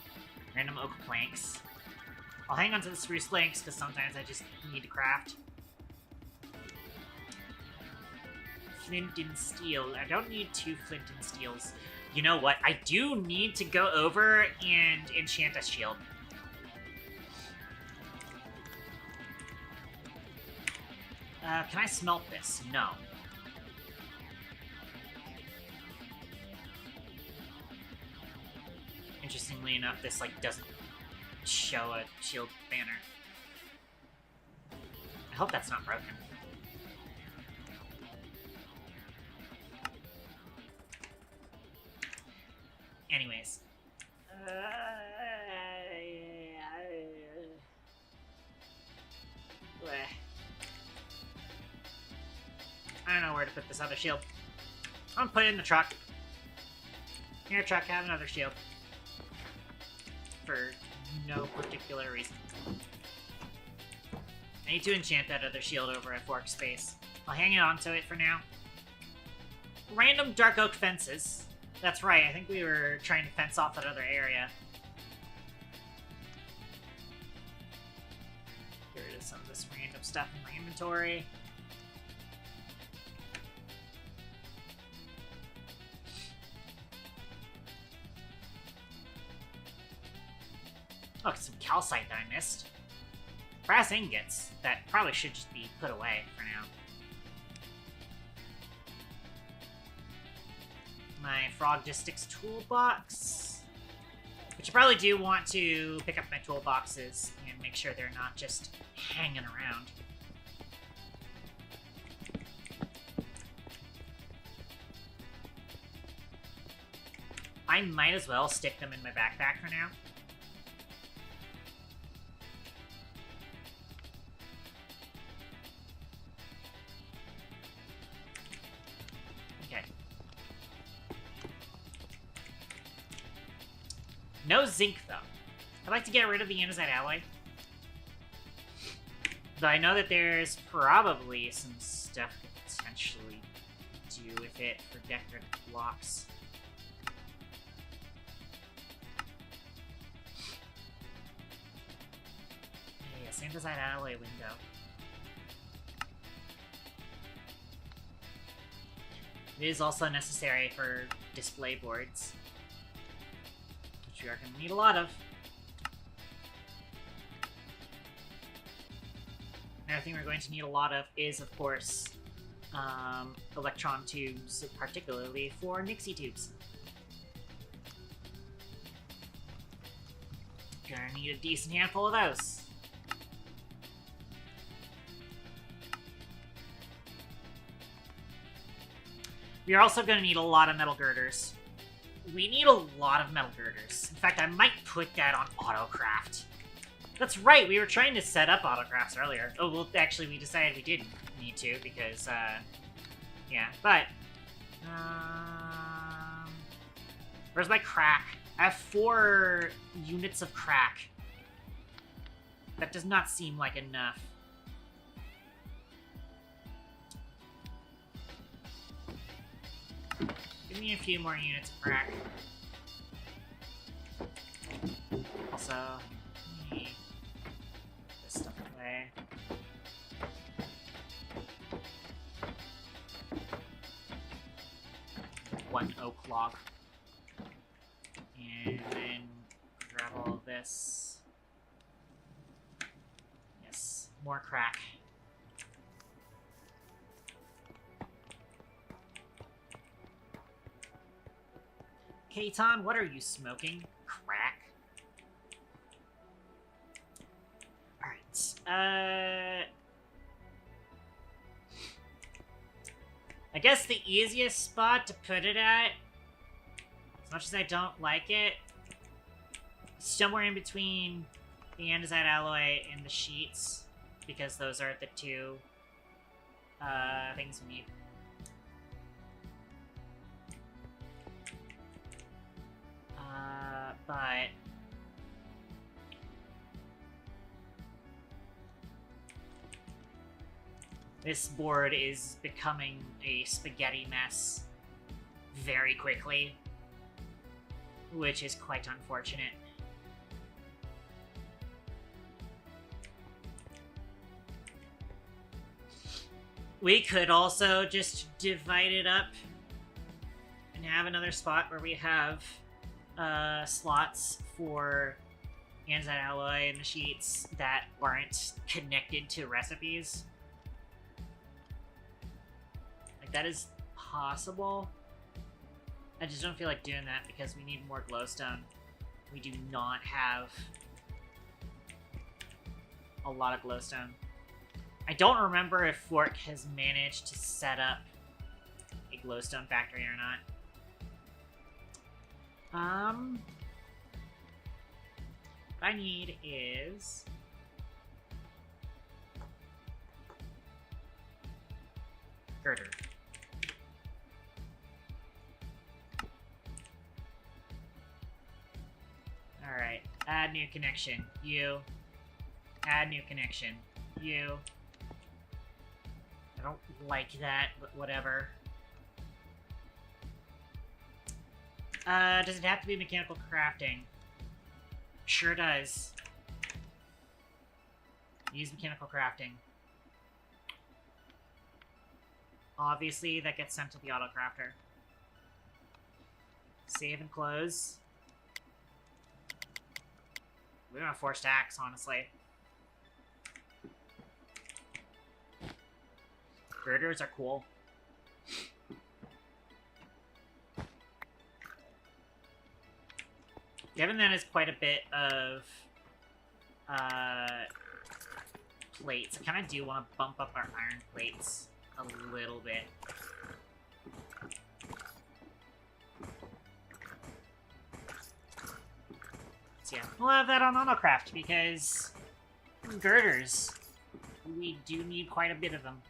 Random oak planks. I'll hang on to the spruce planks because sometimes I just need to craft. Flint and steel. I don't need 2 flint and steels. You know what? I do need to go over and enchant a shield. Can I smelt this? No. Interestingly enough, this, like, doesn't show a shield banner. I hope that's not broken. Anyways. I don't know where to put this other shield. I'm gonna put it in the truck. Here, truck, have another shield. For no particular reason. I need to enchant that other shield over at Fork Space. I'll hang on to it for now. Random dark oak fences. That's right, I think we were trying to fence off that other area. Get rid of some of this random stuff in my inventory. Oh, some calcite that I missed. Brass ingots that probably should just be put away for now. My Frogdistics toolbox. Which I probably do want to pick up my toolboxes and make sure they're not just hanging around. I might as well stick them in my backpack for now. No zinc, though. I'd like to get rid of the andesite alloy. Though I know that there's probably some stuff to potentially do with it for decorative blocks. Yes, andesite alloy window. It is also necessary for display boards. We are going to need a lot of. Another thing we're going to need a lot of is, of course, electron tubes, particularly for Nixie tubes. Gonna need a decent handful of those. We are also gonna need a lot of metal girders. We need a lot of metal girders. In fact, I might put that on autocraft. That's right, we were trying to set up autocrafts earlier. Oh, well, actually, we decided we didn't need to because, yeah, but, where's my crack? I have 4 units of crack. That does not seem like enough. Give me a few more units of crack. Also, let me put this stuff away. One oak log. And then grab all of this. Yes, more crack. Katon, what are you smoking? Crack? Alright, I guess the easiest spot to put it at, as much as I don't like it, somewhere in between the andesite alloy and the sheets, because those are the 2 things we need. But this board is becoming a spaghetti mess very quickly, which is quite unfortunate. We could also just divide it up and have another spot where we have slots for andesite alloy and the sheets that aren't connected to recipes. Like, that is possible. I just don't feel like doing that because we need more glowstone. We do not have a lot of glowstone. I don't remember if Fork has managed to set up a glowstone factory or not. What I need is girder. Alright, add new connection. You. Add new connection. You. I don't like that, but whatever. Does it have to be mechanical crafting? Sure does. Use mechanical crafting. Obviously, that gets sent to the autocrafter. Save and close. We don't have 4 stacks, honestly. Girders are cool. Given that is quite a bit of plates, I kind of do want to bump up our iron plates a little bit. So yeah, we'll have that on autocraft because girders, we do need quite a bit of them.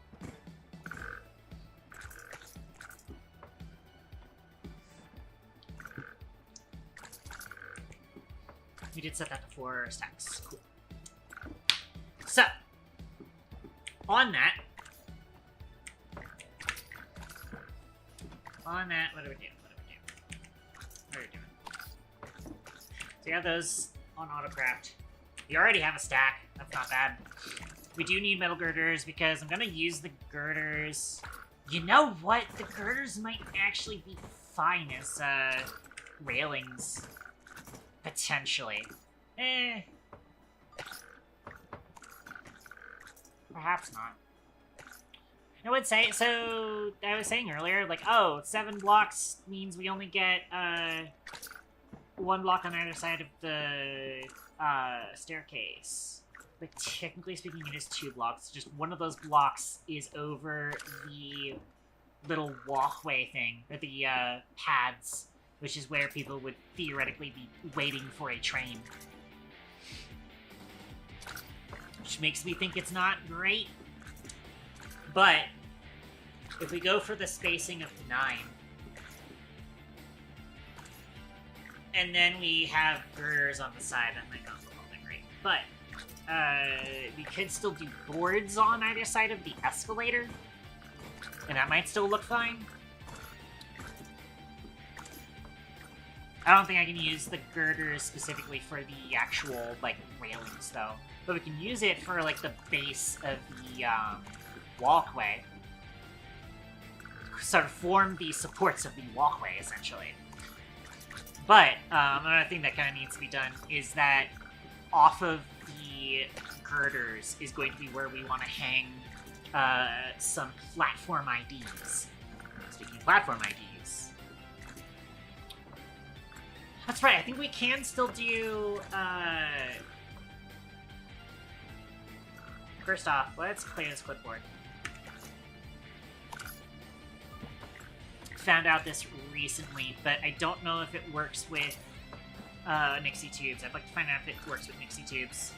We did set that to 4 stacks. Cool. So, on that, what do we do? What are we doing? So we have those on autocraft. We already have a stack. That's not bad. We do need metal girders because I'm gonna use the girders. You know what? The girders might actually be fine as railings. Potentially. Perhaps not. I would say, so I was saying earlier, like, oh, 7 blocks means we only get 1 block on either side of the staircase. But technically speaking, it is 2 blocks. Just one of those blocks is over the little walkway thing, or the pads, which is where people would theoretically be waiting for a train. Which makes me think it's not great. But if we go for the spacing of 9, and then we have girders on the side, that might not look all that great. But we could still do boards on either side of the escalator, and that might still look fine. I don't think I can use the girders specifically for the actual, like, railings, though. But we can use it for, like, the base of the walkway. Sort of form the supports of the walkway, essentially. But another thing that kind of needs to be done is that off of the girders is going to be where we want to hang some platform IDs. Speaking of platform IDs. That's right, I think we can still do... First off, let's clear this clipboard. Found out this recently, but I don't know if it works with Nixie tubes. I'd like to find out if it works with Nixie tubes.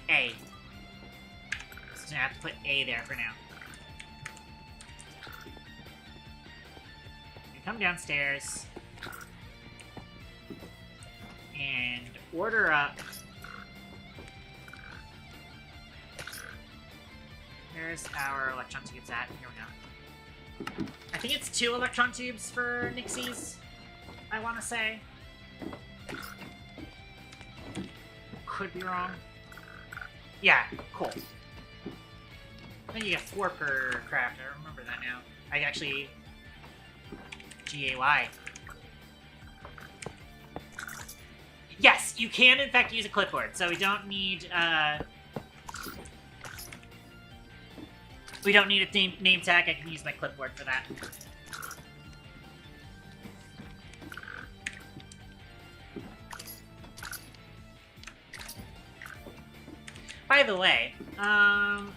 A. So I have to put A there for now. You come downstairs and order up. Where's our electron tubes at? Here we go. I think it's 2 electron tubes for Nixies, I want to say. Could be wrong. Yeah, cool. I think you get 4 per craft. I remember that now. I actually... GAY. Yes, you can in fact use a clipboard, so we don't need, we don't need a name tag. I can use my clipboard for that. By the way, I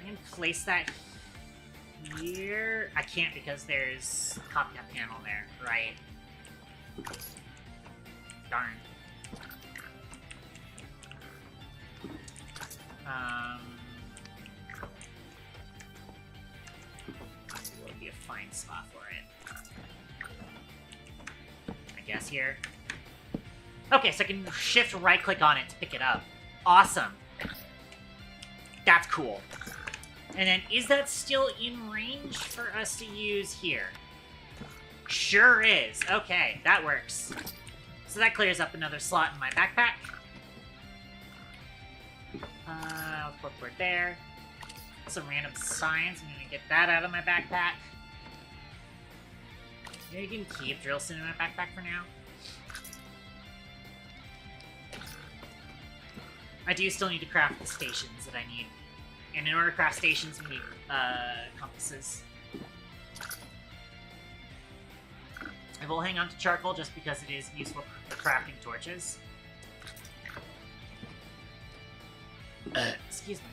can place that here. I can't because there's a copycat panel there, right? Darn. Would be a fine spot for it. I guess here. Okay, so I can shift right-click on it to pick it up. Awesome. That's cool. And then, is that still in range for us to use here? Sure is. Okay, that works. So that clears up another slot in my backpack. Clipboard there. Some random signs. I'm gonna get that out of my backpack. Maybe you can keep Drillston in my backpack for now. I do still need to craft the stations that I need. And in order to craft stations, we need compasses. I will hang on to charcoal just because it is useful for crafting torches. Excuse me.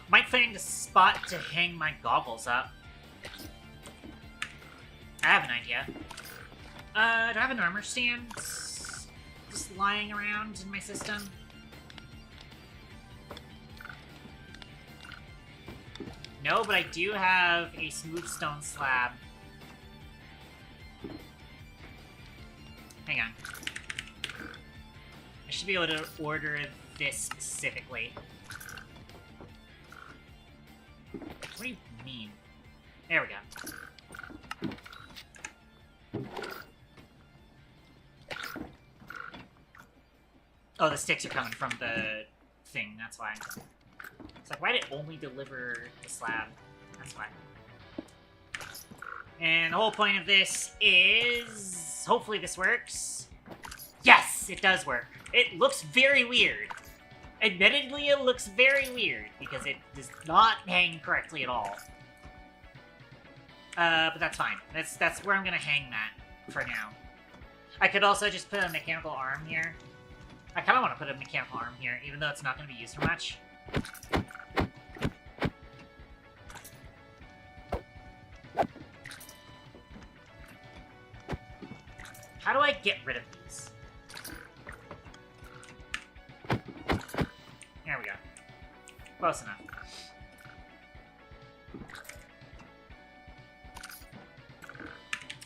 Might find a spot to hang my goggles up. I have an idea. Do I have an armor stand just lying around in my system? No, but I do have a smooth stone slab. Hang on. I should be able to order this specifically. What do you mean? There we go. Oh, the sticks are coming from the thing, that's why. It's like, why did it only deliver the slab? That's why. And the whole point of this is... hopefully this works. Yes, it does work. It looks very weird. Admittedly, it looks very weird, because it does not hang correctly at all. But that's fine. That's where I'm gonna hang that for now. I could also just put a mechanical arm here. I kind of want to put a mechanical arm here, even though it's not going to be used for much. How do I get rid of these? There we go. Close enough.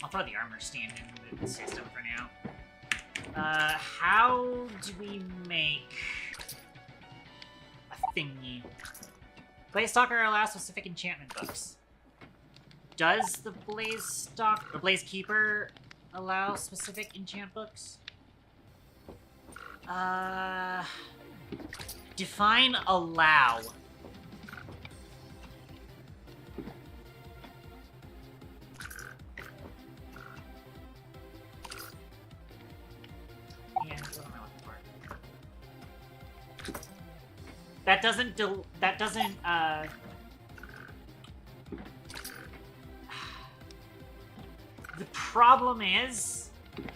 I'll throw the armor stand in the system for now. How do we make a thingy? Blaze Stalker allows specific enchantment books. Does the Blaze Keeper allow specific enchant books? Define allow. That doesn't the problem is,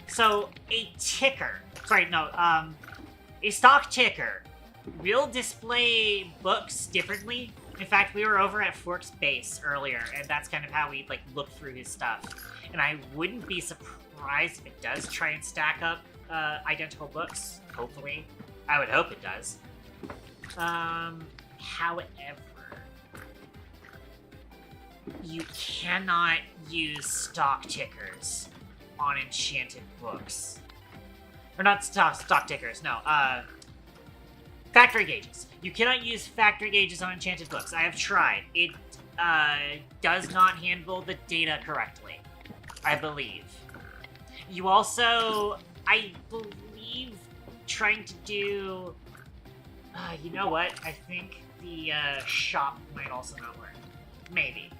so a stock ticker will display books differently. In fact, we were over at Fork's base earlier, and that's kind of how we look through his stuff. And I wouldn't be surprised if it does try and stack up identical books. Hopefully, I would hope it does. However, you cannot use stock tickers on enchanted books. Or not stock tickers, no, factory gauges. You cannot use factory gauges on enchanted books. I have tried. It, does not handle the data correctly, I believe. You also, I believe, trying to do... you know what? I think the shop might also not work. Maybe.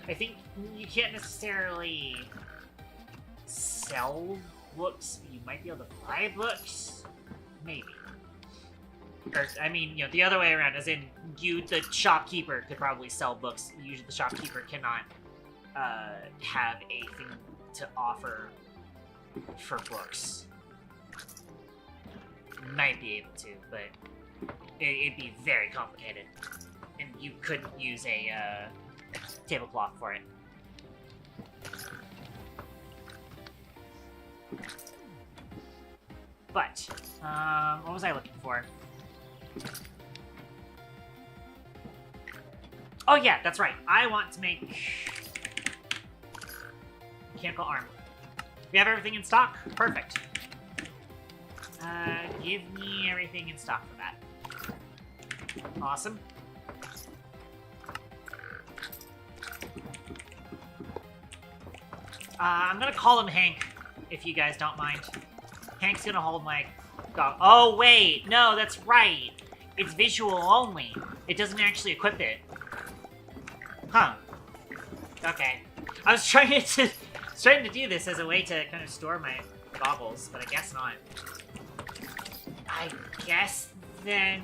I think you can't necessarily sell books, but you might be able to buy books? Maybe. Or, I mean, you know, the other way around, as in, you, the shopkeeper, could probably sell books. Usually the shopkeeper cannot have a thing to offer for books. Might be able to, but it'd be very complicated. And you couldn't use a tablecloth for it. But, what was I looking for? Oh yeah, that's right. I want to make mechanical armor. We have everything in stock? Perfect. Give me everything in stock for that. Awesome. I'm gonna call him Hank, if you guys don't mind. Hank's gonna hold my dog. Oh, wait! No, that's right! It's visual only. It doesn't actually equip it. Huh. Okay. I was trying to do this as a way to kind of store my goggles, but I guess not. I guess then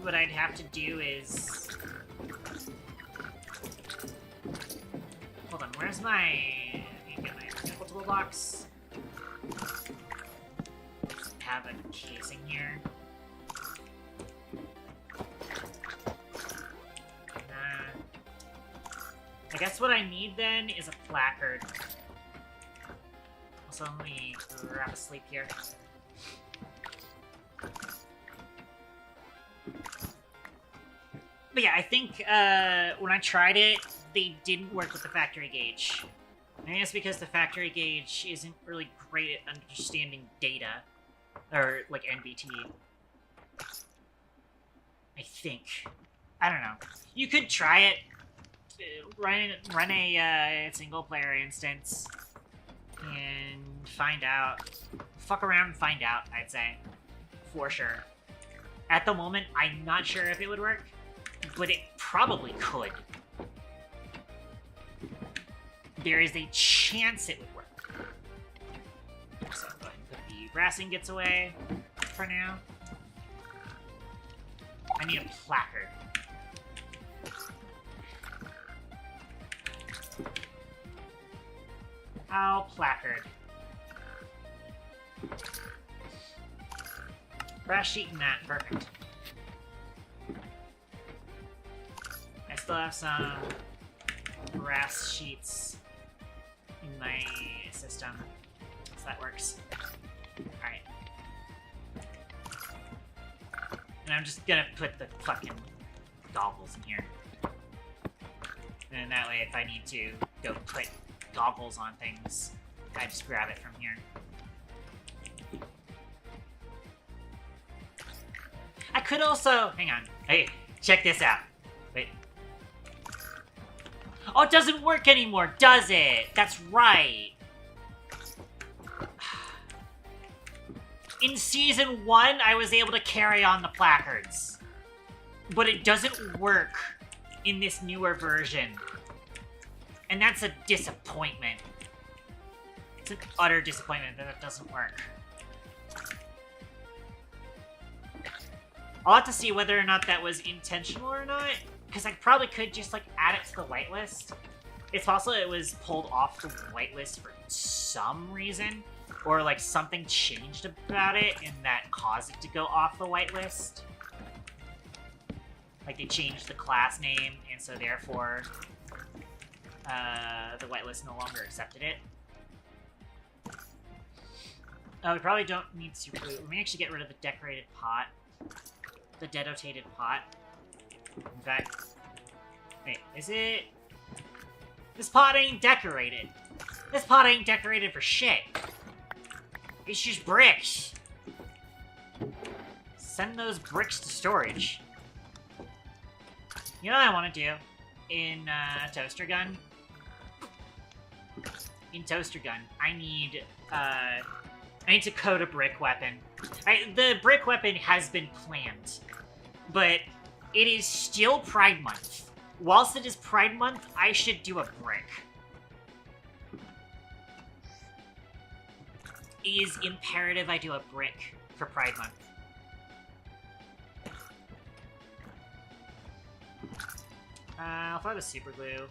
what I'd have to do is... Hold on, where's my... Let me get my technical toolbox. Just have a casing here. I guess what I need then is a placard. Also, let me grab a sleep here. But yeah, I think when I tried it, they didn't work with the factory gauge. I think it's because the factory gauge isn't really great at understanding data. Or, like, NBT. I think. I don't know. You could try it. Run a single-player instance. And find out. Fuck around and find out, I'd say. For sure. At the moment, I'm not sure if it would work. But it probably could. there is a chance it would work. So go ahead and put the brass ingots away for now. I need a placard. How placard? Brass sheet and that, perfect. I still have some brass sheets in my system, so that works. Alright. And I'm just gonna put the fucking goggles in here. And that way, if I need to go put goggles on things, I just grab it from here. I could also... Hang on. Hey, check this out. Wait. Oh, it doesn't work anymore, does it? That's right. In Season 1, I was able to carry on the placards. But it doesn't work in this newer version. And that's a disappointment. It's an utter disappointment that it doesn't work. I'll have to see whether or not that was intentional or not, because I probably could just, like, add it to the whitelist. It's possible it was pulled off the whitelist for some reason, or, like, something changed about it, and that caused it to go off the whitelist. Like, they changed the class name, and so therefore, the whitelist no longer accepted it. Oh, we probably don't need super glue. Let me actually get rid of the decorated pot. The denotated pot. In fact, wait, is it? This pot ain't decorated. This pot ain't decorated for shit. It's just bricks. Send those bricks to storage. You know what I want to do in Toaster Gun? In Toaster Gun, I need to code a brick weapon. The brick weapon has been planned, but it is still Pride Month. Whilst it is Pride Month, I should do a brick. It is imperative I do a brick for Pride Month. I'll throw the super glue.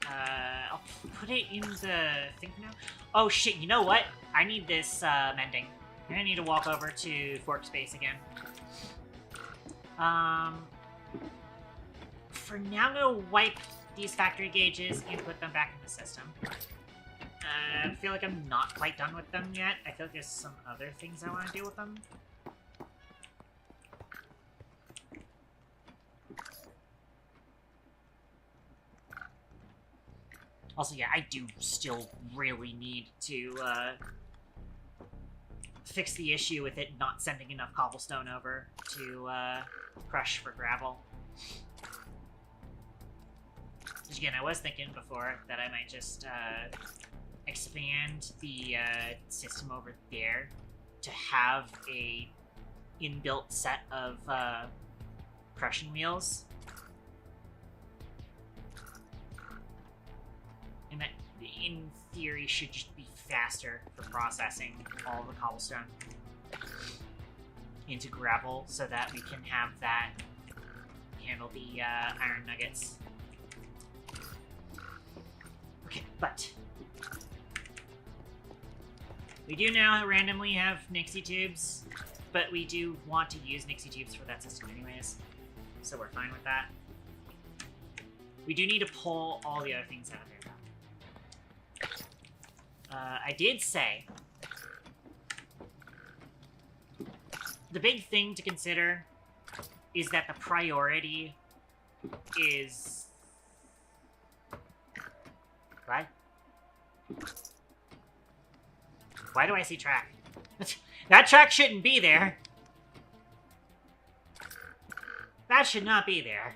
I'll put it in the thing now. Oh shit, you know what? I need this mending. I'm gonna need to walk over to Fork Space again. For now, I'm gonna wipe these factory gauges and put them back in the system. I feel like I'm not quite done with them yet. I feel like there's some other things I want to do with them. Also, yeah, I do still really need to fix the issue with it not sending enough cobblestone over to crush for gravel. Which again, I was thinking before that I might just expand the system over there to have a inbuilt set of crushing wheels. And that, in theory, should just be faster for processing all the cobblestone into gravel so that we can have that handle the iron nuggets. Okay, but we do now randomly have Nixie tubes, but we do want to use Nixie tubes for that system anyways, so we're fine with that. We do need to pull all the other things out of there, though. I did say the big thing to consider is that the priority is... What? Why do I see track? That track shouldn't be there. That should not be there.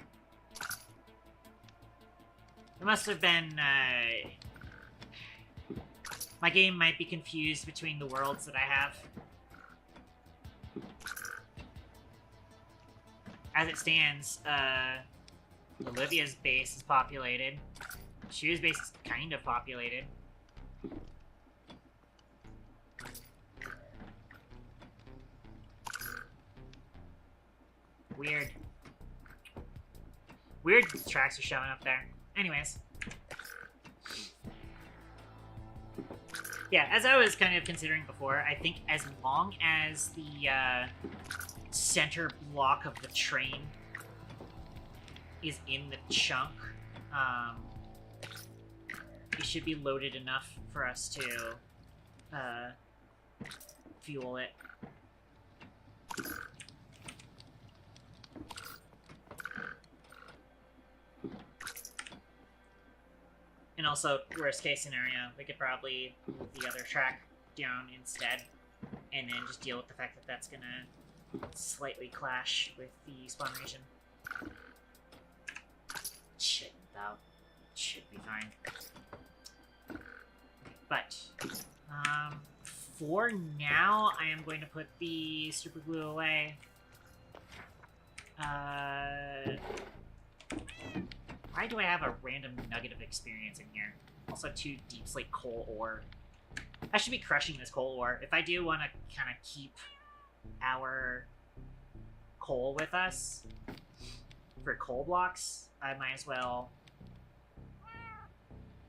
It must have been, my game might be confused between the worlds that I have. As it stands, Olivia's base is populated. Shoes base is kind of populated. Weird. Weird tracks are showing up there. Anyways. Yeah, as I was kind of considering before, I think as long as the center block of the train is in the chunk, it should be loaded enough for us to fuel it. And also, worst case scenario, we could probably move the other track down instead, and then just deal with the fact that that's gonna slightly clash with the spawn region. Shouldn't though. Should be fine. But, for now, I am going to put the super glue away. Why do I have a random nugget of experience in here? Also 2 deep slate coal ore. I should be crushing this coal ore. If I do want to kind of keep our coal with us for coal blocks, I might as well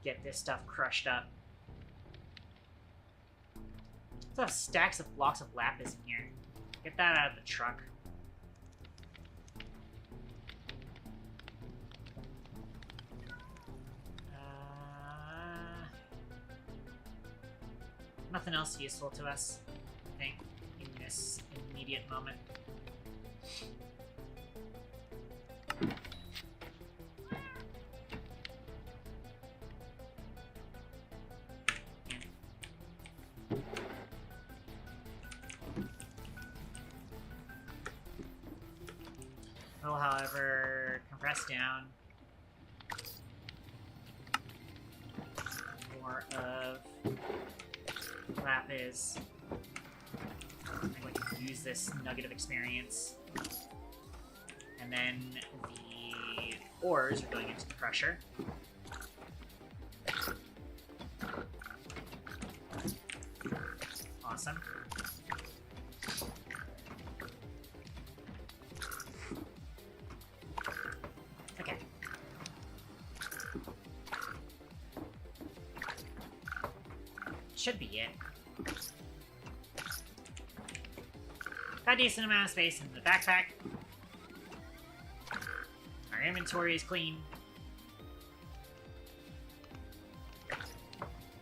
get this stuff crushed up. There's have stacks of blocks of lapis in here. Get that out of the truck. Nothing else useful to us, I think, in this immediate moment. Will, however, compress down more of lapis. I'm going to use this nugget of experience. And then the ores are going into the crusher. Awesome. Okay. Should be it. Got a decent amount of space in the backpack. Our inventory is clean.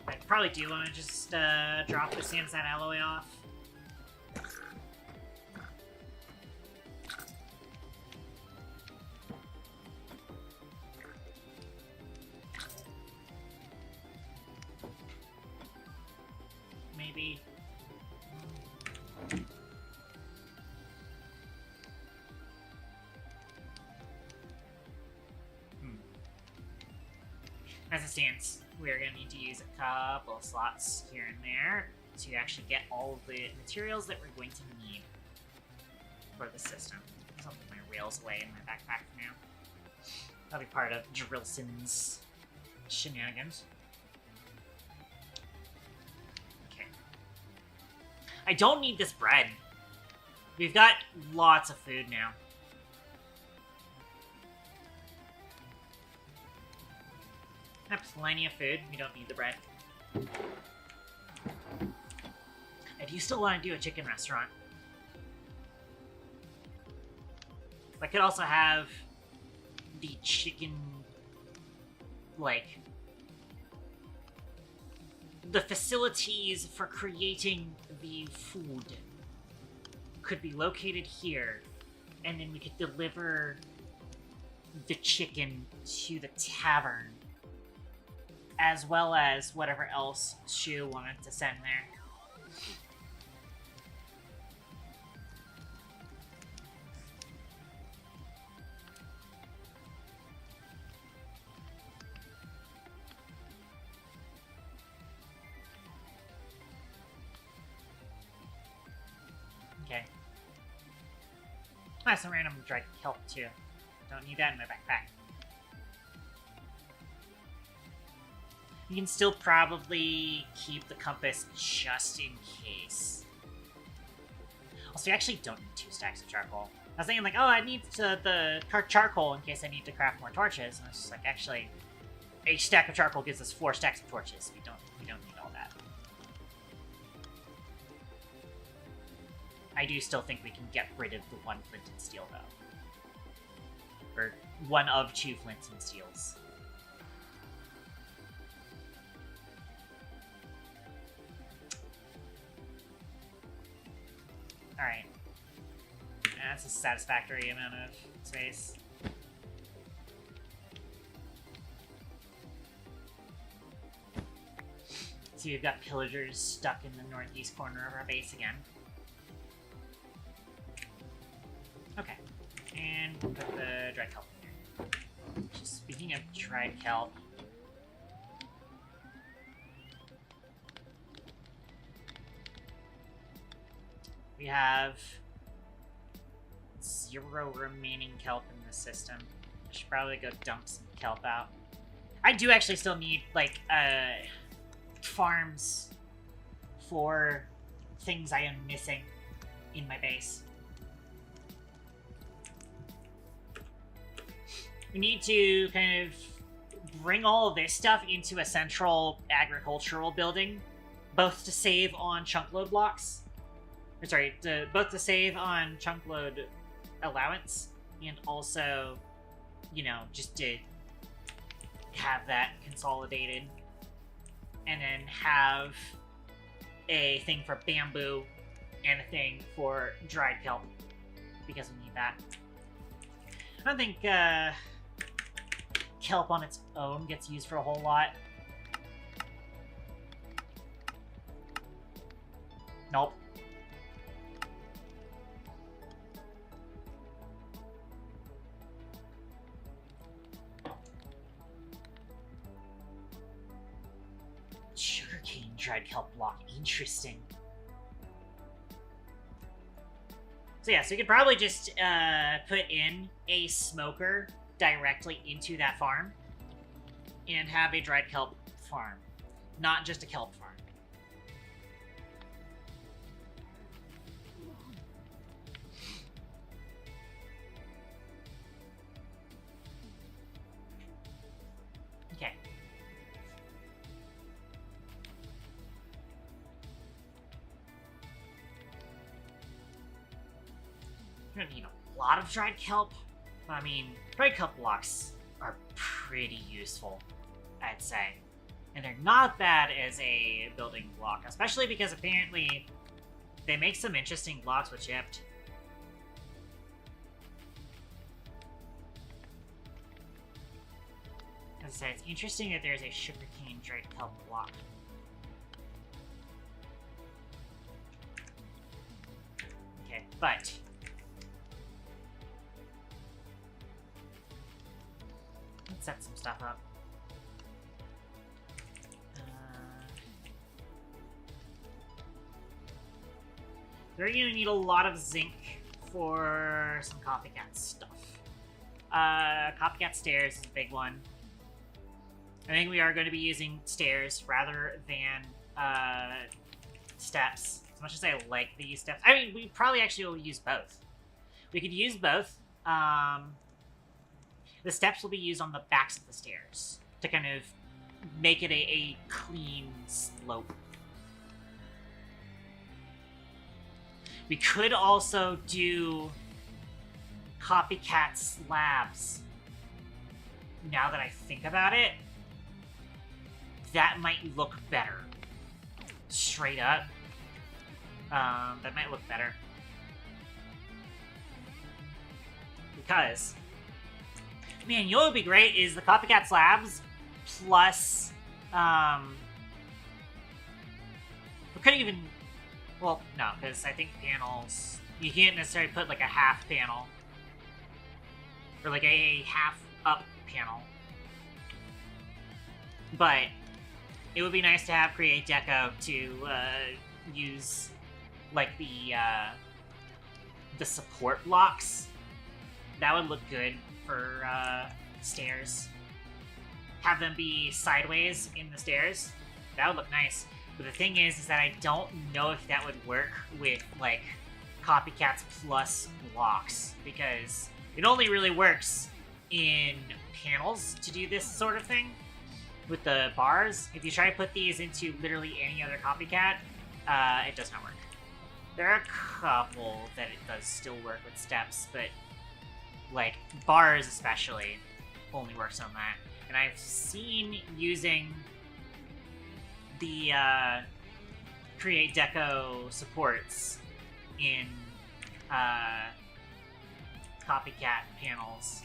I probably do want to just drop the sandstone alloy off. Maybe. As it stands, we're going to need to use a couple of slots here and there to actually get all of the materials that we're going to need for the system. I'll put my rails away in my backpack for now. That'll be part of Drilson's shenanigans. Okay. I don't need this bread. We've got lots of food now. I have plenty of food. We don't need the bread. I do still want to do a chicken restaurant. I could also have the chicken, like, the facilities for creating the food could be located here, and then we could deliver the chicken to the tavern, as well as whatever else Shu wanted to send there. Okay. I have some random dried kelp too. Don't need that in my backpack. You can still probably keep the compass just in case. Also, you actually don't need 2 stacks of charcoal. I was thinking like, oh, I need the charcoal in case I need to craft more torches. And it's just like, actually, a stack of charcoal gives us 4 stacks of torches. We don't need all that. I do still think we can get rid of the 1 flint and steel, though. Or 1 of 2 flints and steels. Alright. That's a satisfactory amount of space. So we've got pillagers stuck in the northeast corner of our base again. Okay. And we'll put the dried kelp in here. Just speaking of dried kelp, we have 0 remaining kelp in the system. I should probably go dump some kelp out. I do actually still need, like, farms for things I am missing in my base. We need to kind of bring all of this stuff into a central agricultural building, both to save on chunk load blocks. Or sorry, both to save on chunk load allowance, and also, you know, just to have that consolidated. And then have a thing for bamboo and a thing for dried kelp, because we need that. I don't think kelp on its own gets used for a whole lot. Nope. Sugarcane dried kelp block. Interesting. So yeah, so you could probably just put in a smoker directly into that farm and have a dried kelp farm, not just a kelp farm. Okay. You don't need a lot of dried kelp. I mean, dried kelp blocks are pretty useful, I'd say. And they're not bad as a building block, especially because apparently they make some interesting blocks with chipped. As I said, it's interesting that there's a sugarcane dried kelp block. Okay, but let's set some stuff up. We're gonna need a lot of zinc for some copycat stuff. Copycat stairs is a big one. I think we are going to be using stairs rather than steps. As much as I like these steps, I mean, we probably actually will use both. We could use both. The steps will be used on the backs of the stairs to kind of make it a clean slope. We could also do copycat slabs. Now that I think about it, that might look better. Straight up. That might look better. Because, man, you know what would be great is the copycat slabs plus, we could even, well, no, because I think panels, you can't necessarily put like a half panel, or like a half up panel. But it would be nice to have Create Deco to use like the support blocks. That would look good for stairs. have them be sideways in the stairs. That would look nice. But the thing is that I don't know if that would work with, like, copycats plus blocks, because it only really works in panels to do this sort of thing with the bars. If you try to put these into literally any other copycat, it does not work. There are a couple that it does still work with steps, but, like, bars especially only works on that. And I've seen using the Create Deco supports in copycat panels.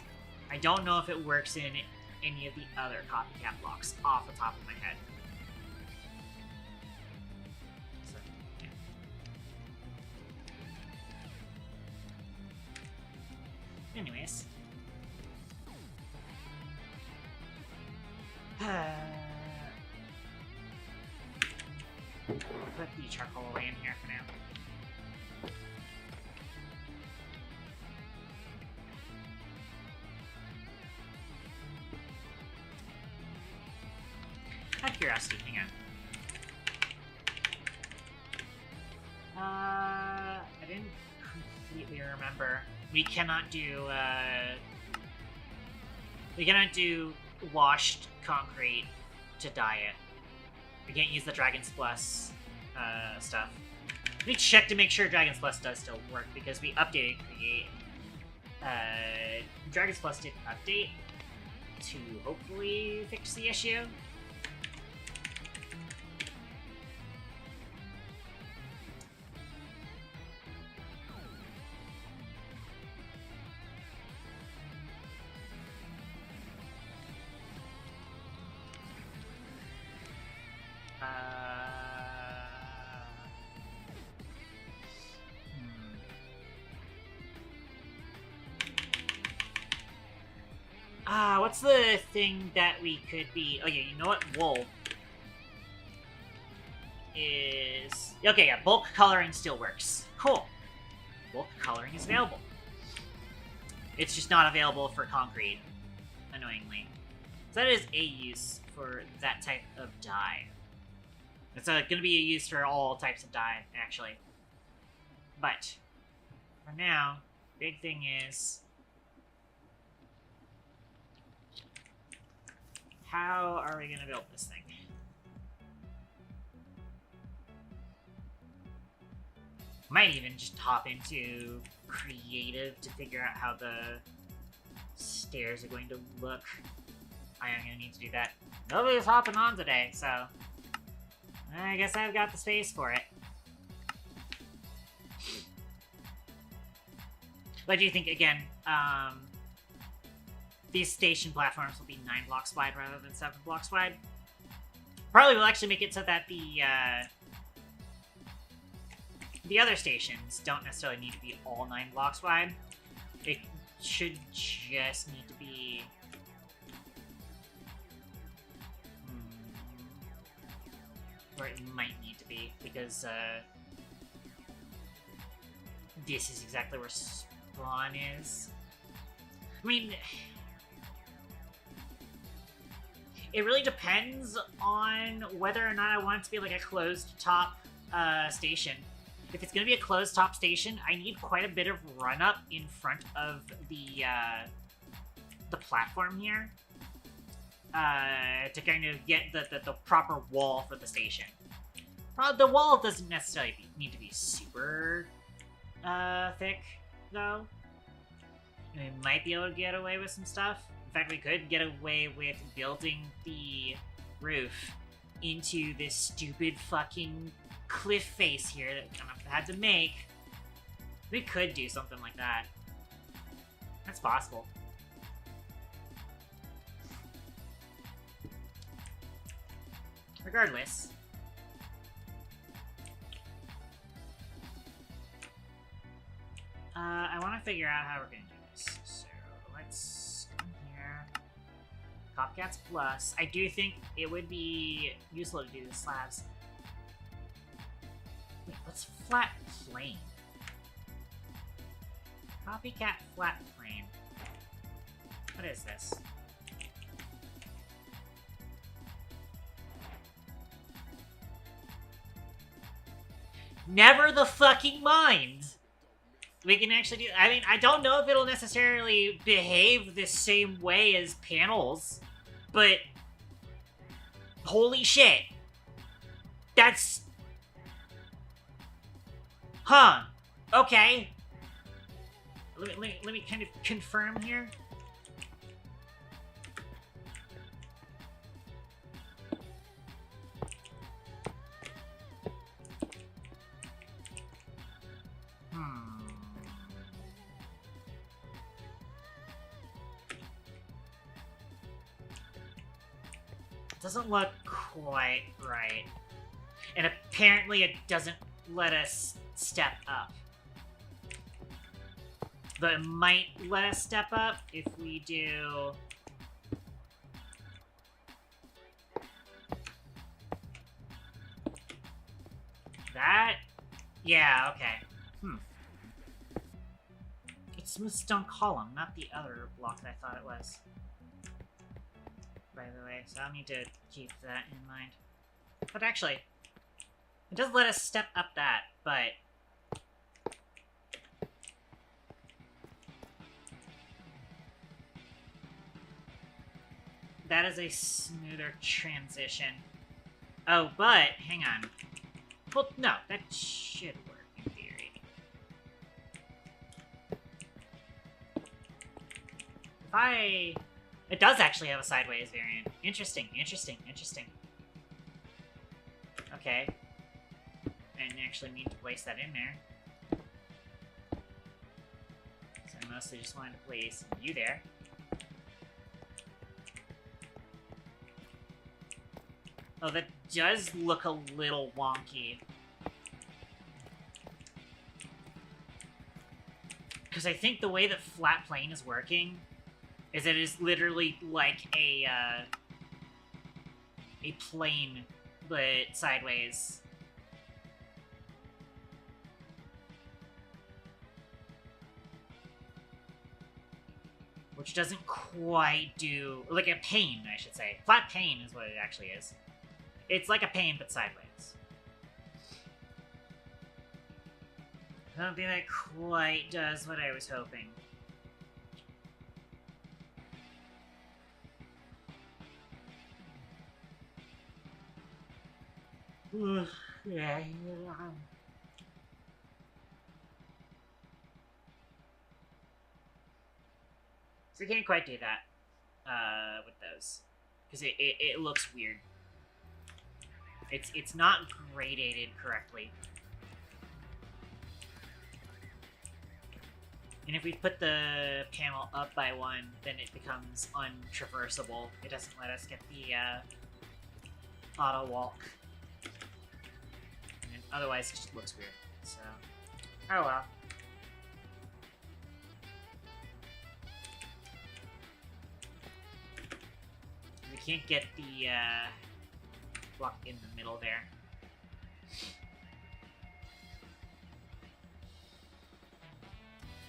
I don't know if it works in any of the other copycat blocks off the top of my head. So, yeah. Anyways. Put the charcoal away in here for now. Out of curiosity, hang on. I didn't completely remember. We cannot do washed concrete to dye it. We can't use the Dragon's Plus stuff. Let me check to make sure Dragon's Plus does still work, because we updated Create. Dragon's Plus did update to hopefully fix the issue. What's the thing that we could be... Oh, yeah, you know what? Wool is... Okay, yeah, bulk coloring still works. Cool. Bulk coloring is available. It's just not available for concrete, annoyingly. So that is a use for that type of dye. It's going to be a use for all types of dye, actually. But, for now, big thing is... how are we going to build this thing? Might even just hop into creative to figure out how the stairs are going to look. I am going to need to do that. Nobody's hopping on today, so I guess I've got the space for it. But do you think, again, these station platforms will be 9 blocks wide rather than 7 blocks wide? Probably will actually make it so that the other stations don't necessarily need to be all 9 blocks wide. It should just need to be... or it might need to be, because this is exactly where spawn is. I mean... it really depends on whether or not I want it to be like a closed top station. If it's going to be a closed top station, I need quite a bit of run up in front of the platform here to kind of get the proper wall for the station. The wall doesn't necessarily need to be super thick, though. We might be able to get away with some stuff. In fact, we could get away with building the roof into this stupid fucking cliff face here that we kind of had to make. We could do something like that. That's possible. Regardless. I want to figure out how we're going to do this. So, let's come here. Copcats Plus. I do think it would be useful to do the slabs. Wait, what's flat plane? Copycat flat plane. What is this? Never the fucking mind. We can actually do... I mean, I don't know if it'll necessarily behave the same way as panels, but... Holy shit. That's... Huh. Okay. Let me kind of confirm here. Doesn't look quite right. And apparently it doesn't let us step up. But it might let us step up if we do... that? Yeah, okay. It's smooth stone column, not the other block that I thought it was. By the way, so I'll need to keep that in mind. But actually, it does let us step up that, but... that is a smoother transition. Oh, but, hang on. Well, no, that should work in theory. If I... It does actually have a sideways variant. Interesting, interesting, interesting. Okay. And actually need to place that in there. So I mostly just wanted to place you there. Oh, that does look a little wonky. Because I think the way that flat plane is working is it is literally like a plane, but sideways. Which doesn't quite do... like a pane, I should say. Flat pane is what it actually is. It's like a pane, but sideways. I don't think that quite does what I was hoping. Yeah. So you can't quite do that with those, because it looks weird. It's not gradated correctly. And if we put the panel up by one, then it becomes untraversable. It doesn't let us get the auto walk. And otherwise, it just looks weird. So, oh well. We can't get the block in the middle there.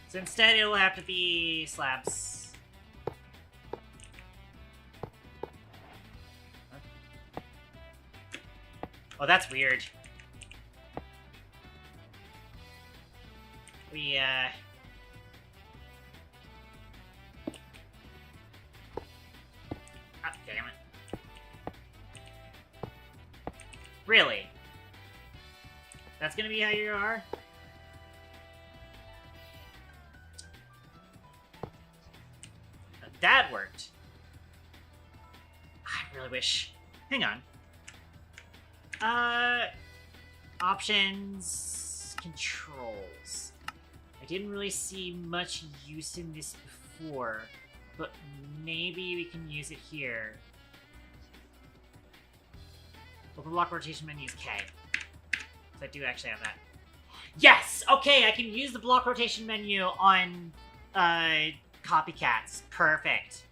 So instead, it'll have to be slabs. Huh? Oh, that's weird. We, ah, damn it. Really? That's gonna be how you are? That worked. I really wish... Hang on. Options... Controls. I didn't really see much use in this before, but maybe we can use it here. Open block rotation menu is K. So I do actually have that. Yes! Okay, I can use the block rotation menu on, copycats. Perfect.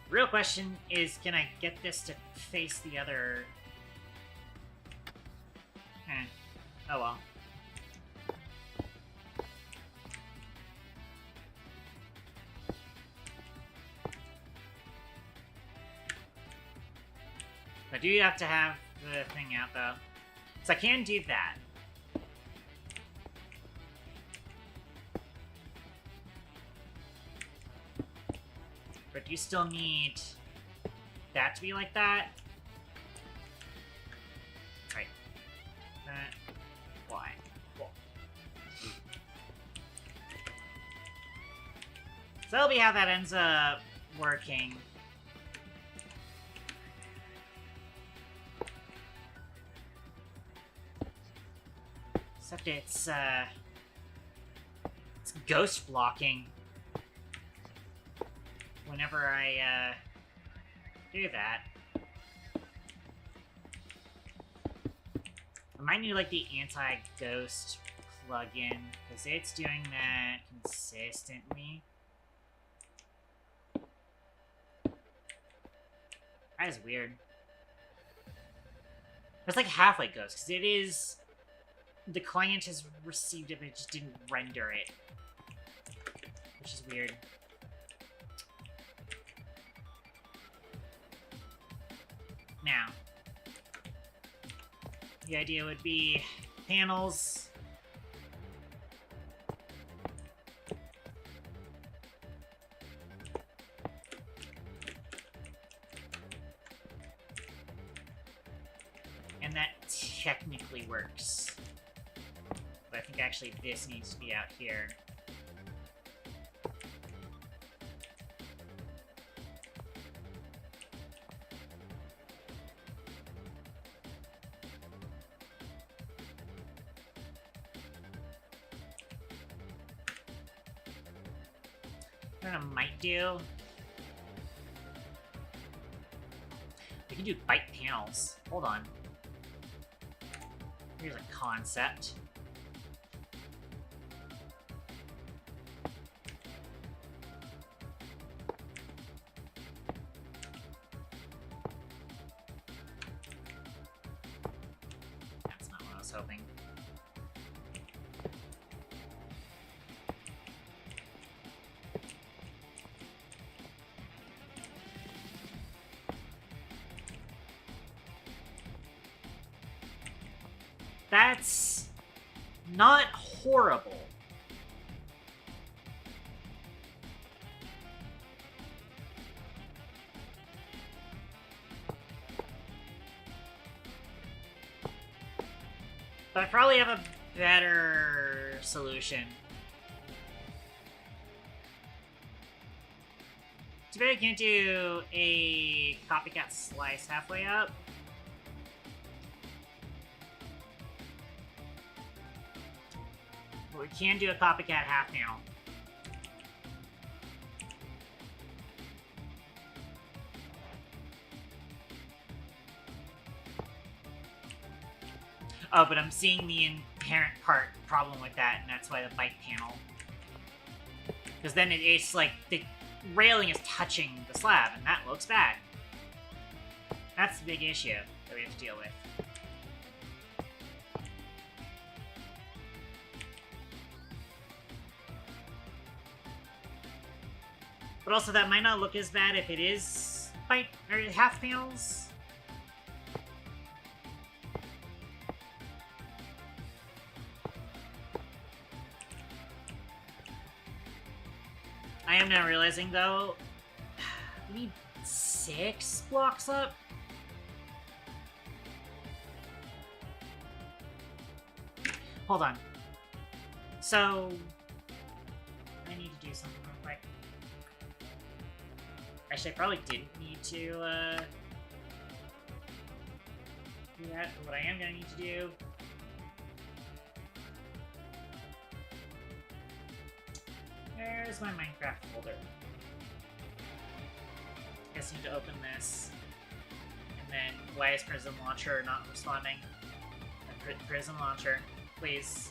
Real question is, can I get this to face the other... Oh well. I do have to have the thing out, though. So I can do that. But do you still need that to be like that? Right. That. Why? Cool. So that'll be how that ends up working. Except it's ghost blocking whenever I do that. I might need like the anti-ghost plugin because it's doing that consistently. That is weird. It's like halfway ghost because it is. The client has received it, but it just didn't render it. Which is weird. Now, the idea would be panels. And that technically works. I think actually this needs to be out here. What I might do... We can do bite panels. Hold on. Here's a concept. Hoping. That's not horrible. But I probably have a better solution. Too bad I can't do a copycat slice halfway up. But we can do a copycat half panel. Oh, but I'm seeing the inherent problem with that, and that's why the bite panel. Because then it's like the railing is touching the slab, and that looks bad. That's the big issue that we have to deal with. But also, that might not look as bad if it is bite or half panels. I am now realizing, though, we need 6 blocks up. Hold on. So, I need to do something real quick. Actually, I probably didn't need to do that, but what I am going to need to do... There's my Minecraft folder. I guess I need to open this. And then, why is Prism Launcher not responding? Prism Launcher, please.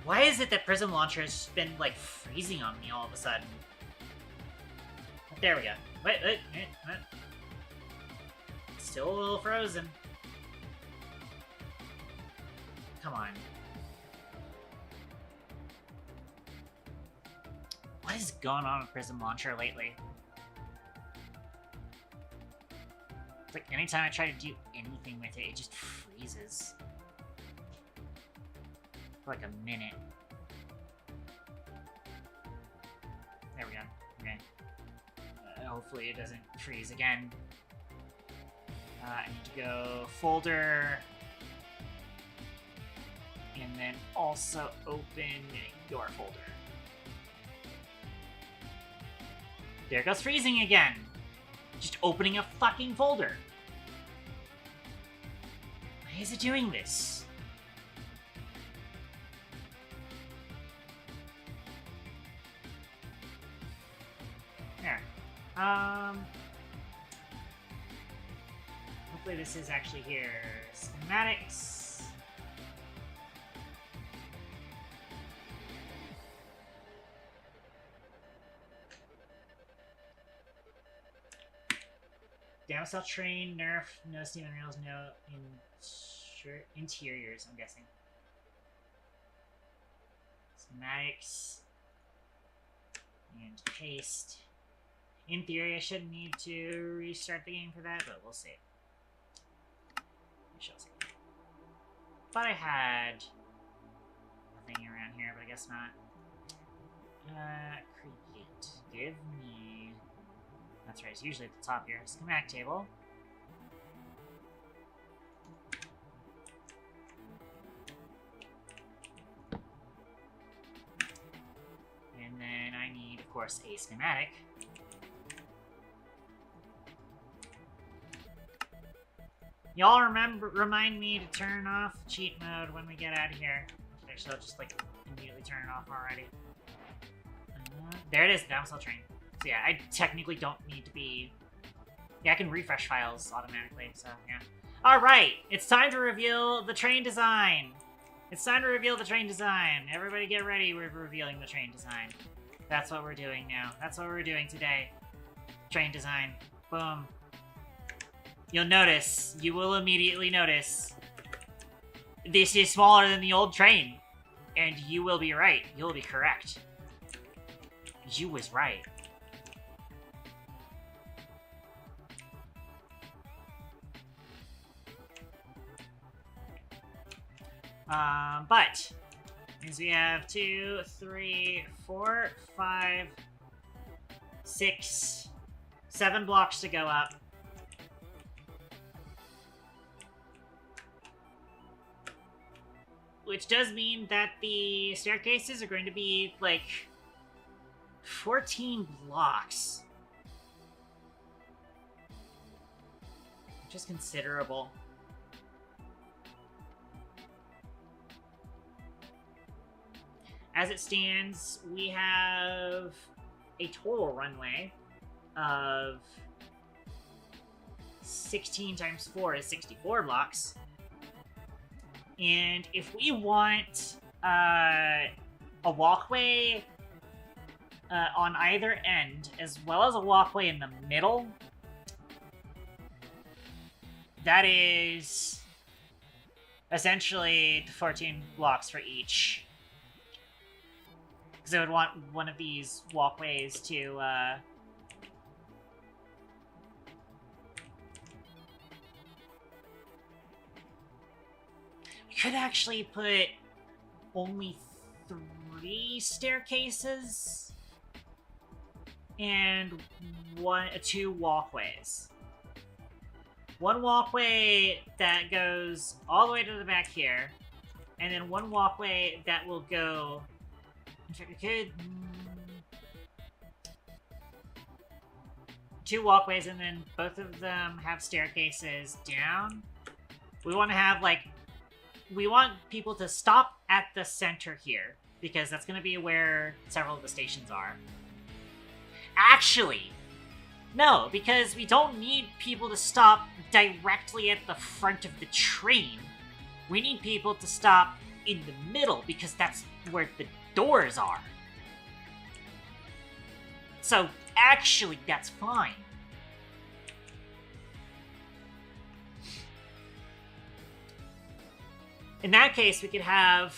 Why is it that Prism Launcher has been, like, freezing on me all of a sudden? There we go. Wait, what? Still a little frozen. Come on. What is going on with Prism Launcher lately? It's like anytime I try to do anything with it, it just freezes. For like a minute. There we go. Okay. Hopefully it doesn't freeze again. I need to go folder. And then also open your folder. There goes freezing again. Just opening a fucking folder. Why is it doing this? There. Hopefully this is actually here. Schematics. Downsell train, nerf, no steam and rails, no interiors, I'm guessing. Schematics. And paste. In theory, I shouldn't need to restart the game for that, but we'll see. We shall see. Thought I had nothing around here, but I guess not. Create. Give me... That's right, it's usually at the top here. Schematic table. And then I need, of course, a schematic. Y'all remind me to turn off cheat mode when we get out of here. Actually, I'll just like immediately turn it off already. There it is, downsell train. So yeah, I technically don't need to be... Yeah, I can refresh files automatically, so yeah. Alright, it's time to reveal the train design! It's time to reveal the train design! Everybody get ready, we're revealing the train design. That's what we're doing now. That's what we're doing today. Train design. Boom. You'll notice, you will immediately notice, this is smaller than the old train. And you will be right. You'll be correct. You was right. But means we have 2, 3, 4, 5, 6, 7 blocks to go up. Which does mean that the staircases are going to be like 14 blocks. Which is considerable. As it stands, we have a total runway of 16 times 4 is 64 blocks. And if we want a walkway on either end, as well as a walkway in the middle, that is essentially 14 blocks for each. Because I would want one of these walkways to... we could actually put only 3 staircases and 2 walkways. One walkway that goes all the way to the back here, and then one walkway that will go... In fact, we could... 2 walkways, and then both of them have staircases down. We want to have, like... We want people to stop at the center here, because that's going to be where several of the stations are. Actually, no, because we don't need people to stop directly at the front of the train. We need people to stop in the middle, because that's where the doors are. So Actually, that's fine. In that case, we could have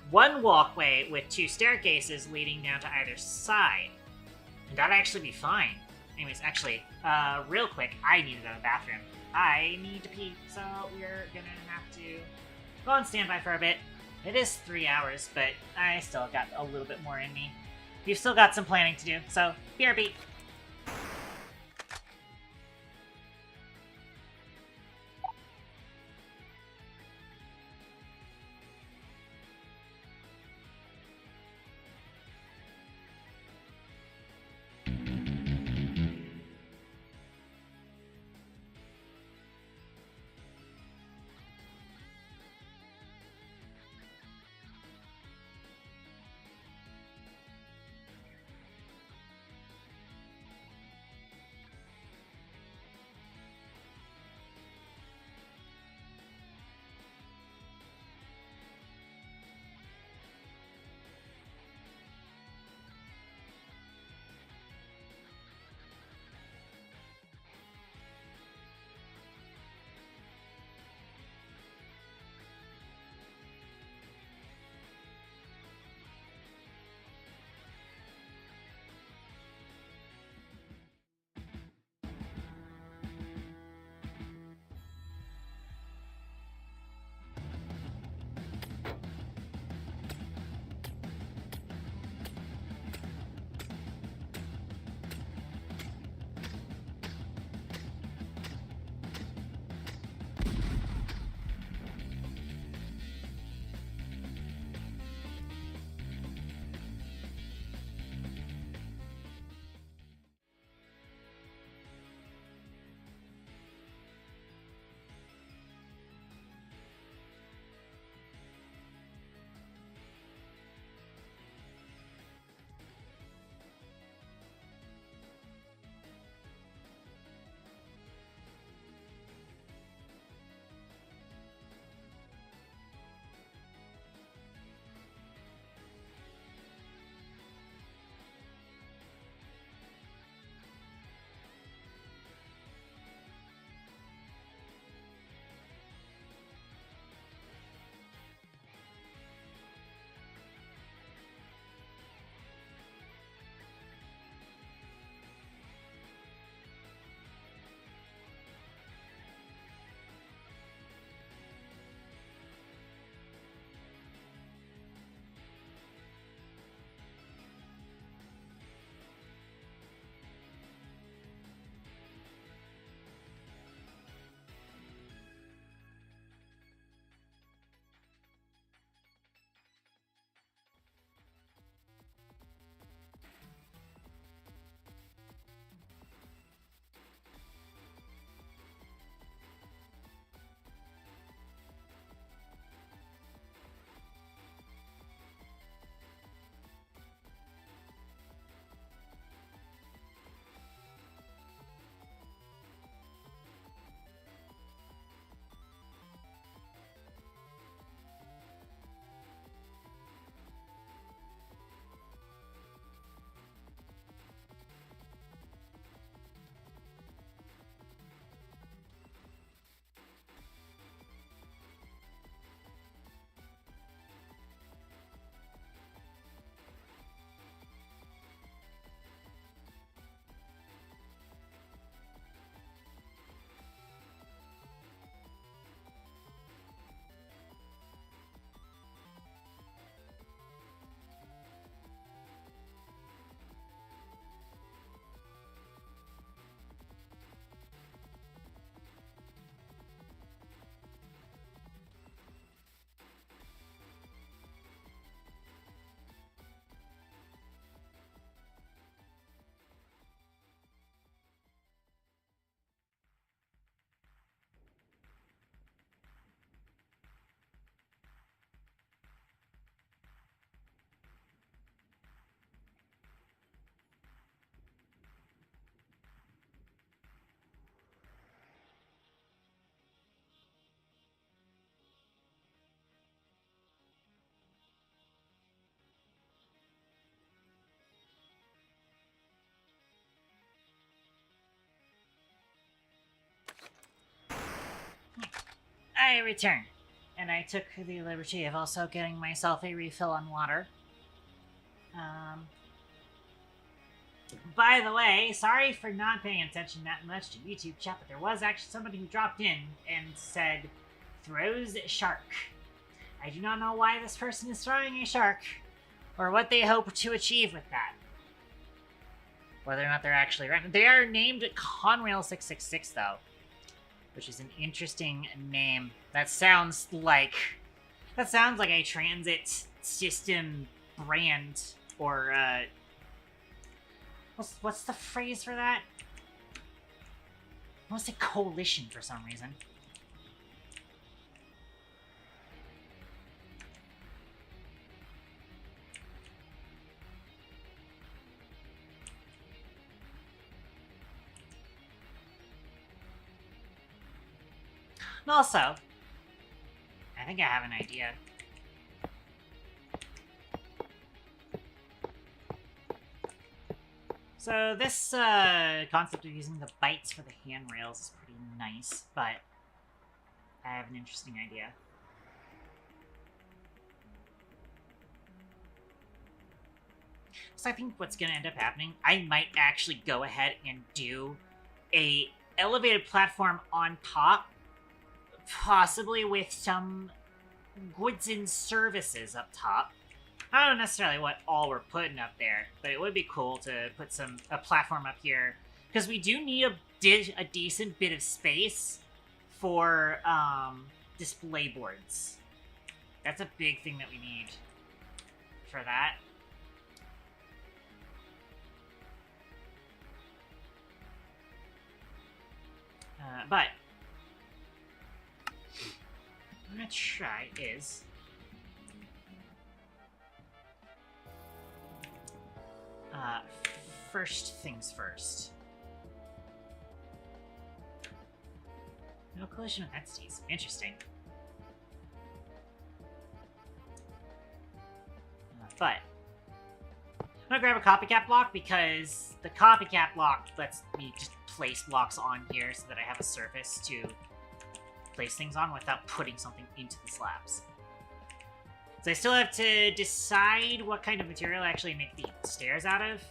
one walkway with 2 staircases leading down to either side. And that'd actually be fine. Anyways, actually, real quick, I need to go to the bathroom. I need to pee, so we're gonna have to go on standby for a bit. It is 3 hours, but I still got a little bit more in me. We've still got some planning to do, so BRB. I return, and I took the liberty of also getting myself a refill on water. By the way, sorry for not paying attention that much to YouTube chat, but there was actually somebody who dropped in and said, throws shark. I do not know why this person is throwing a shark, or what they hope to achieve with that. Whether or not they're actually right. They are named Conrail666, though, which is an interesting name. That sounds like a transit system brand, or what's the phrase for that? I want to say coalition for some reason. And also, I think I have an idea. So this concept of using the bites for the handrails is pretty nice, but I have an interesting idea. So I think what's going to end up happening, I might actually go ahead and do a elevated platform on top, possibly with some goods and services up top. I don't know necessarily what all we're putting up there, but it would be cool to put a platform up here, because we do need a decent bit of space for display boards. That's a big thing that we need for that. But what I'm gonna try is first things first. No collision with entities. Interesting. But I'm gonna grab a copycat block, because the copycat block lets me just place blocks on here so that I have a surface to place things on without putting something into the slabs. So I still have to decide what kind of material I actually make the stairs out of.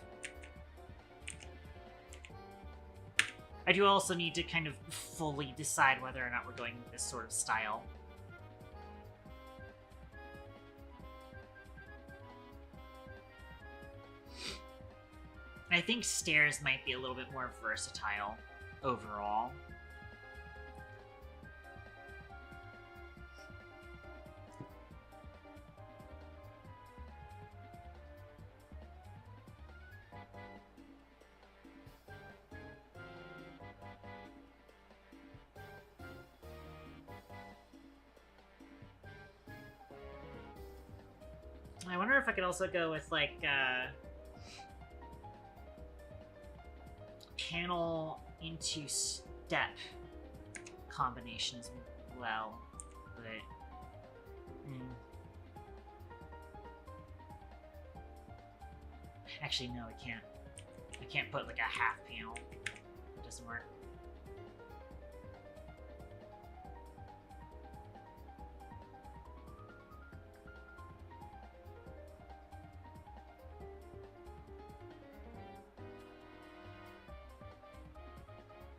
I do also need to kind of fully decide whether or not we're going with this sort of style. I think stairs might be a little bit more versatile overall. I wonder if I could also go with, like, panel into step combinations as well, but actually no, I can't. I can't put like a half panel. It doesn't work.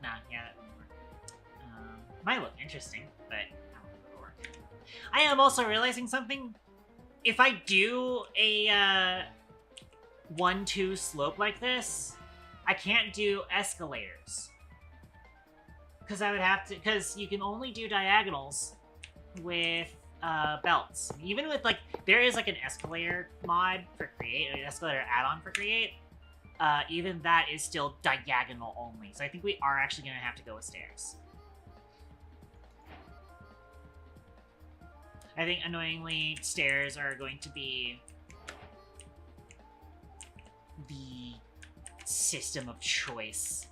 Nah, yeah, that wouldn't work. Might look interesting, but I don't think it'll work. I am also realizing something. If I do a 1-2 slope like this, I can't do escalators. Because I would have to, because you can only do diagonals with belts. Even with, like, there is like an escalator mod for Create, an escalator add-on for Create. Even that is still diagonal only. So I think we are actually going to have to go with stairs. I think, annoyingly, stairs are going to be the system of choice.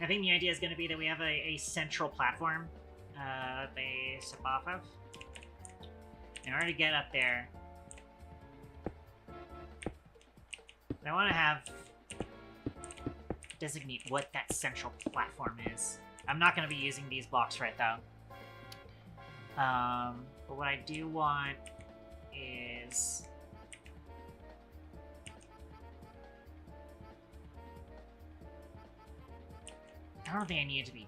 I think the idea is going to be that we have a central platform that they step off of. In order to get up there, I want to have designate what that central platform is. I'm not going to be using these blocks right though. But what I do want is... I don't think I need it to be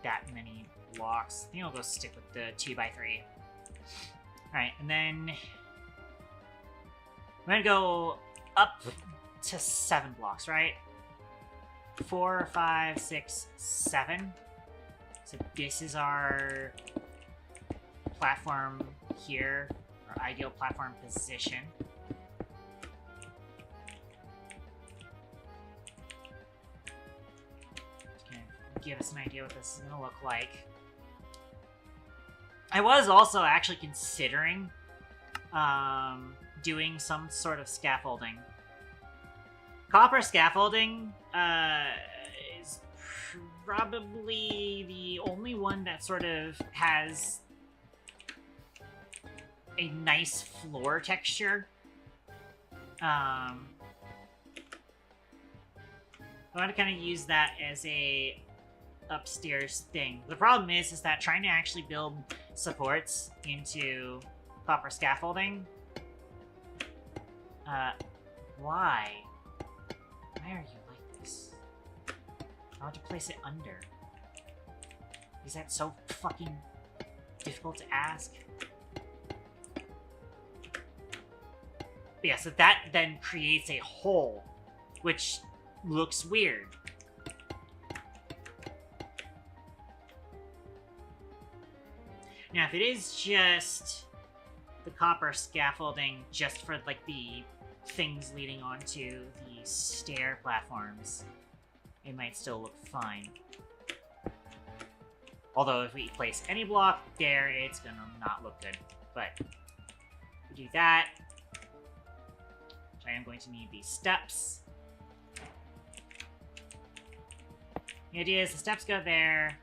that many blocks. I think I'll go stick with the 2x3. Alright, and then... I'm gonna go up to 7 blocks, right? 4, 5, 6, 7. So this is our platform here, our ideal platform position. Just gonna give us an idea what this is gonna look like. I was also actually considering doing some sort of scaffolding. Copper scaffolding is probably the only one that sort of has a nice floor texture. I want to kind of use that as a upstairs thing. The problem is that trying to actually build supports into copper scaffolding. Why? Why are you like this? I want to place it under. Is that so fucking difficult to ask? But yeah, so that then creates a hole, which looks weird. Now, if it is just the copper scaffolding just for, like, the things leading onto the stair platforms, it might still look fine. Although, if we place any block there, it's gonna not look good. But, we do that. Which I am going to need these steps. The idea is the steps go there.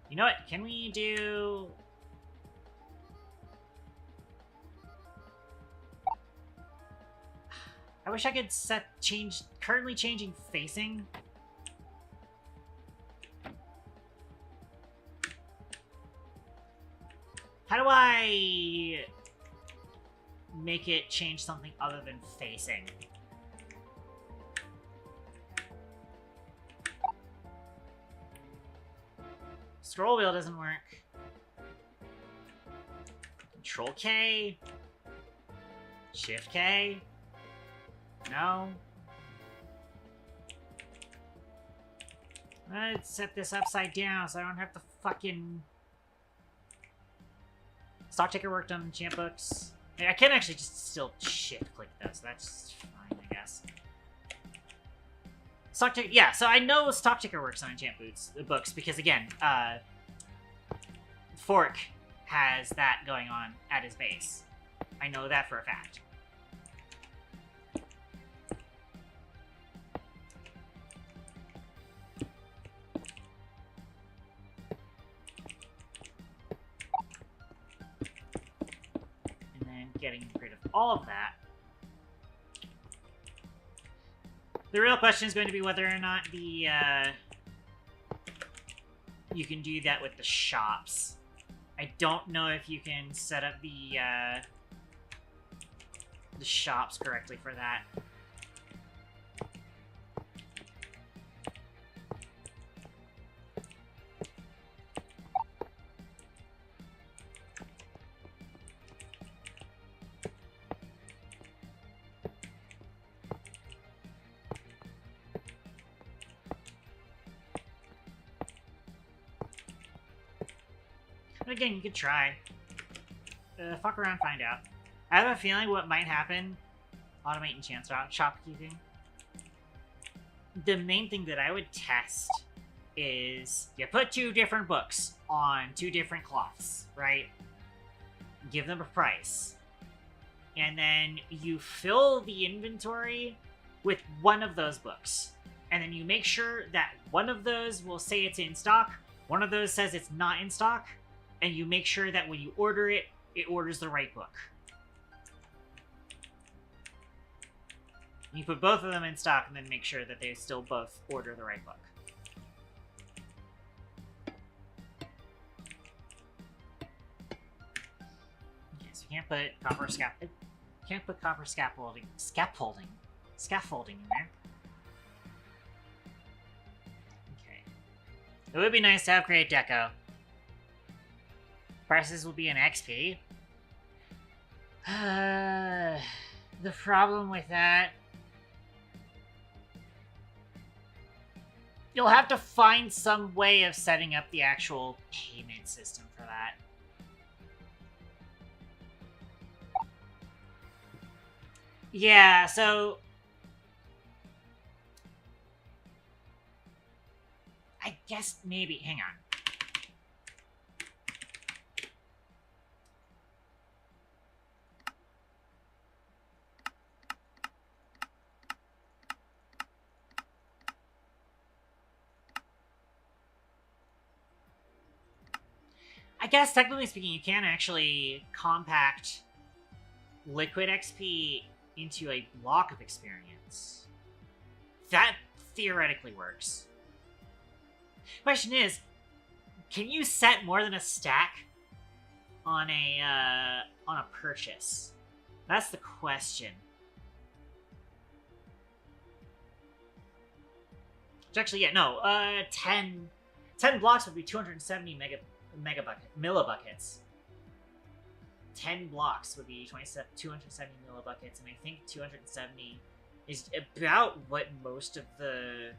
You know what? Can we do... I wish I could currently changing facing. How do I make it change something other than facing? Scroll wheel doesn't work. Control K. Shift K. No. Let's set this upside down so I don't have to fucking... Stock ticker worked on champ books. I can actually just still shift click those. That's fine, I guess. Stock ticker, yeah. So I know stock ticker works on champ books because again, Fork has that going on at his base. I know that for a fact. Getting rid of all of that. The real question is going to be whether or not the you can do that with the shops. I don't know if you can set up the shops correctly for that. But again, you could try. Fuck around, find out. I have a feeling what might happen, automate enchant shopkeeping. The main thing that I would test is you put 2 different books on 2 different cloths, right? Give them a price. And then you fill the inventory with one of those books. And then you make sure that one of those will say it's in stock, one of those says it's not in stock, and you make sure that when you order it, it orders the right book. You put both of them in stock and then make sure that they still both order the right book. Okay, so we can't put copper scaffolding in there. Okay. It would be nice to upgrade Deco. Prices will be in XP. The problem with that, you'll have to find some way of setting up the actual payment system for that. Yeah, so I guess maybe, hang on. I guess, technically speaking, you can actually compact liquid XP into a block of experience. That theoretically works. Question is, can you set more than a stack on a purchase? That's the question. Which actually, yeah, no, 10 blocks would be 270 millibuckets. 10 blocks would be 270 millibuckets, and I think 270 is about what most of the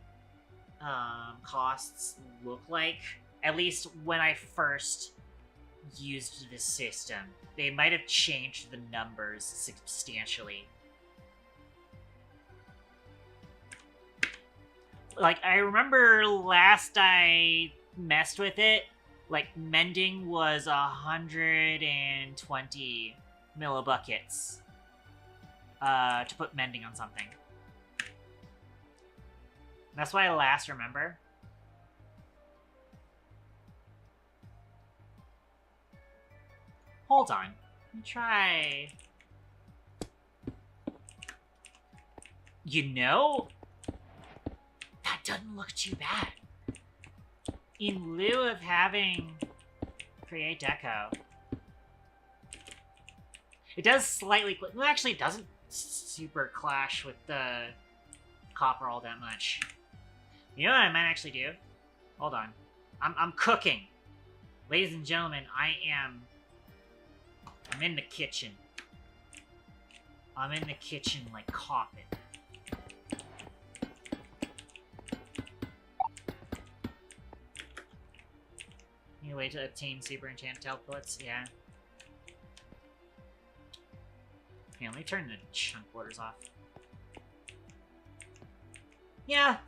costs look like. At least when I first used this system. They might have changed the numbers substantially. Like, I remember last I messed with it, like, mending was 120 millibuckets to put mending on something. That's why I last remember. Hold on. Let me try. You know, that doesn't look too bad. In lieu of having create deco, it does slightly. Well, actually, it doesn't super clash with the copper all that much. You know what I might actually do? Hold on. I'm cooking. Ladies and gentlemen, I'm in the kitchen. I'm in the kitchen like Coppin. Any way to obtain super enchanted teleports? Yeah. Okay, let me turn the chunk borders off. Yeah.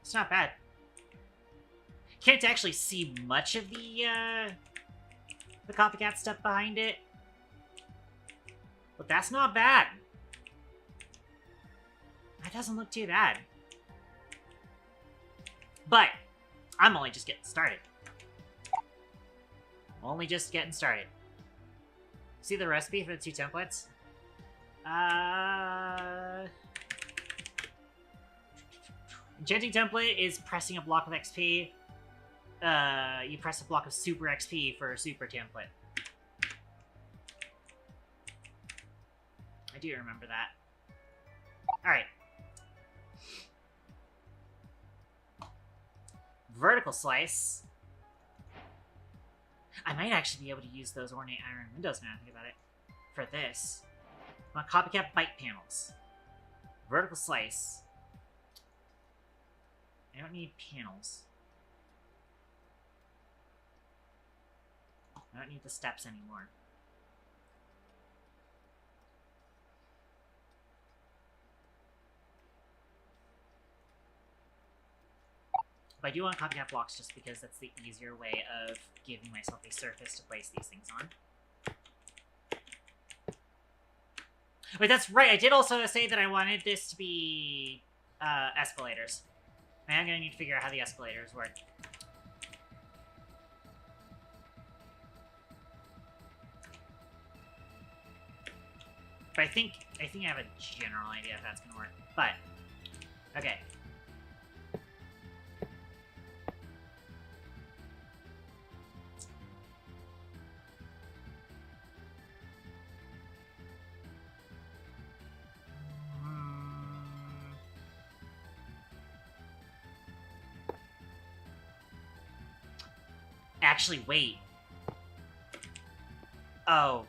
It's not bad. Can't actually see much of the copycat stuff behind it. But that's not bad. That doesn't look too bad. But I'm only just getting started. Only just getting started. See the recipe for the 2 templates? Enchanting template is pressing a block of XP. You press a block of super XP for a super template. I do remember that. Alright. Vertical slice. I might actually be able to use those ornate iron windows now, think about it. For this. I want copycat bite panels. Vertical slice. I don't need panels. I don't need the steps anymore. But I do want copycat blocks just because that's the easier way of giving myself a surface to place these things on. Wait, that's right. I did also say that I wanted this to be escalators. I'm gonna need to figure out how the escalators work. But I think I think I have a general idea if that's gonna work. But, okay. Actually, wait. Oh.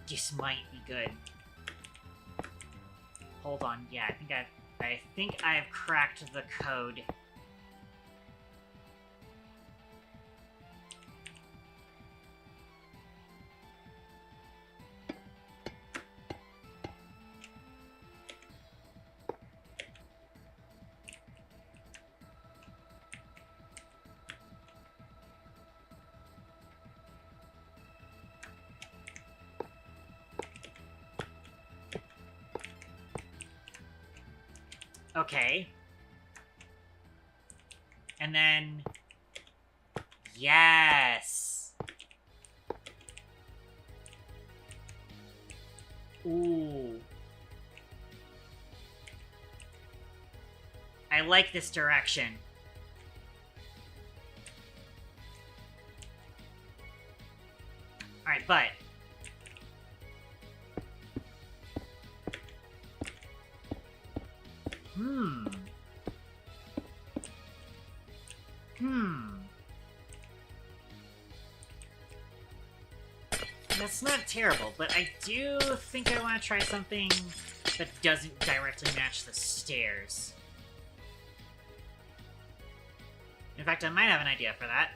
This might be good. Hold on. Yeah, I think I have cracked the code. Okay. And then... Yes! Ooh. I like this direction. Alright, but... That's not terrible, but I do think I want to try something that doesn't directly match the stairs. In fact, I might have an idea for that.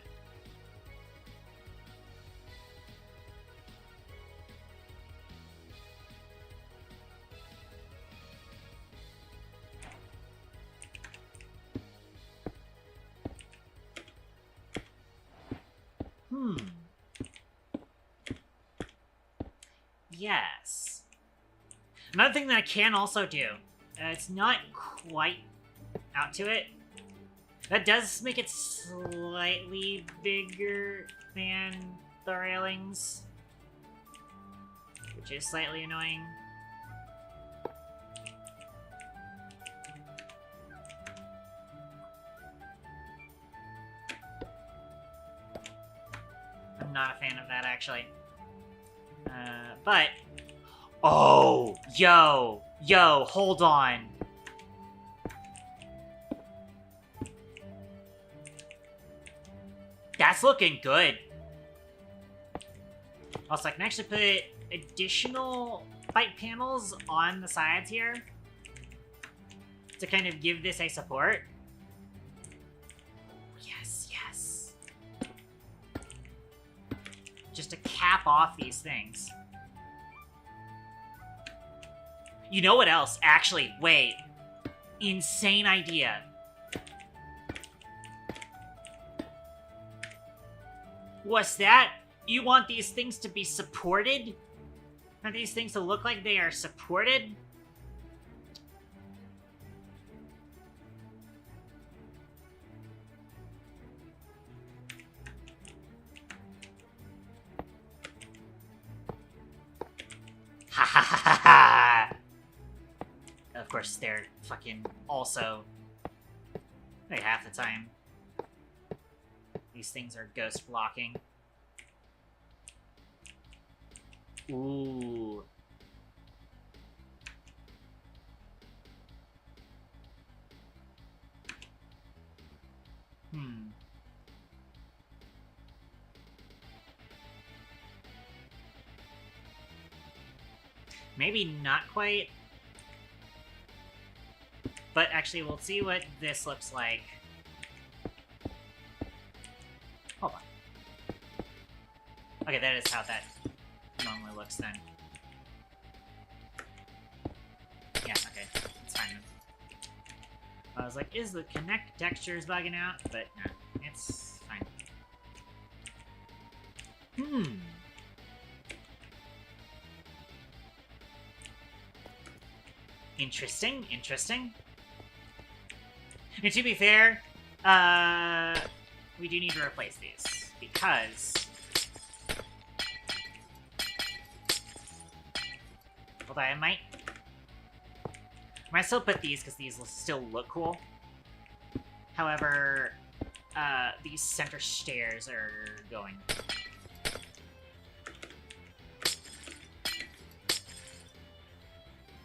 Yes. Another thing that I can also do, it's not quite out to it. That does make it slightly bigger than the railings, which is slightly annoying. I'm not a fan of that, actually. But... Oh! Yo! Hold on! That's looking good! Also, I can actually put additional fight panels on the sides here to kind of give this a support. Yes. Just to cap off these things. You know what else? Actually, wait. Insane idea. What's that? You want these things to be supported? Want these things to look like they are supported? Ha ha ha ha ha! Of course, they're fucking also... like half the time. These things are ghost blocking. Ooh. Maybe not quite. But actually, we'll see what this looks like. Hold on. Okay, that is how that normally looks then. Yeah, okay. It's fine. I was like, is the connect textures bugging out? But no, it's fine. Interesting. And to be fair, we do need to replace these, because Although I might still put these because these will still look cool. However, these center stairs are going.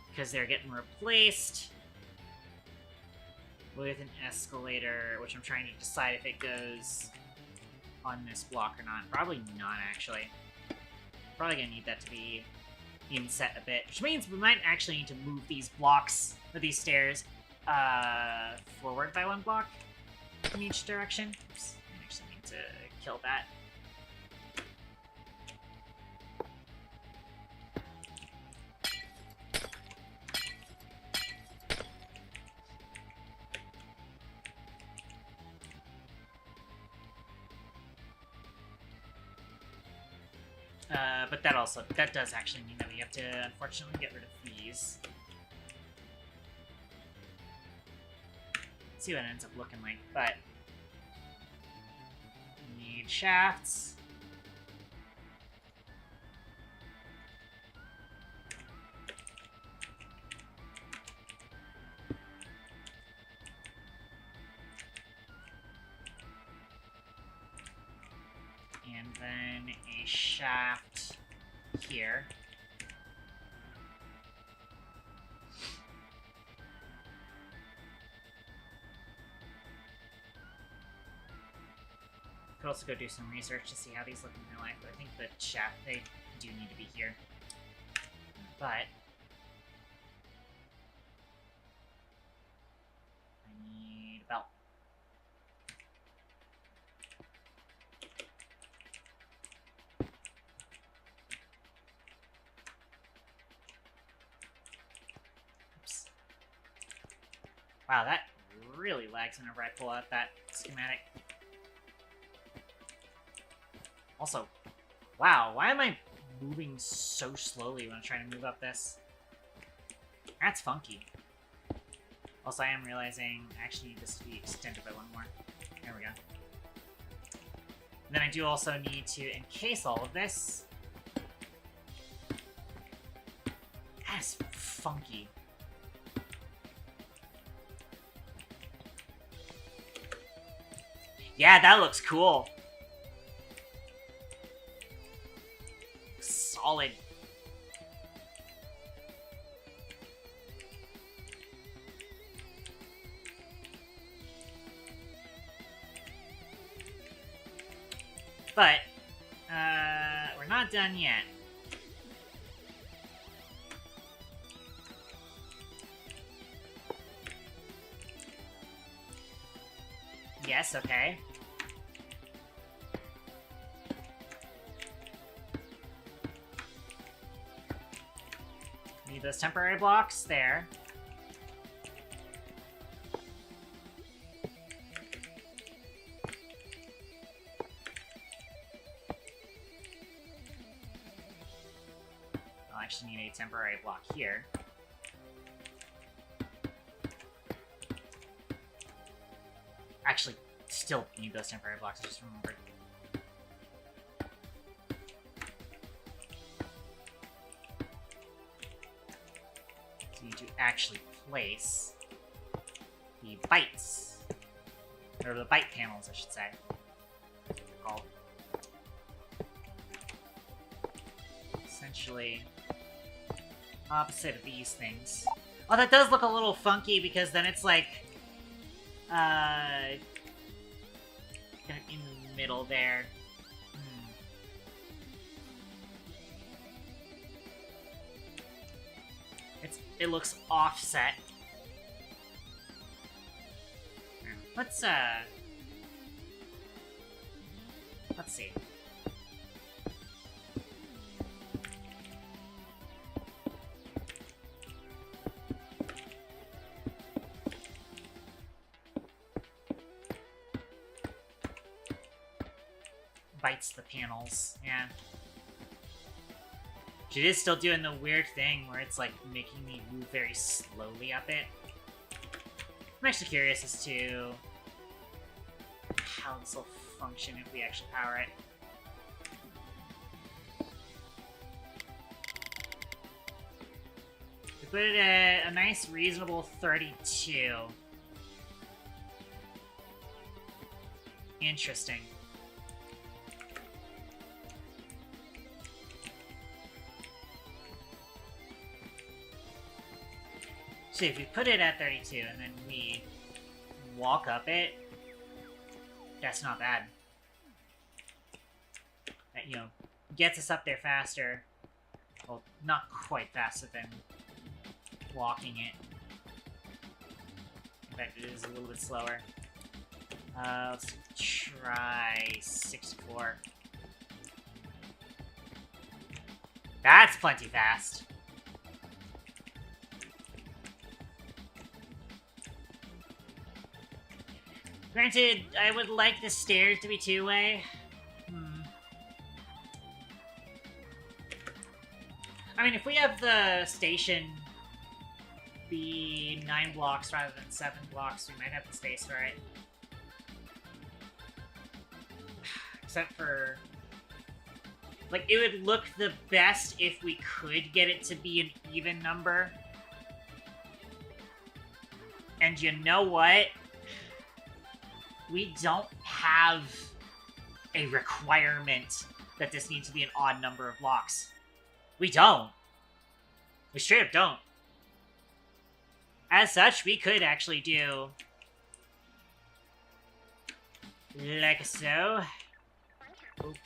Because they're getting replaced with an escalator, which I'm trying to decide if it goes on this block or not. Probably not, actually. Probably gonna need that to be inset a bit, which means we might actually need to move these blocks, or these stairs, forward by 1 block in each direction. Oops, I actually need to kill that. But that does actually mean that we have to, unfortunately, get rid of these. See what it ends up looking like, but need shafts. And then a shaft here. Could also go do some research to see how these look in real life, but I think the shaft, they do need to be here. But I need a belt. Oops. Wow, that really lags whenever I pull out that schematic. Also, wow, why am I moving so slowly when I'm trying to move up this? That's funky. Also, I am realizing I actually need this to be extended by 1 more. There we go. And then I do also need to encase all of this. That's funky. Yeah, that looks cool. Solid. But, we're not done yet. Yes, okay. Need those temporary blocks there. I'll actually need a temporary block here. Actually, still need those temporary blocks, I just remembered. To actually place the bites, or the bite panels, I should say. That's what they're called. Essentially, opposite of these things. Oh, that does look a little funky because then it's like, kind of in the middle there. It looks offset. Let's see. Bites the panels, yeah. It is still doing the weird thing where it's like making me move very slowly up it. I'm actually curious as to how this will function if we actually power it. put it at a nice, reasonable 32. Interesting. So if you put it at 32 and then we walk up it, that's not bad. That, you know, gets us up there faster. Well, not quite faster than walking it. In fact, it is a little bit slower. Let's try 64. That's plenty fast. Granted, I would like the stairs to be two-way. I mean, if we have the station be 9 blocks rather than 7 blocks, we might have the space for it. Except for... like, it would look the best if we could get it to be an even number. And you know what? We don't have a requirement that this needs to be an odd number of blocks. We don't. We straight up don't. As such, we could actually do... like so. Oop.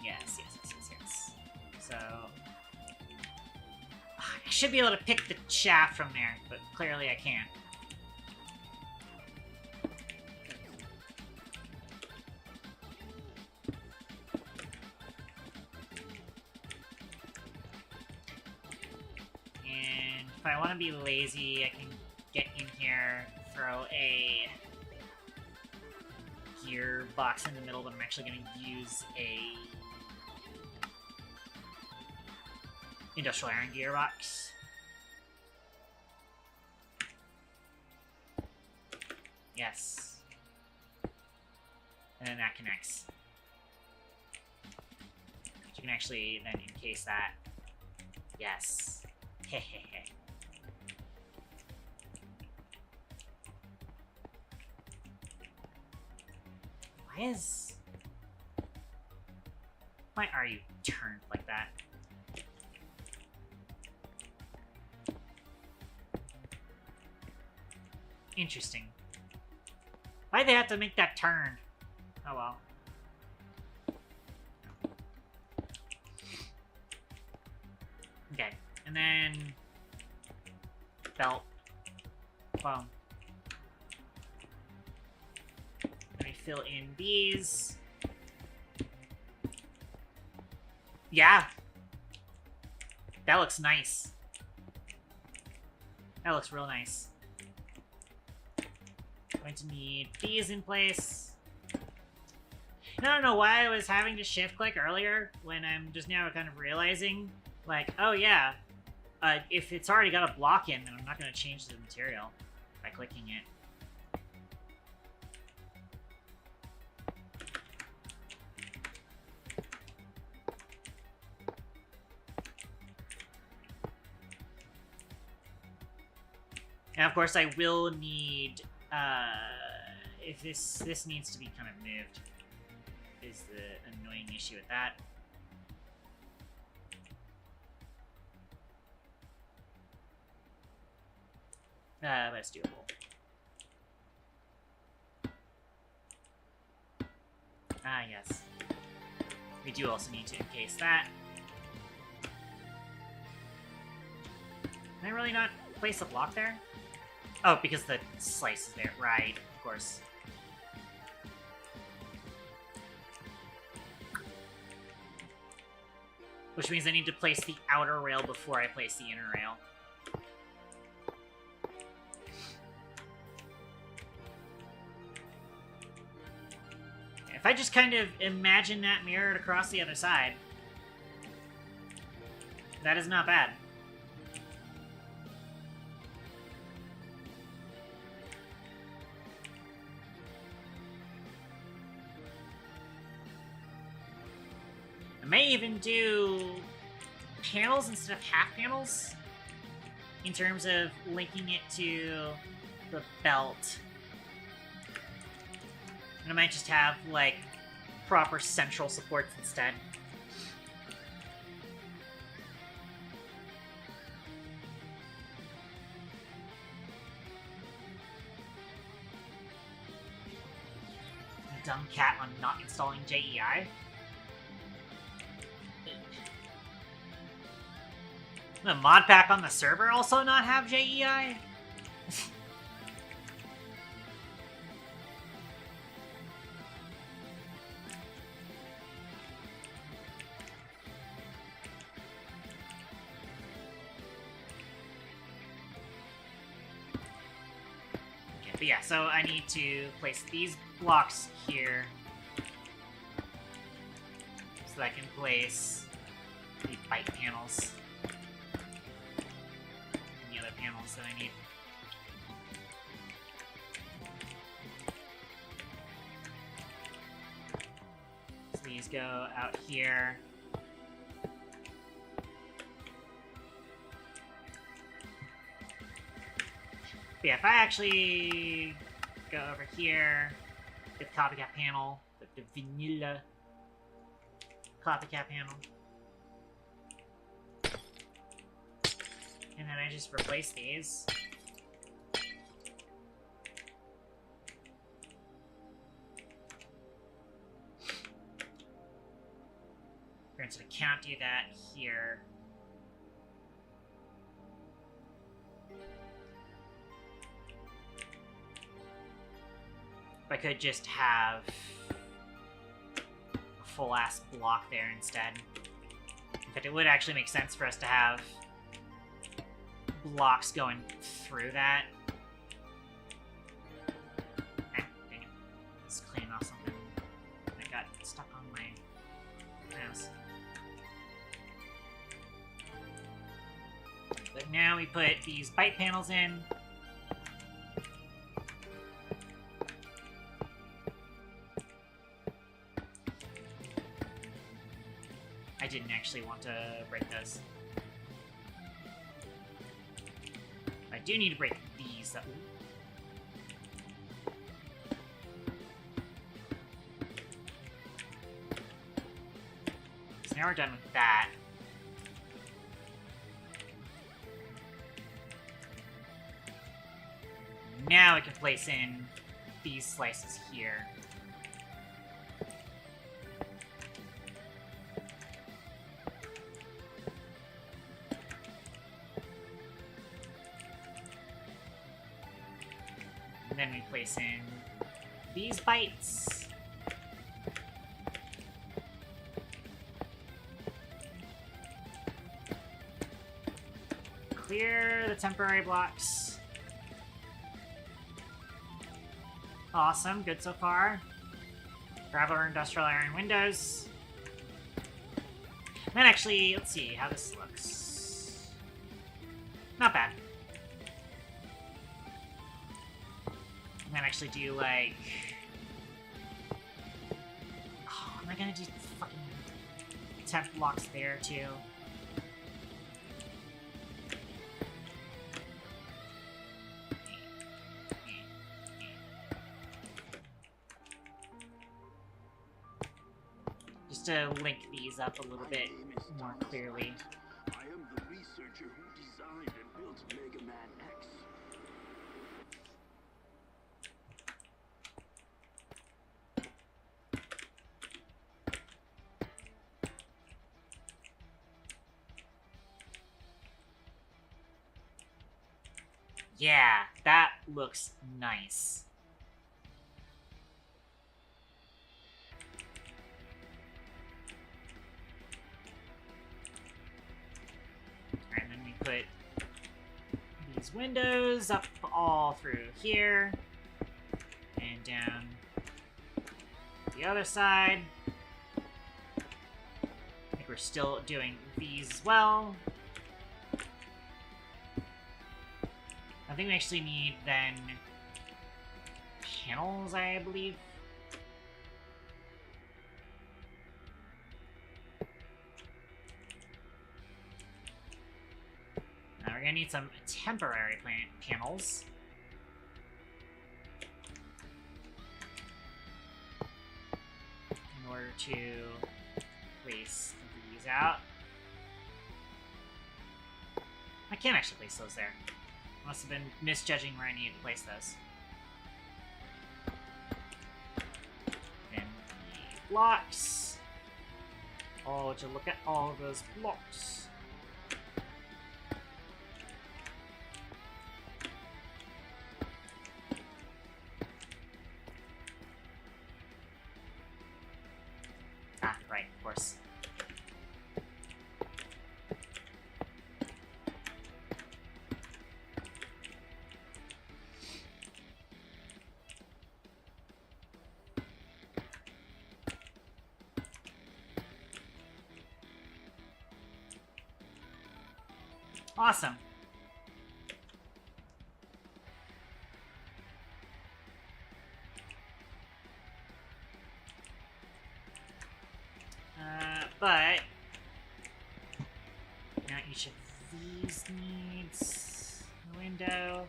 Yes. So... I should be able to pick the shaft from there, but clearly I can't. And if I want to be lazy, I can get in here, throw a gearbox in the middle, but I'm actually going to use a industrial iron gearbox. Yes. And then that connects. You can actually then encase that. Yes. Hehehe. Why are you turned like that? Interesting. Why'd they have to make that turn? Oh well. Okay, and then... belt. Boom. Let me fill in these. Yeah. That looks nice. That looks real nice. Going to need these in place. And I don't know why I was having to shift click earlier when I'm just now kind of realizing, like, oh yeah, if it's already got a block in, then I'm not going to change the material by clicking it. And of course I will need, if this needs to be kind of moved, is the annoying issue with that. But it's doable. Ah, yes. We do also need to encase that. Can I really not place a block there? Oh, because the slice is there. Right, of course. Which means I need to place the outer rail before I place the inner rail. If I just kind of imagine that mirrored across the other side, that is not bad. I may even do panels instead of half panels in terms of linking it to the belt. And I might just have, like, proper central supports instead. Dumb cat on not installing JEI. The mod pack on the server also not have JEI? Okay, but yeah, so I need to place these blocks here so that I can place the bite panels. Panels that I need. So these go out here. But yeah, if I actually go over here, get the copycat panel, the vanilla copycat panel. And then I just replace these. Granted, I can't do that here. If I could just have a full-ass block there instead. In fact, it would actually make sense for us to have blocks going through that. Dang it. Let's clean off something that got stuck on my mouse. But now we put these bite panels in. I didn't actually want to break those. I do need to break these. So now we're done with that. Now we can place in these slices here. And then we place in these bites. Clear the temporary blocks. Awesome, good so far. Grab our industrial iron windows. And then actually, let's see how this looks. Not bad. And then actually do like... Oh, am I gonna do fucking temp blocks there too? Just to link these up a little bit more clearly. I am the researcher who designed and built Mega Man X. Yeah, that looks nice. And then we put these windows up all through here and down the other side. I think we're still doing these as well. I think we actually need, then, panels, I believe. Now we're gonna need some temporary panels. In order to place these out. I can't actually place those there. Must have been misjudging where I needed to place those. Then the blocks. Oh, would you look at all of those blocks? Ah, right, of course. Awesome. But now each of these needs a window.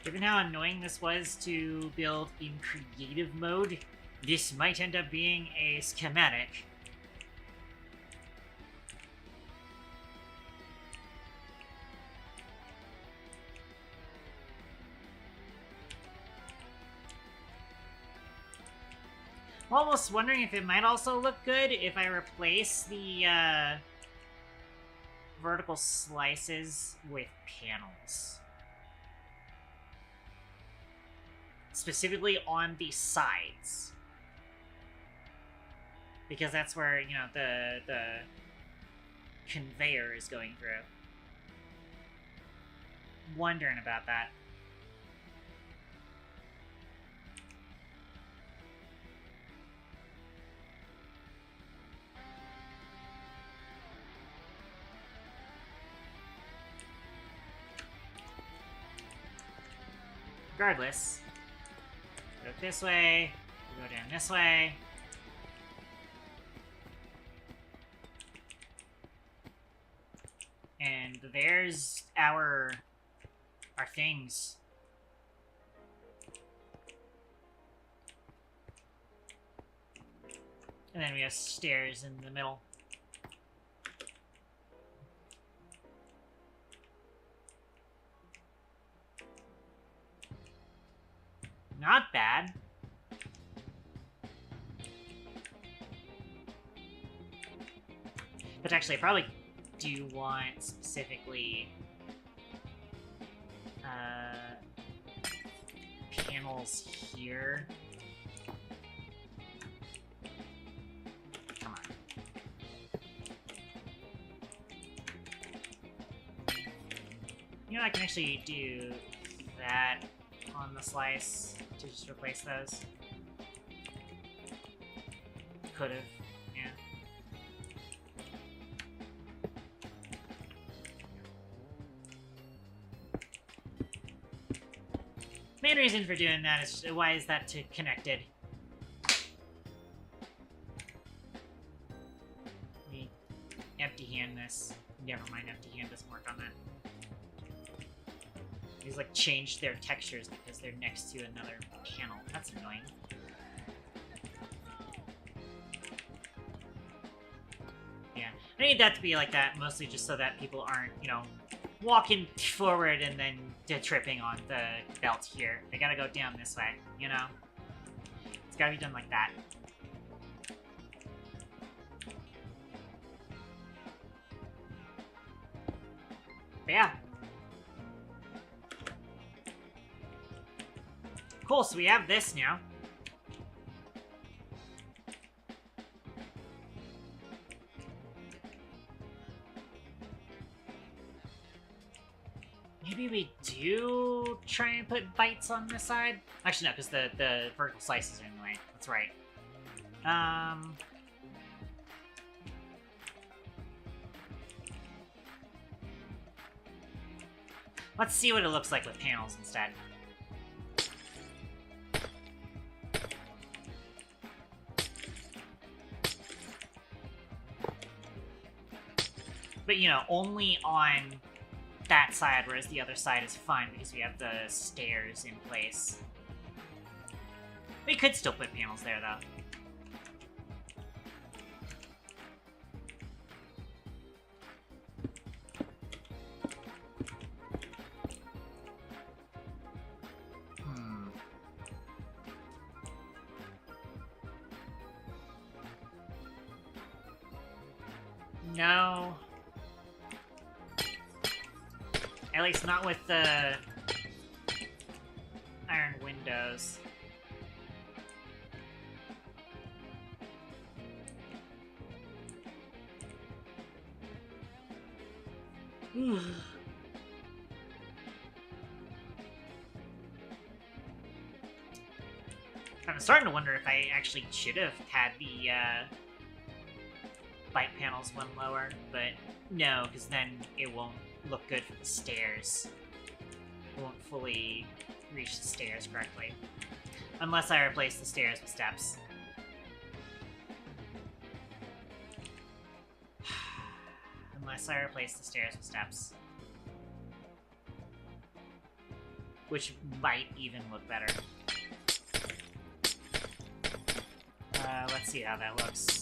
Given how annoying this was to build in creative mode, this might end up being a schematic. I'm almost wondering if it might also look good if I replace the vertical slices with panels. Specifically on the sides. Because that's where, you know, the conveyor is going through. Wondering about that. Regardless, go this way, we'll go down this way. And there's our things. And then we have stairs in the middle. Not bad. But actually, I probably do want specifically panels here. Come on. You know, I can actually do that on the slice to just replace those. Could've, yeah. Main reason for doing that is why is that connected? Let me empty hand this. Never mind, empty hand doesn't work on that. These like change their textures because they're next to another panel. That's annoying. Yeah, I need that to be like that, mostly just so that people aren't, you know, walking forward and then tripping on the belt here. They gotta go down this way, you know? It's gotta be done like that. But yeah. Cool, so we have this now. Maybe we do try and put bites on this side? Actually, no, because the vertical slices are in the way. That's right. Let's see what it looks like with panels instead. But, you know, only on that side, whereas the other side is fine because we have the stairs in place. We could still put panels there, though. No. At least not with the iron windows. I'm starting to wonder if I actually should have had the bite panels one lower, but no, because then it won't look good for the stairs. It won't fully reach the stairs correctly. Unless I replace the stairs with steps. Unless I replace the stairs with steps. Which might even look better. Let's see how that looks.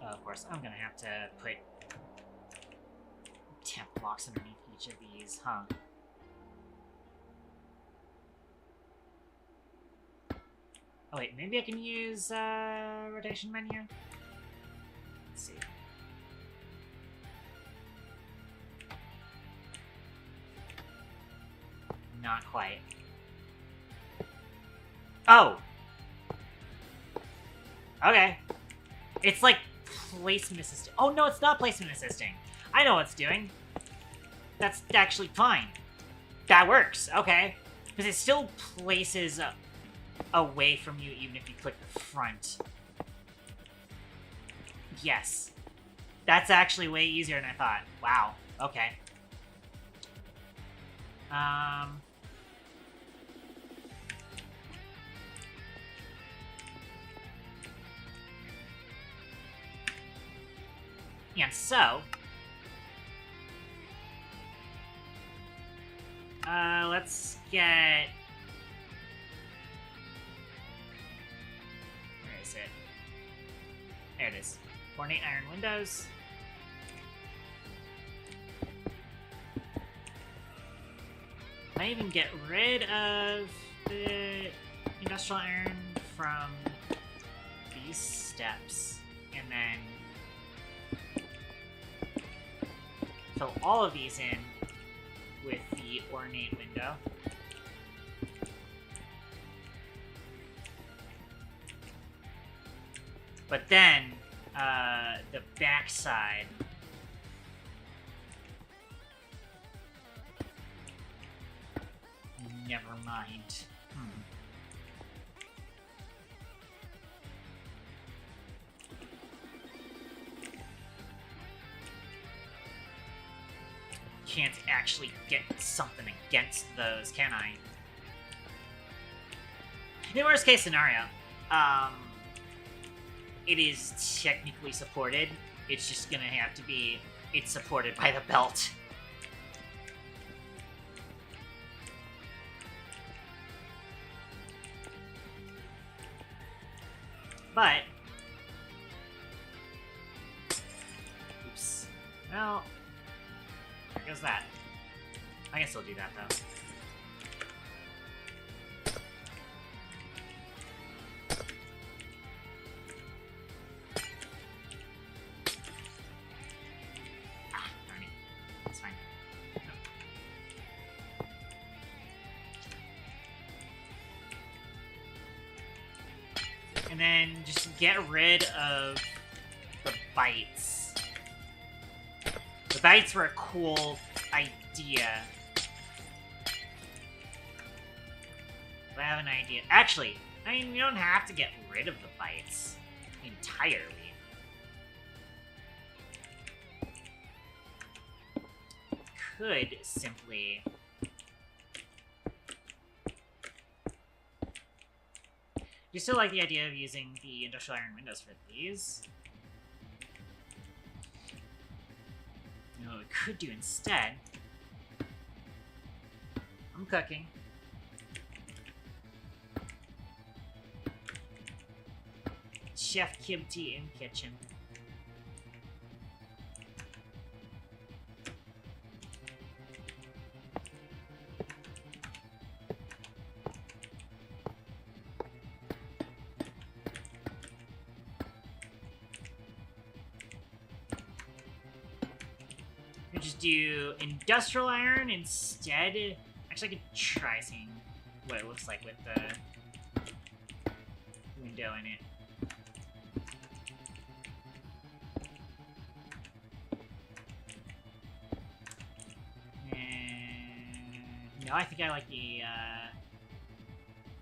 Of course, I'm gonna have to put temp blocks underneath each of these, huh? Oh wait, maybe I can use rotation menu? Let's see. Not quite. Oh! Okay. It's like placement assisting. Oh no, it's not placement assisting. I know what it's doing. That's actually fine. That works, okay. Because it still places away from you even if you click the front. Yes. That's actually way easier than I thought. Wow, okay. And so, let's get, where is it? There it is. Ornate iron windows. I even get rid of the industrial iron from these steps, and then fill all of these in with the ornate window. But then, the back side, never mind. Can't actually get something against those, can I? In the worst case scenario, it is technically supported. It's just gonna have to be, it's supported by the belt. But, oops. Well, there goes that. I can still do that, though. Ah, darn it. That's fine. And then just get rid of the bites. The bites were a cool idea. But I have an idea. Actually, I mean, you don't have to get rid of the bites entirely. Could simply... Do you still like the idea of using the industrial iron windows for these? You know what we could do instead? I'm cooking. Chef Kbity in kitchen. We just do industrial iron instead. Actually, I could try seeing what it looks like with the window in it. No, I think I like the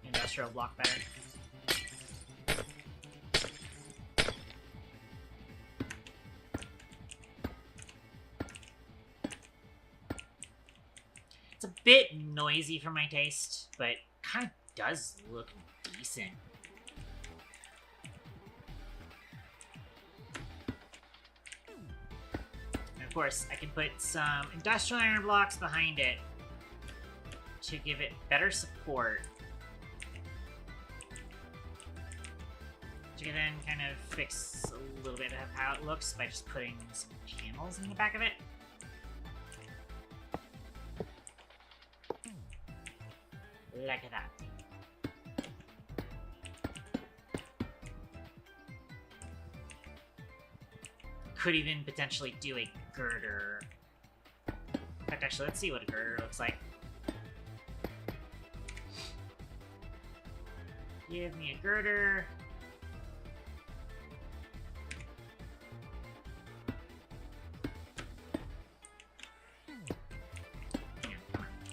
industrial block better. It's a bit noisy for my taste, but kind of does look decent. And of course, I can put some industrial iron blocks behind it to give it better support. To then kind of fix a little bit of how it looks by just putting some channels in the back of it. Like that. Could even potentially do a girder. In fact, actually, let's see what a girder looks like. Give me a girder.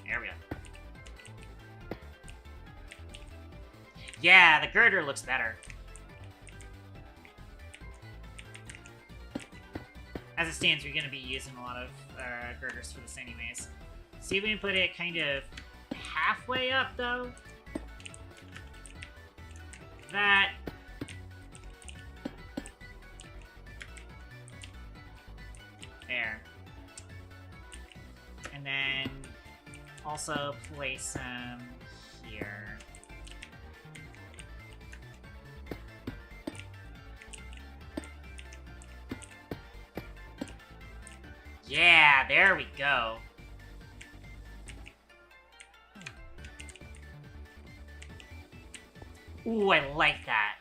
There we go. Yeah, the girder looks better. As it stands, we're going to be using a lot of girders for this anyways. See if we can put it kind of halfway up, though. That. There. And then also place some here. Yeah, there we go. Ooh, I like that.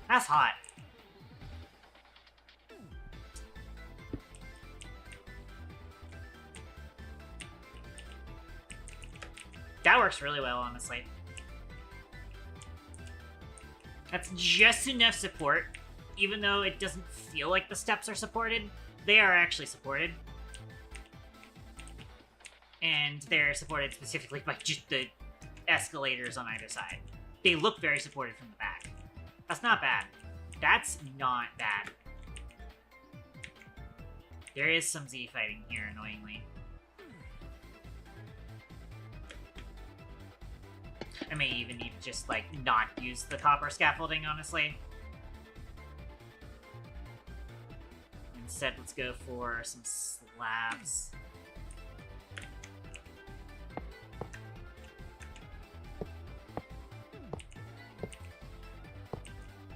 That's hot. That works really well, honestly. That's just enough support. Even though it doesn't feel like the steps are supported, they are actually supported. And they're supported specifically by just the escalators on either side. They look very supported from the back. That's not bad. That's not bad. There is some Z fighting here, annoyingly. I may even need to just, like, not use the copper scaffolding, honestly. Instead, let's go for some slabs.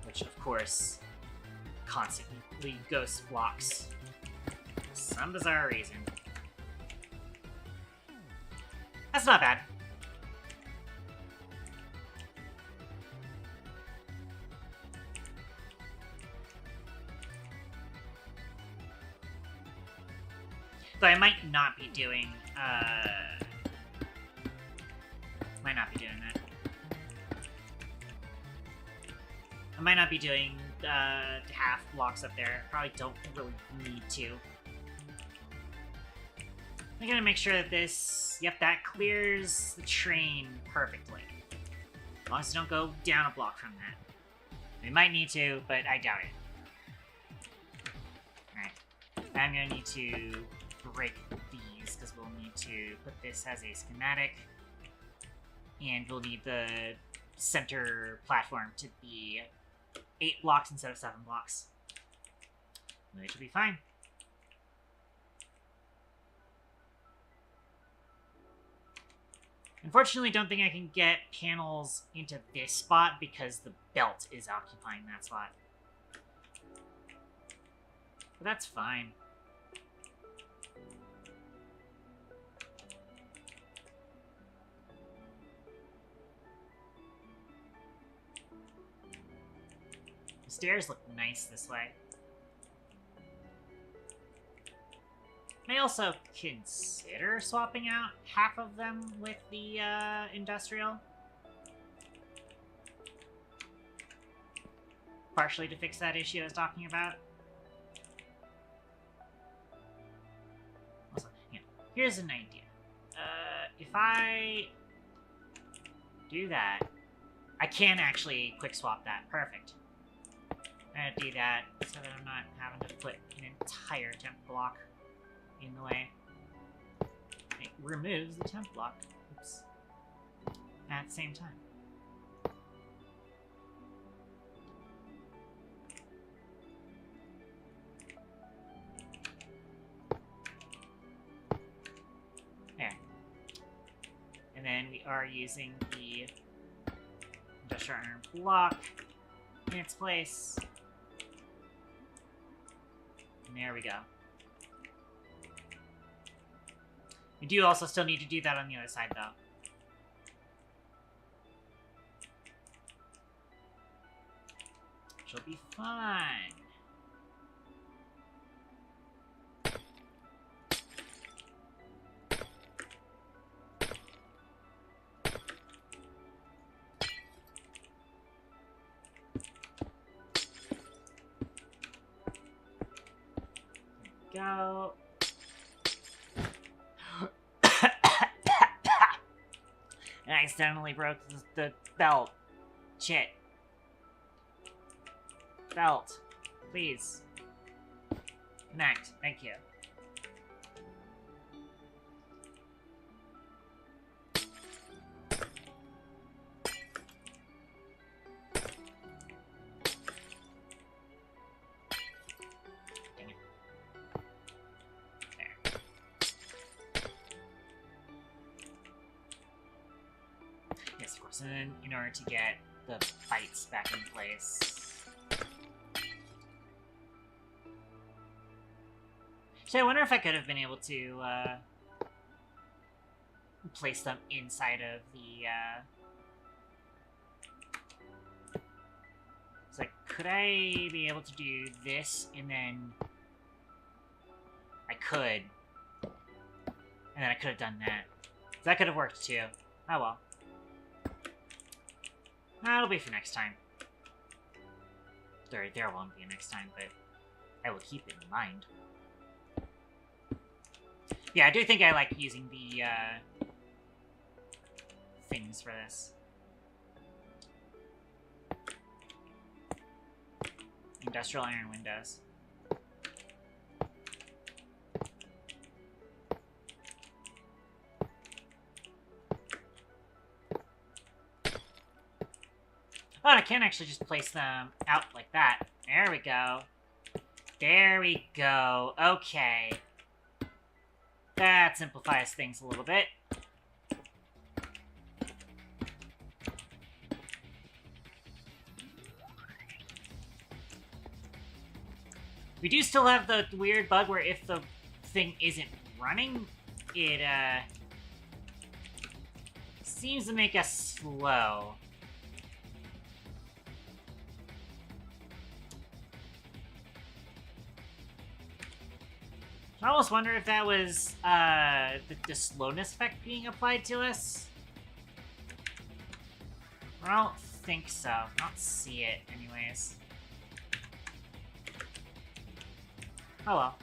Which, of course, constantly ghost blocks. For some bizarre reason. That's not bad. Though I might not be doing, might not be doing that. I might not be doing half blocks up there. Probably don't really need to. I'm gonna make sure that this... Yep, that clears the train perfectly. As long as I don't go down a block from that. We might need to, but I doubt it. Alright. I'm gonna need to break these, because we'll need to put this as a schematic. And we'll need the center platform to be 8 blocks instead of 7 blocks. Which will be fine. Unfortunately, don't think I can get panels into this spot because the belt is occupying that spot. But that's fine. The stairs look nice this way. May also consider swapping out half of them with the industrial. Partially to fix that issue I was talking about. Also, yeah, here's an idea. If I do that, I can actually quick swap that. Perfect. I'm gonna do that so that I'm not having to put an entire temp block in the way. It removes the temp block. Oops. At the same time. There. And then we are using the industrial iron block in its place. And there we go. We do also still need to do that on the other side, though. Which will be fine. Go. And I accidentally broke the belt. Shit. Belt. Please. Connect. Thank you. Dang it. There. Yes, of course. And then in order to get the bites back in place. So I wonder if I could have been able to place them inside of the it's like, could I be able to do this and then I could, and then I could have done that. That could have worked too. Oh well. That'll be for next time. There won't be a next time, but I will keep it in mind. Yeah, I do think I like using the things for this. Industrial iron windows. Oh, I can actually just place them out like that. There we go. There we go. Okay. That simplifies things a little bit. We do still have the weird bug where if the thing isn't running, it seems to make us slow. I almost wonder if that was the slowness effect being applied to us. I don't think so. I don't see it, anyways. Oh well.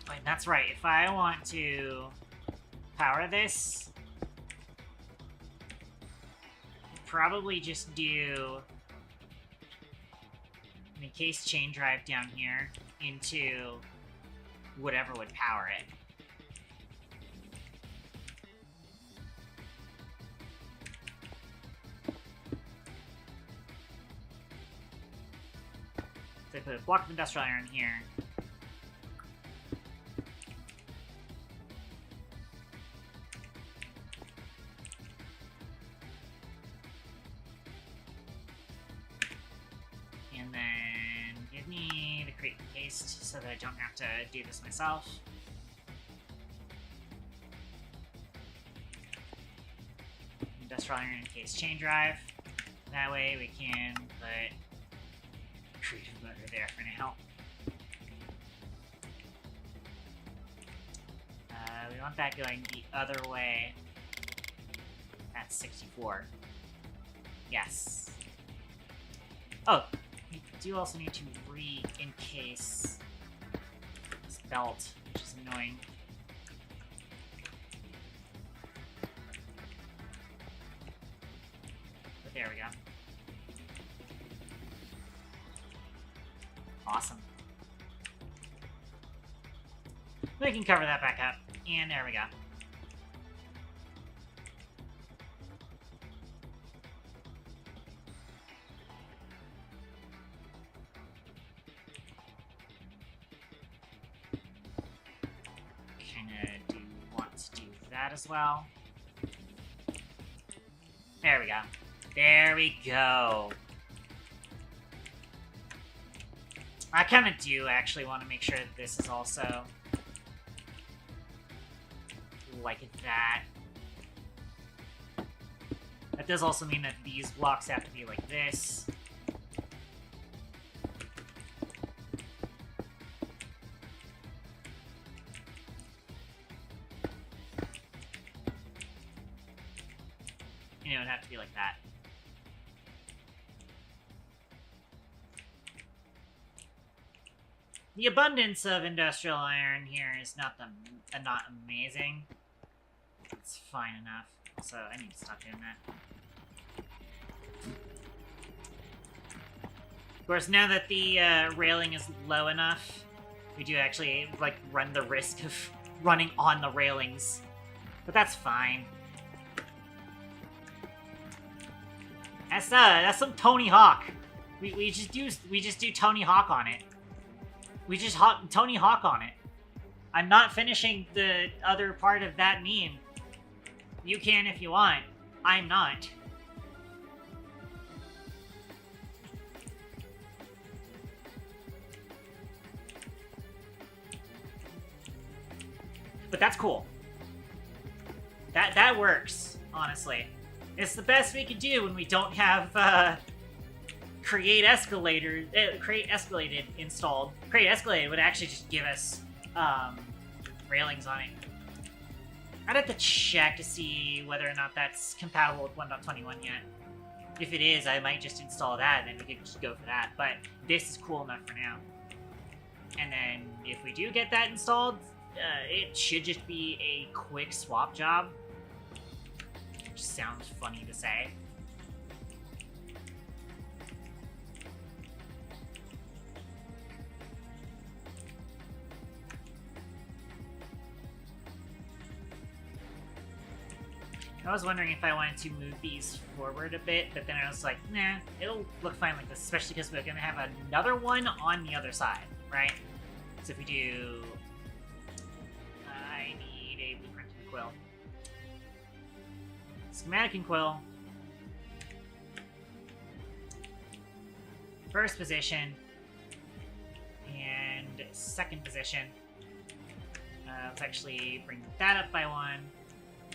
Wait, that's right. If I want to power this, probably just do an encased chain drive down here into whatever would power it. So I put a block of industrial iron here. And then give me the crate encased so that I don't have to do this myself. Industrial iron encased chain drive. That way we can put creative motor there for now. We want that going the other way. That's 64. Yes. Oh, we do also need to re-encase this belt, which is annoying. But there we go. Awesome. We can cover that back up. And there we go. Kinda do want to do that as well. There we go. There we go. I kind of do actually want to make sure that this is also like that. That does also mean that these blocks have to be like this. And it would have to be like that. The abundance of industrial iron here is not amazing. It's fine enough. So I need to stop doing that. Of course, now that the railing is low enough, we do actually like run the risk of running on the railings, but that's fine. That's some Tony Hawk. We just do Tony Hawk on it. We just Tony Hawk on it. I'm not finishing the other part of that meme. You can if you want. I'm not. But that's cool. That works, honestly. It's the best we can do when we don't have create escalated installed. Create escalated would actually just give us railings on it. I'd have to check to see whether or not that's compatible with 1.21 yet. If it is, I might just install that, and then we can just go for that. But this is cool enough for now. And then if we do get that installed, it should just be a quick swap job. Which sounds funny to say. I was wondering if I wanted to move these forward a bit, but then I was like, nah, it'll look fine like this, especially because we're going to have another one on the other side, right? So if we do... I need a blueprint and quill. Schematic and quill. First position. And second position. Let's actually bring that up by one.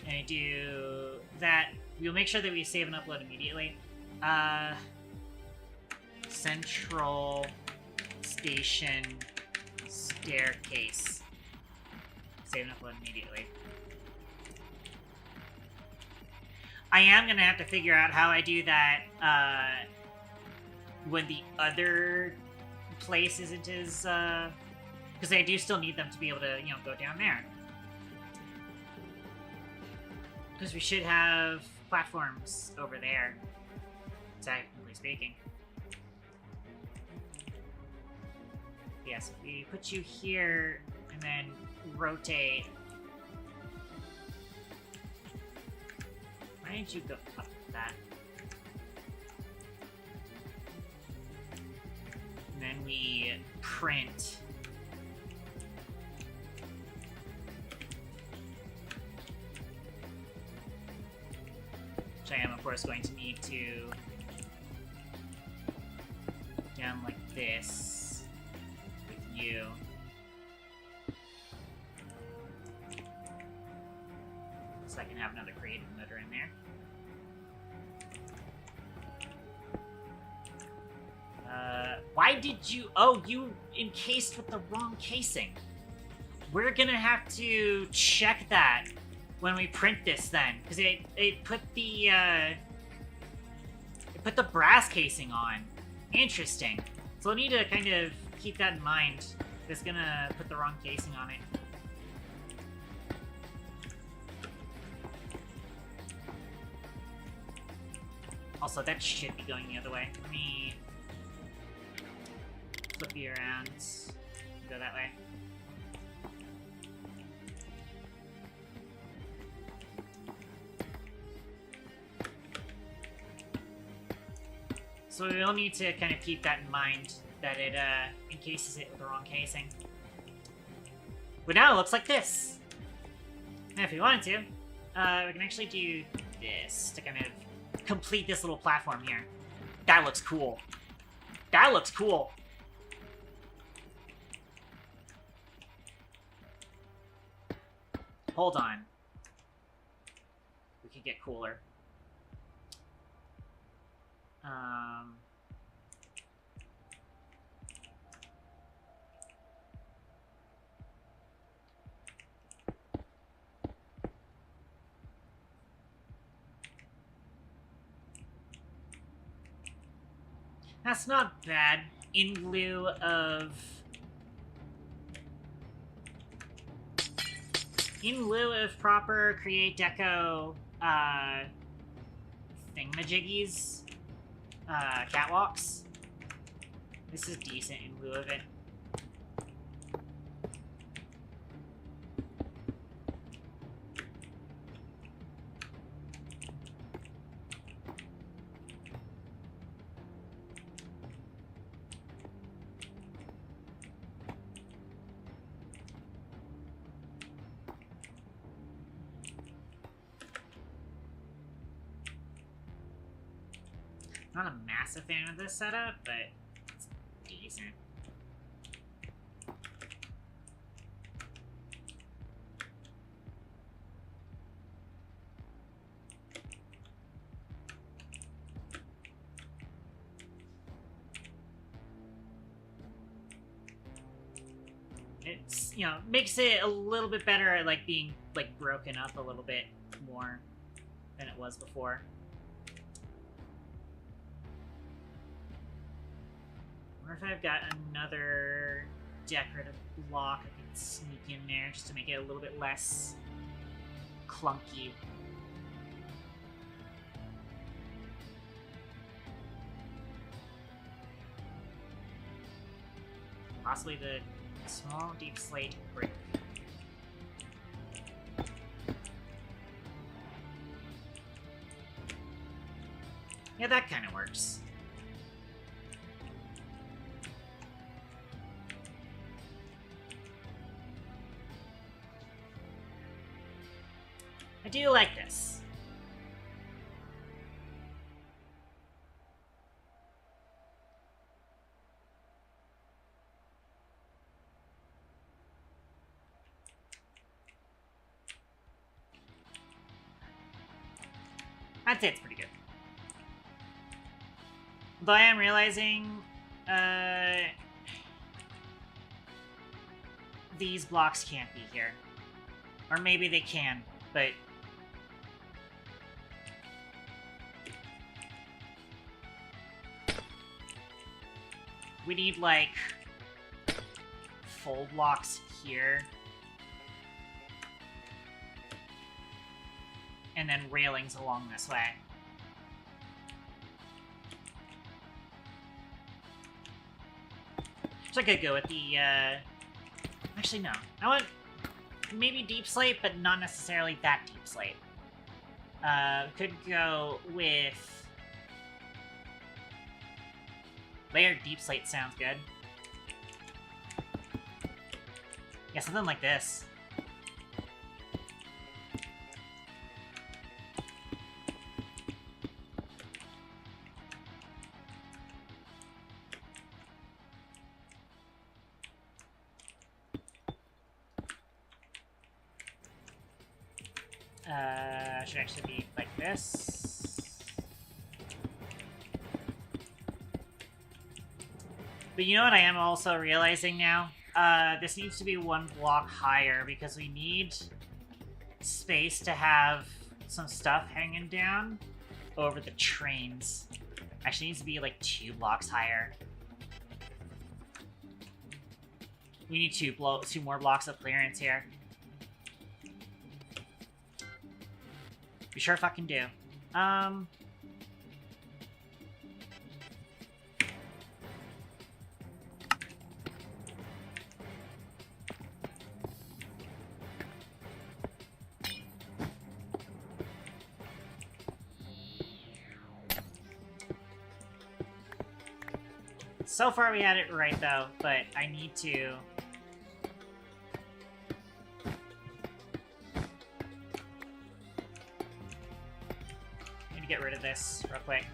And I do that. We'll make sure that we save and upload immediately. Central station staircase. Save and upload immediately. I am gonna have to figure out how I do that when the other place isn't as because I do still need them to be able to, you know, go down there. Because we should have platforms over there, technically speaking. Yes, if we put you here and then rotate. Why didn't you go up that? And then we print. Which I am, of course, going to need to down like this with you. So I can have another creative motor in there. Why did you... Oh, you encased with the wrong casing. We're gonna have to check that when we print this then, because it put the brass casing on. Interesting. So we'll need to kind of keep that in mind. It's gonna put the wrong casing on it. Also, that should be going the other way. Let me flip you around. Go that way. So we'll need to kind of keep that in mind, that it encases it with the wrong casing. But now it looks like this. And if we wanted to, we can actually do this to kind of complete this little platform here. That looks cool. That looks cool. Hold on. We could get cooler. That's not bad. In lieu of proper create deco thingamajiggies, catwalks, this is decent in lieu of it. Not a massive fan of this setup, but it's decent. It's, you know, makes it a little bit better at, like, being, like, broken up a little bit more than it was before. I wonder if I've got another decorative block I can sneak in there just to make it a little bit less clunky. Possibly the small deep slate brick. Yeah, that kind of works. I do like this. I'd say it's pretty good. Though I am realizing, these blocks can't be here. Or maybe they can, but... we need, like, full blocks here. And then railings along this way. So I could go with the, actually, no. I want maybe deep slate, but not necessarily that deep slate. Could go with... layered deep slate sounds good. Yeah, something like this. Should actually be like this. But you know what I am also realizing now? This needs to be one block higher because we need space to have some stuff hanging down over the trains. Actually needs to be like 2 blocks higher. We need 2 more blocks of clearance here. We sure fucking do. So far we had it right though, but I need to... get rid of this real quick.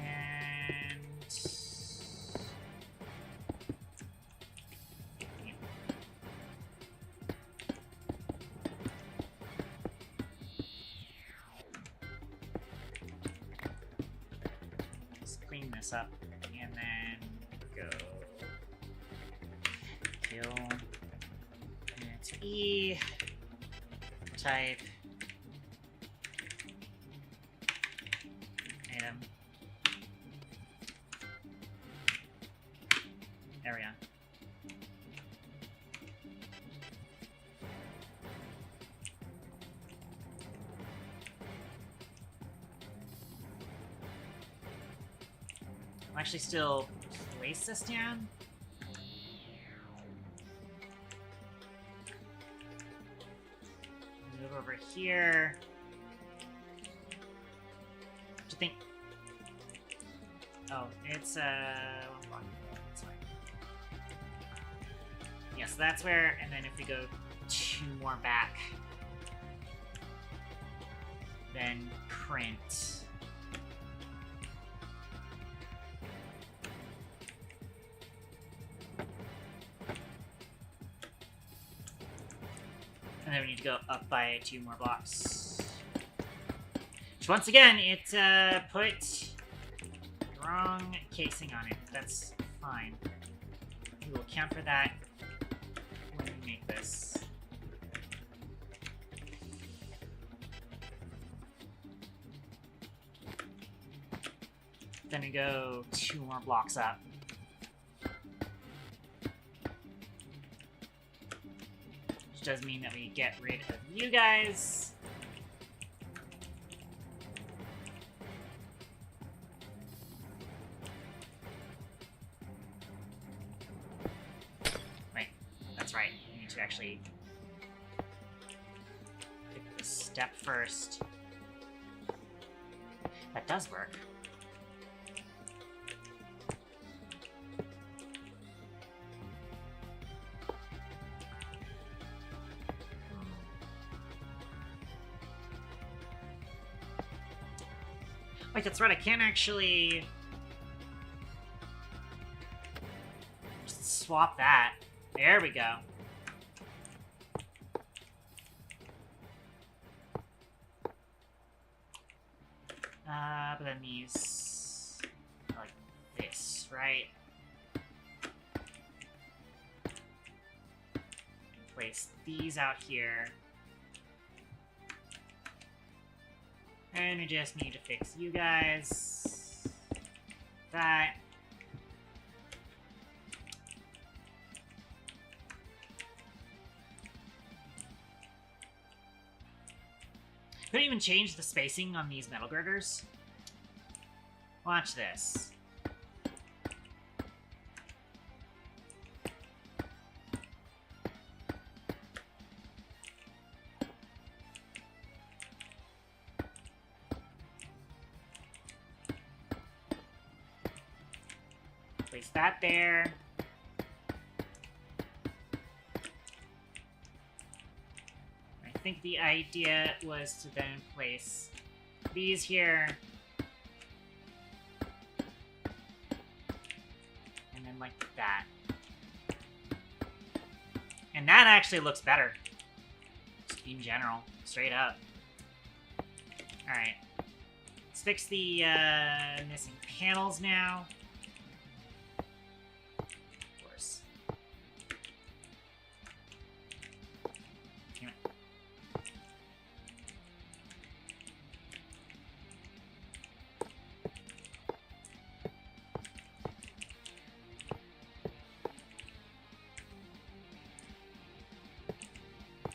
And... let's clean this up. And then go kill, and it's E, type, item, there we go. I'll actually still place this down. Move over here. What do you think? Oh, it's one block. That's fine. Yeah, so that's where, and then if we go 2 more back, then print. And then we need to go up by 2 more blocks. Which, once again, it put the wrong casing on it. That's fine. We will account for that when we make this. Then we go 2 more blocks up. Does mean that we get rid of you guys. Wait, that's right. We need to actually pick this step first. That does work. Wait, that's right, I can't actually just swap that. There we go. But then these are like this, right? Place these out here. And we just need to fix you guys. That. Couldn't even change the spacing on these metal girders. Watch this. Place that there. I think the idea was to then place these here. And then like that. And that actually looks better. Just in general. Straight up. Alright. Let's fix the missing panels now.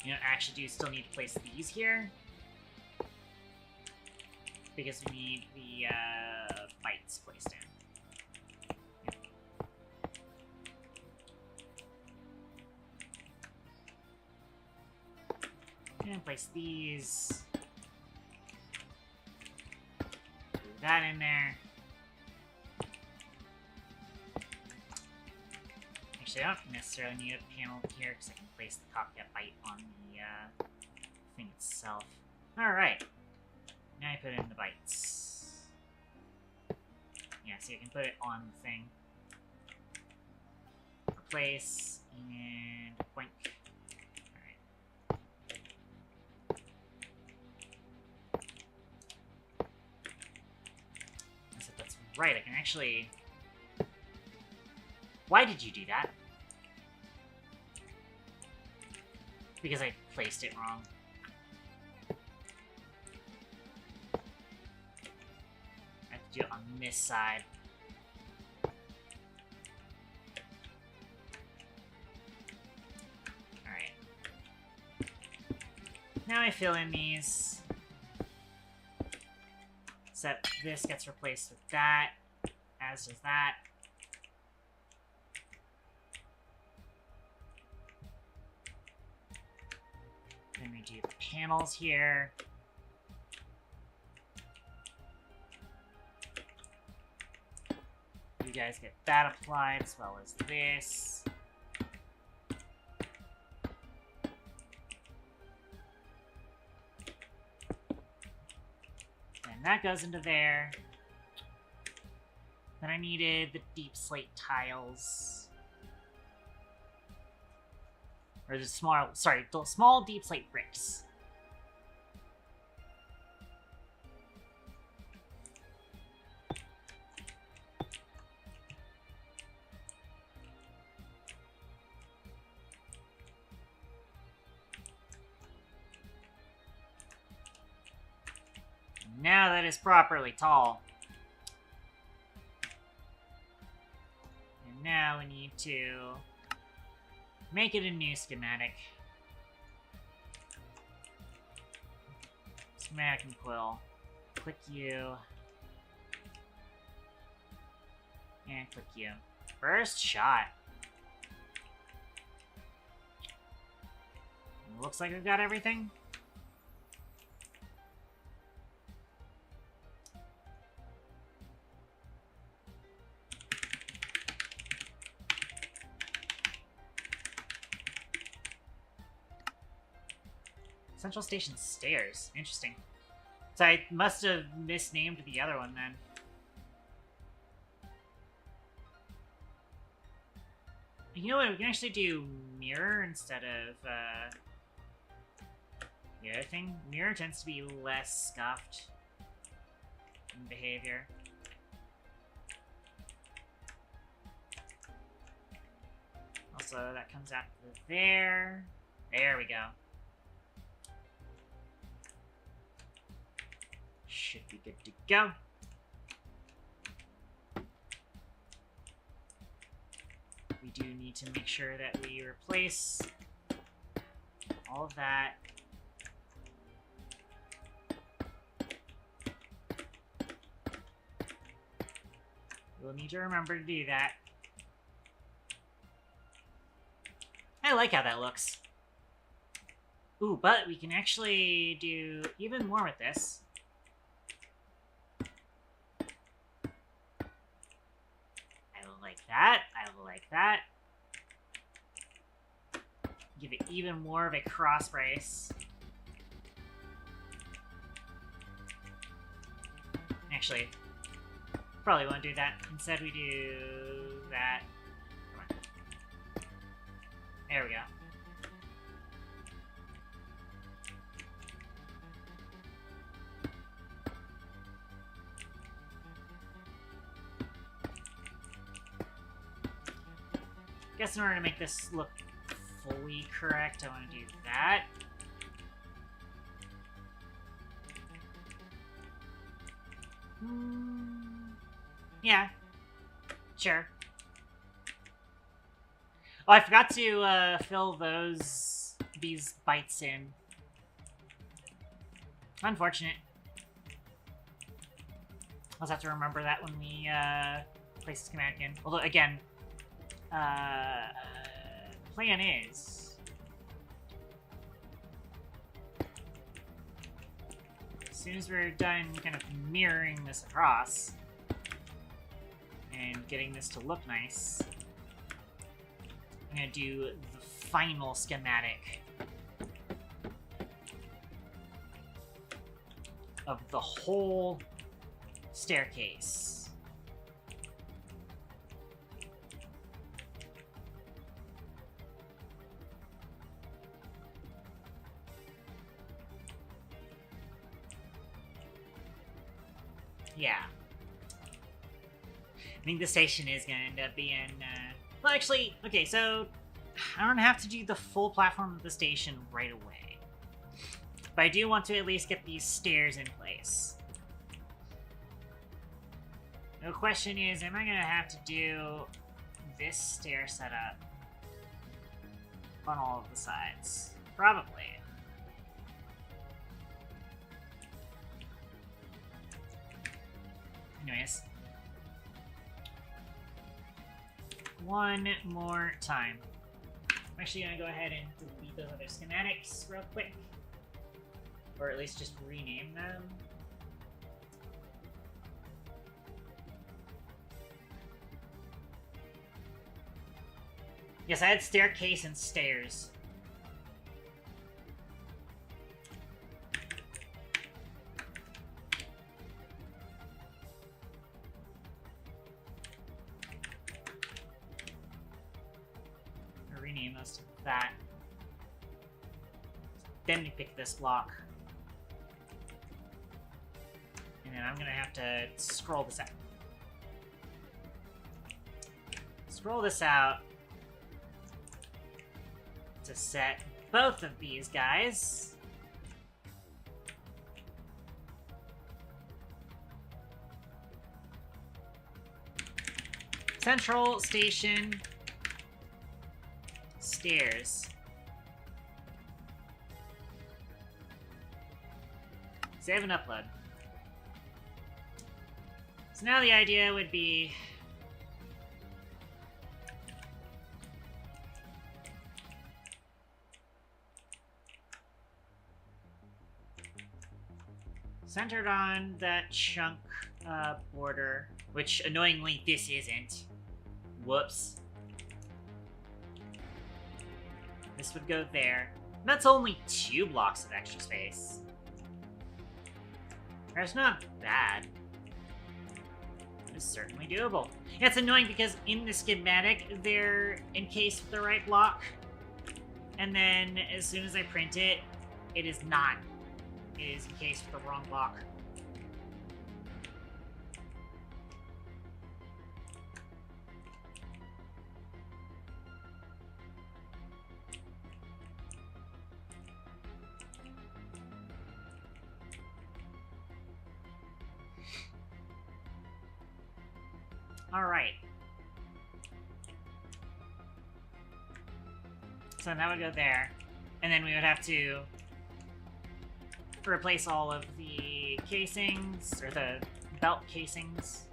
You know, actually do still need to place these here. Because we need the bytes placed in. And place these. Do that in there. Actually, I don't necessarily need a panel here because I can place the copycat byte on the thing itself. Alright. Now I put in the bytes. Yeah, so you can put it on the thing. Replace, and boink. Alright. So that's right, I can actually... Why did you do that? Because I placed it wrong. I have to do it on this side. Alright. Now I fill in these. Except this gets replaced with that, as does that. Then we do the panels here. You guys get that applied as well as this. And that goes into there. Then I needed the deep slate tiles. Or the small deep slate bricks. Now that is properly tall. And now we need to make it a new schematic. Schematic and quill. Click you. And click you. First shot. Looks like we've got everything. Central Station stairs. Interesting. So I must have misnamed the other one then. you know what? We can actually do mirror instead of the other thing. Mirror tends to be less scuffed in behavior. Also, that comes out there. There we go. Should be good to go. We do need to make sure that we replace all of that. We'll need to remember to do that. I like how that looks. Ooh, but we can actually do even more with this. Like that. I like that. Give it even more of a cross brace. Actually, probably won't do that. Instead, we do that. Come on. There we go. Guess in order to make this look fully correct, I want to do that. Yeah. Sure. Oh, I forgot to fill these bites in. Unfortunate. I'll have to remember that when we place the schematic in. Although, again, plan is as soon as we're done kind of mirroring this across and getting this to look nice, I'm gonna do the final schematic of the whole staircase. Yeah. I think the station is going to end up being, well, actually, okay, so I don't have to do the full platform of the station right away. But I do want to at least get these stairs in place. The question is, am I going to have to do this stair setup on all of the sides? Probably. Anyways. One more time. I'm actually going to go ahead and delete those other schematics real quick. Or at least just rename them. Yes, I had staircase and stairs. I'll rename those to that. Then we pick this block. And then I'm gonna have to scroll this out. Scroll this out to set both of these guys. Central station stairs. Save and upload. So now the idea would be centered on that chunk border, which annoyingly this isn't. Whoops. This would go there. That's only 2 blocks of extra space. That's not bad. is certainly doable. Yeah, it's annoying because in the schematic, they're encased with the right block. And then as soon as I print it, it is not. It is encased with the wrong block. All right. So that would go there. And then we would have to replace all of the casings, or the belt casings.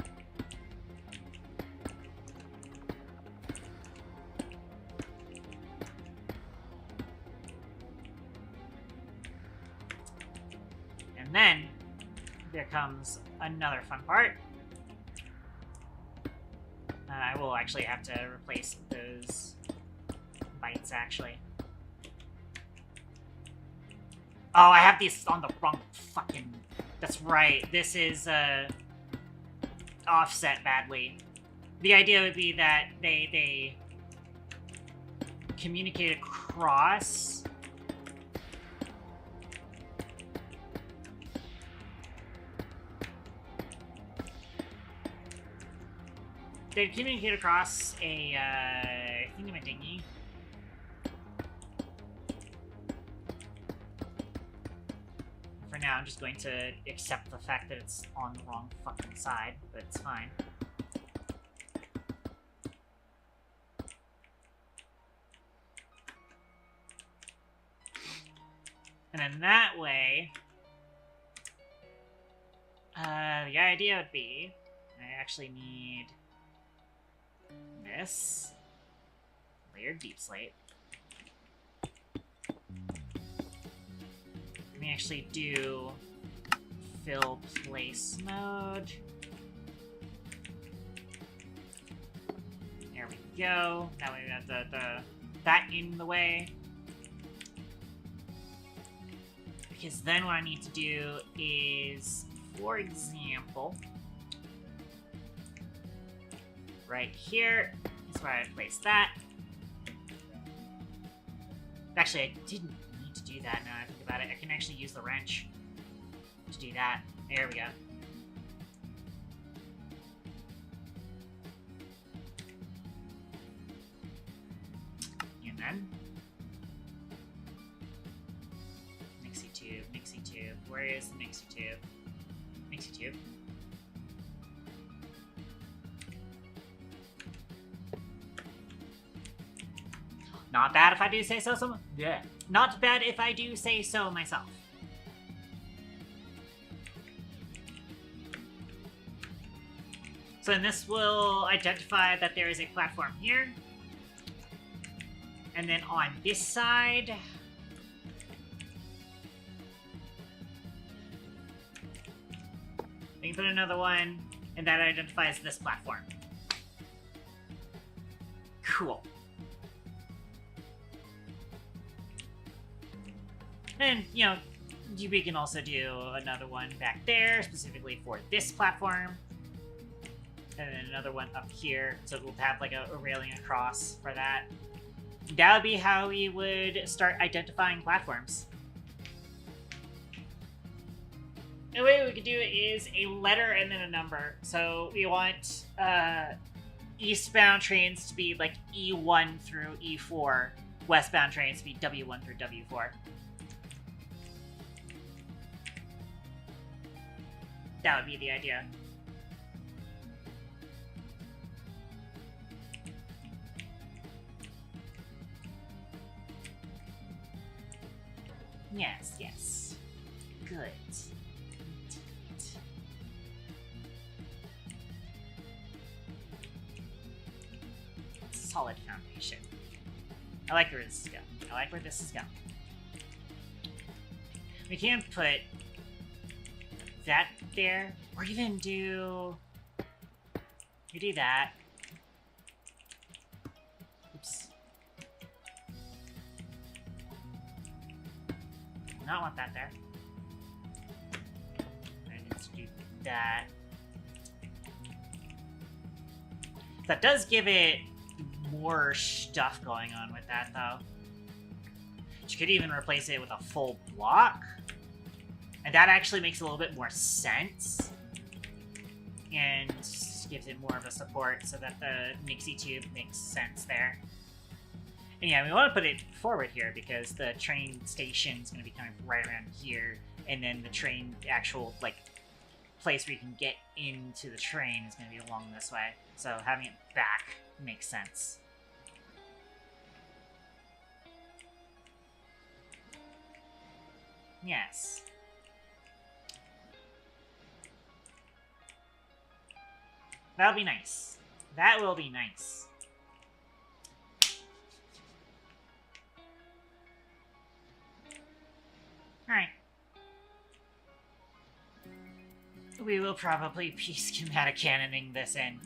And then there comes another fun part. I will actually have to replace those bites, actually. Oh, I have these on the wrong fucking... That's right. This is, offset badly. The idea would be that they communicate across... They'd communicate across a, thingamadingy. For now, I'm just going to accept the fact that it's on the wrong fucking side, but it's fine. And then that way, the idea would be, I actually need this layered deep slate. Let me actually do fill place mode. There we go. That way we have that in the way. Because then what I need to do is, for example, right here is where I place that. Actually, I didn't need to do that now I think about it. I can actually use the wrench to do that. There we go. And then mixie tube. Where is the mixie tube? Mixie tube. Not bad if I do say so. Yeah. Not bad if I do say so myself. So then this will identify that there is a platform here. And then on this side, we can put another one, and that identifies this platform. Cool. And, you know, we can also do another one back there, specifically for this platform. And then another one up here, so we'll have like a railing across for that. That would be how we would start identifying platforms. The way we could do it is a letter and then a number. So we want eastbound trains to be like E1 through E4. Westbound trains to be W1 through W4. That would be the idea. Yes, yes. Good. Indeed. Solid foundation. I like where this is going. I like where this is going. We can put that there, or even do... We do that. Oops. Do not want that there. I need to do that. That does give it more stuff going on with that, though. You could even replace it with a full block. And that actually makes a little bit more sense. And gives it more of a support so that the Nixie tube makes sense there. And yeah, we want to put it forward here because the train station is going to be kind of right around here. And then the train, actual, like, place where you can get into the train is going to be along this way. So having it back makes sense. Yes. That'll be nice. That will be nice. Alright. We will probably be schematic cannoning this in.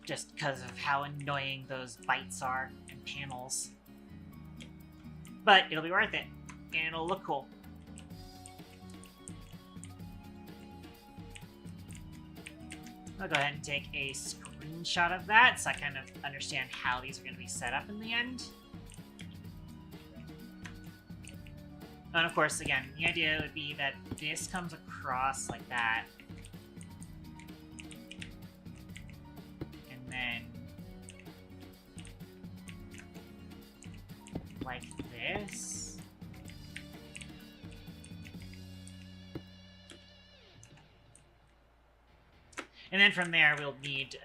Just because of how annoying those bytes are and panels. But it'll be worth it. And it'll look cool. I'll go ahead and take a screenshot of that so I kind of understand how these are going to be set up in the end. And of course, again, the idea would be that this comes across like that. And then like this. And then from there, we'll need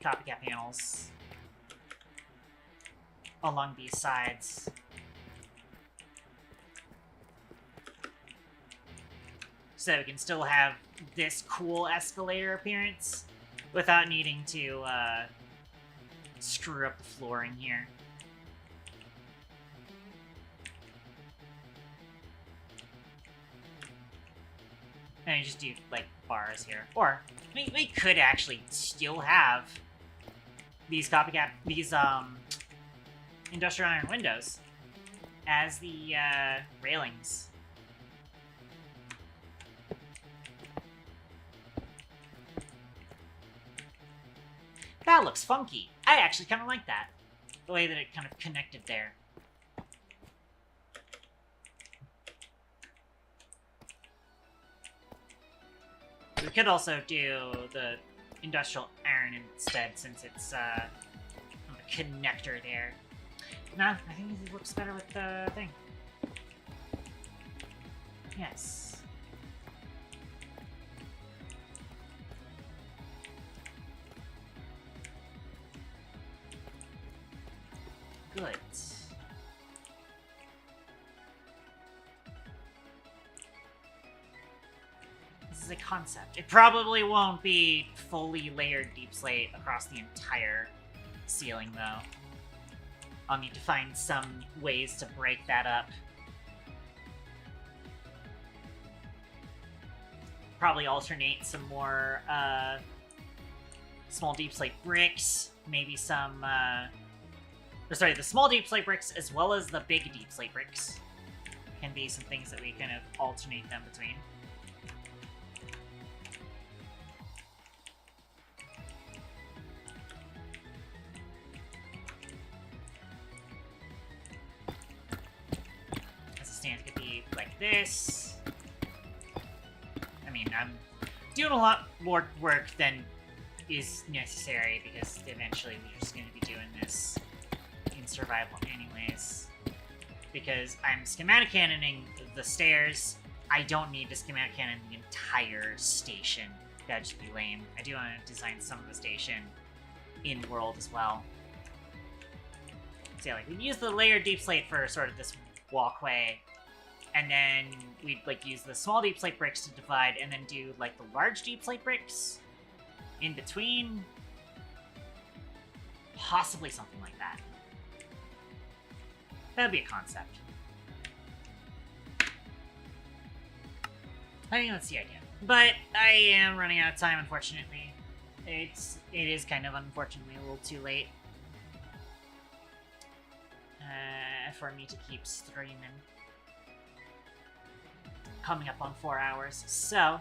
copycat panels along these sides. So we can still have this cool escalator appearance without needing to screw up the flooring here. And you just do, like, bars here. Or, we could actually still have these industrial iron windows as the railings. That looks funky. I actually kind of like that. The way that it kind of connected there. We could also do the industrial iron instead, since it's a connector there. No, I think it looks better with the thing. Yes. Good. This is a concept. It probably won't be fully layered deep slate across the entire ceiling, though. I'll need to find some ways to break that up. Probably alternate some more small deep slate bricks, maybe some the small deep slate bricks as well as the big deep slate bricks can be some things that we kind of alternate them between. As it stands, could be like this. I mean, I'm doing a lot more work than is necessary because eventually we're just going to be doing this in survival anyways. Because I'm schematic cannoning the stairs, I don't need to schematic cannon the entire station. That'd just be lame. I do want to design some of the station in world as well. So yeah, like we use the layered deep slate for sort of this walkway, and then we'd like use the small deep slate bricks to divide, and then do like the large deep slate bricks in between. Possibly something like that. That'd be a concept. I think that's the idea. But I am running out of time, unfortunately. It is kind of unfortunately a little too late for me to keep streaming. Coming up on 4 hours. So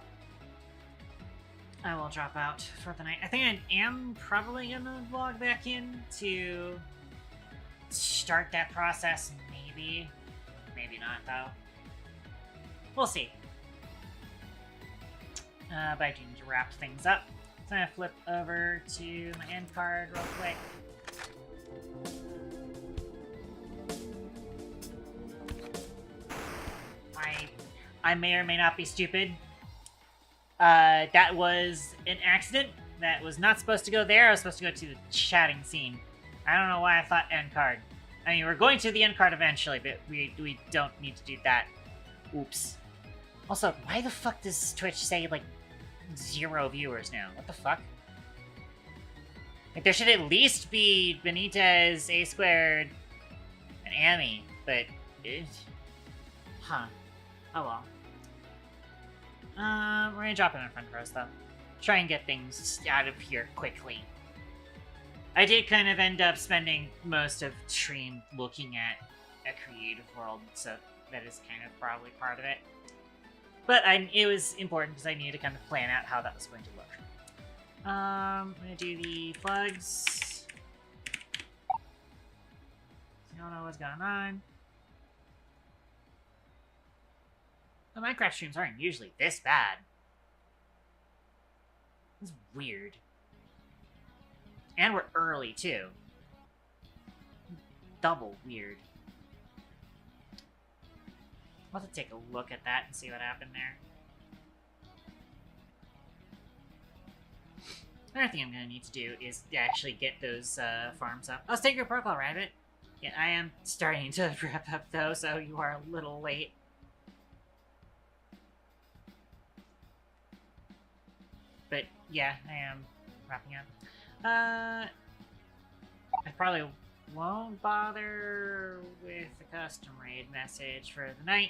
I will drop out for the night. I think I am probably gonna log back in to start that process. Maybe. Maybe not, though. We'll see. But I do need to wrap things up. So I'm gonna flip over to my end card real quick. I may or may not be stupid. That was an accident. That was not supposed to go there. I was supposed to go to the chatting scene. I don't know why I thought end card. I mean, we're going to the end card eventually, but we don't need to do that. Oops. Also, why the fuck does Twitch say, like, 0 viewers now? What the fuck? Like, there should at least be Benitez, A Squared, and Amy, but... Huh. Oh well. We're gonna drop in on front rows, though. Try and get things out of here quickly. I did kind of end up spending most of stream looking at a creative world, so that is kind of probably part of it. But it was important because I needed to kind of plan out how that was going to look. I'm gonna do the plugs. You don't know what's going on. The Minecraft streams aren't usually this bad. It's weird. And we're early, too. Double weird. I'll have to take a look at that and see what happened there. Another thing I'm going to need to do is actually get those farms up. Oh, take your protocol, Rabbit. Yeah, I am starting to wrap up, though, so you are a little late. But yeah, I am wrapping up. I probably won't bother with the custom raid message for the night.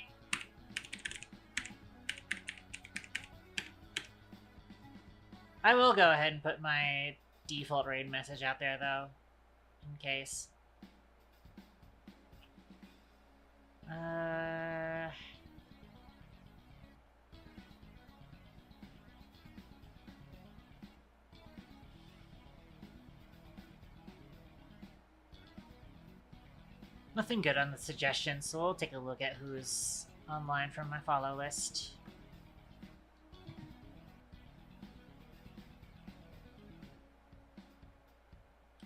I will go ahead and put my default raid message out there, though, in case. Nothing good on the suggestions, so we'll take a look at who's online from my follow list.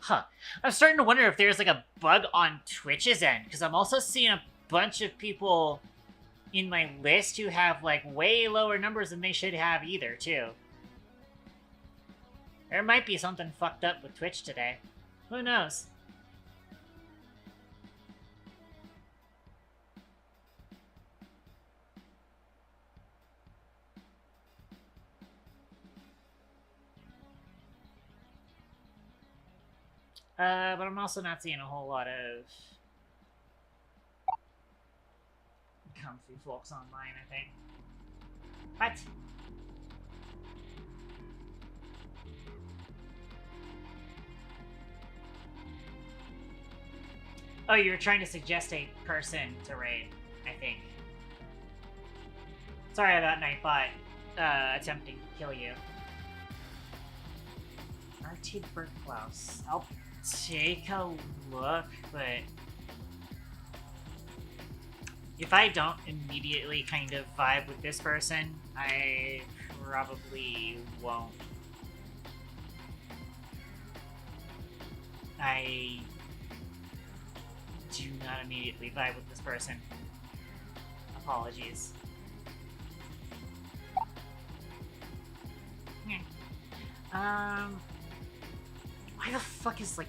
Huh. I'm starting to wonder if there's like a bug on Twitch's end, because I'm also seeing a bunch of people in my list who have like way lower numbers than they should have either, too. There might be something fucked up with Twitch today. Who knows? But I'm also not seeing a whole lot of comfy folks online, I think. What? Oh, you were trying to suggest a person to raid, I think. Sorry about Nightbot attempting to kill you. Arcade Berklaus. I'll take a look, but if I don't immediately kind of vibe with this person, I probably won't. I do not immediately vibe with this person. Apologies. Why the fuck is, like...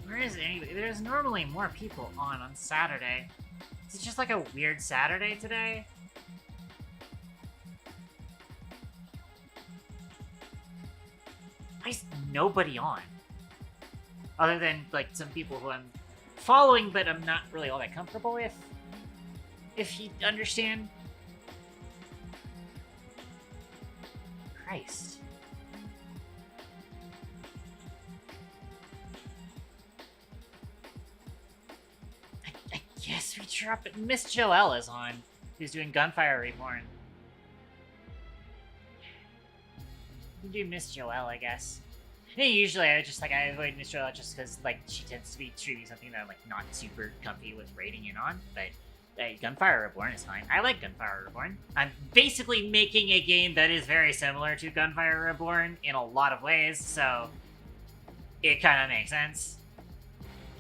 Where is anybody? There's normally more people on Saturday. Is it just like a weird Saturday today? Why is nobody on? Other than, like, some people who I'm following, but I'm not really all that comfortable with. If you understand. Christ. I guess we drop it. Miss Joelle is on. who's doing Gunfire Reborn. You can do Miss Joelle, I guess. Usually I avoid Miss Joelle just because like she tends to be treating something that I'm like not super comfy with raiding in on, but Gunfire Reborn is fine. I like Gunfire Reborn. I'm basically making a game that is very similar to Gunfire Reborn in a lot of ways, so it kind of makes sense.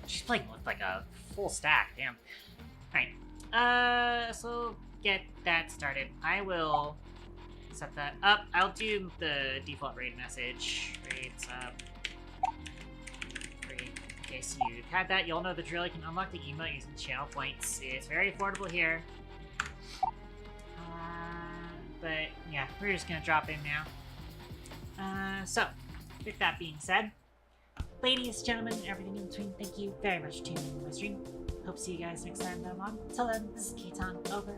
She's playing with like a full stack, damn. Alright, so get that started. I will set that up. I'll do the default raid message. Raids up. Raid. In case you had that, you'll know the drill. You can unlock the emote using channel points. It's very affordable here. But yeah, we're just gonna drop in now. So, with that being said, ladies, gentlemen, and everything in between, thank you very much for tuning in to my stream. Hope to see you guys next time that I'm on. Until then, this is Keaton, over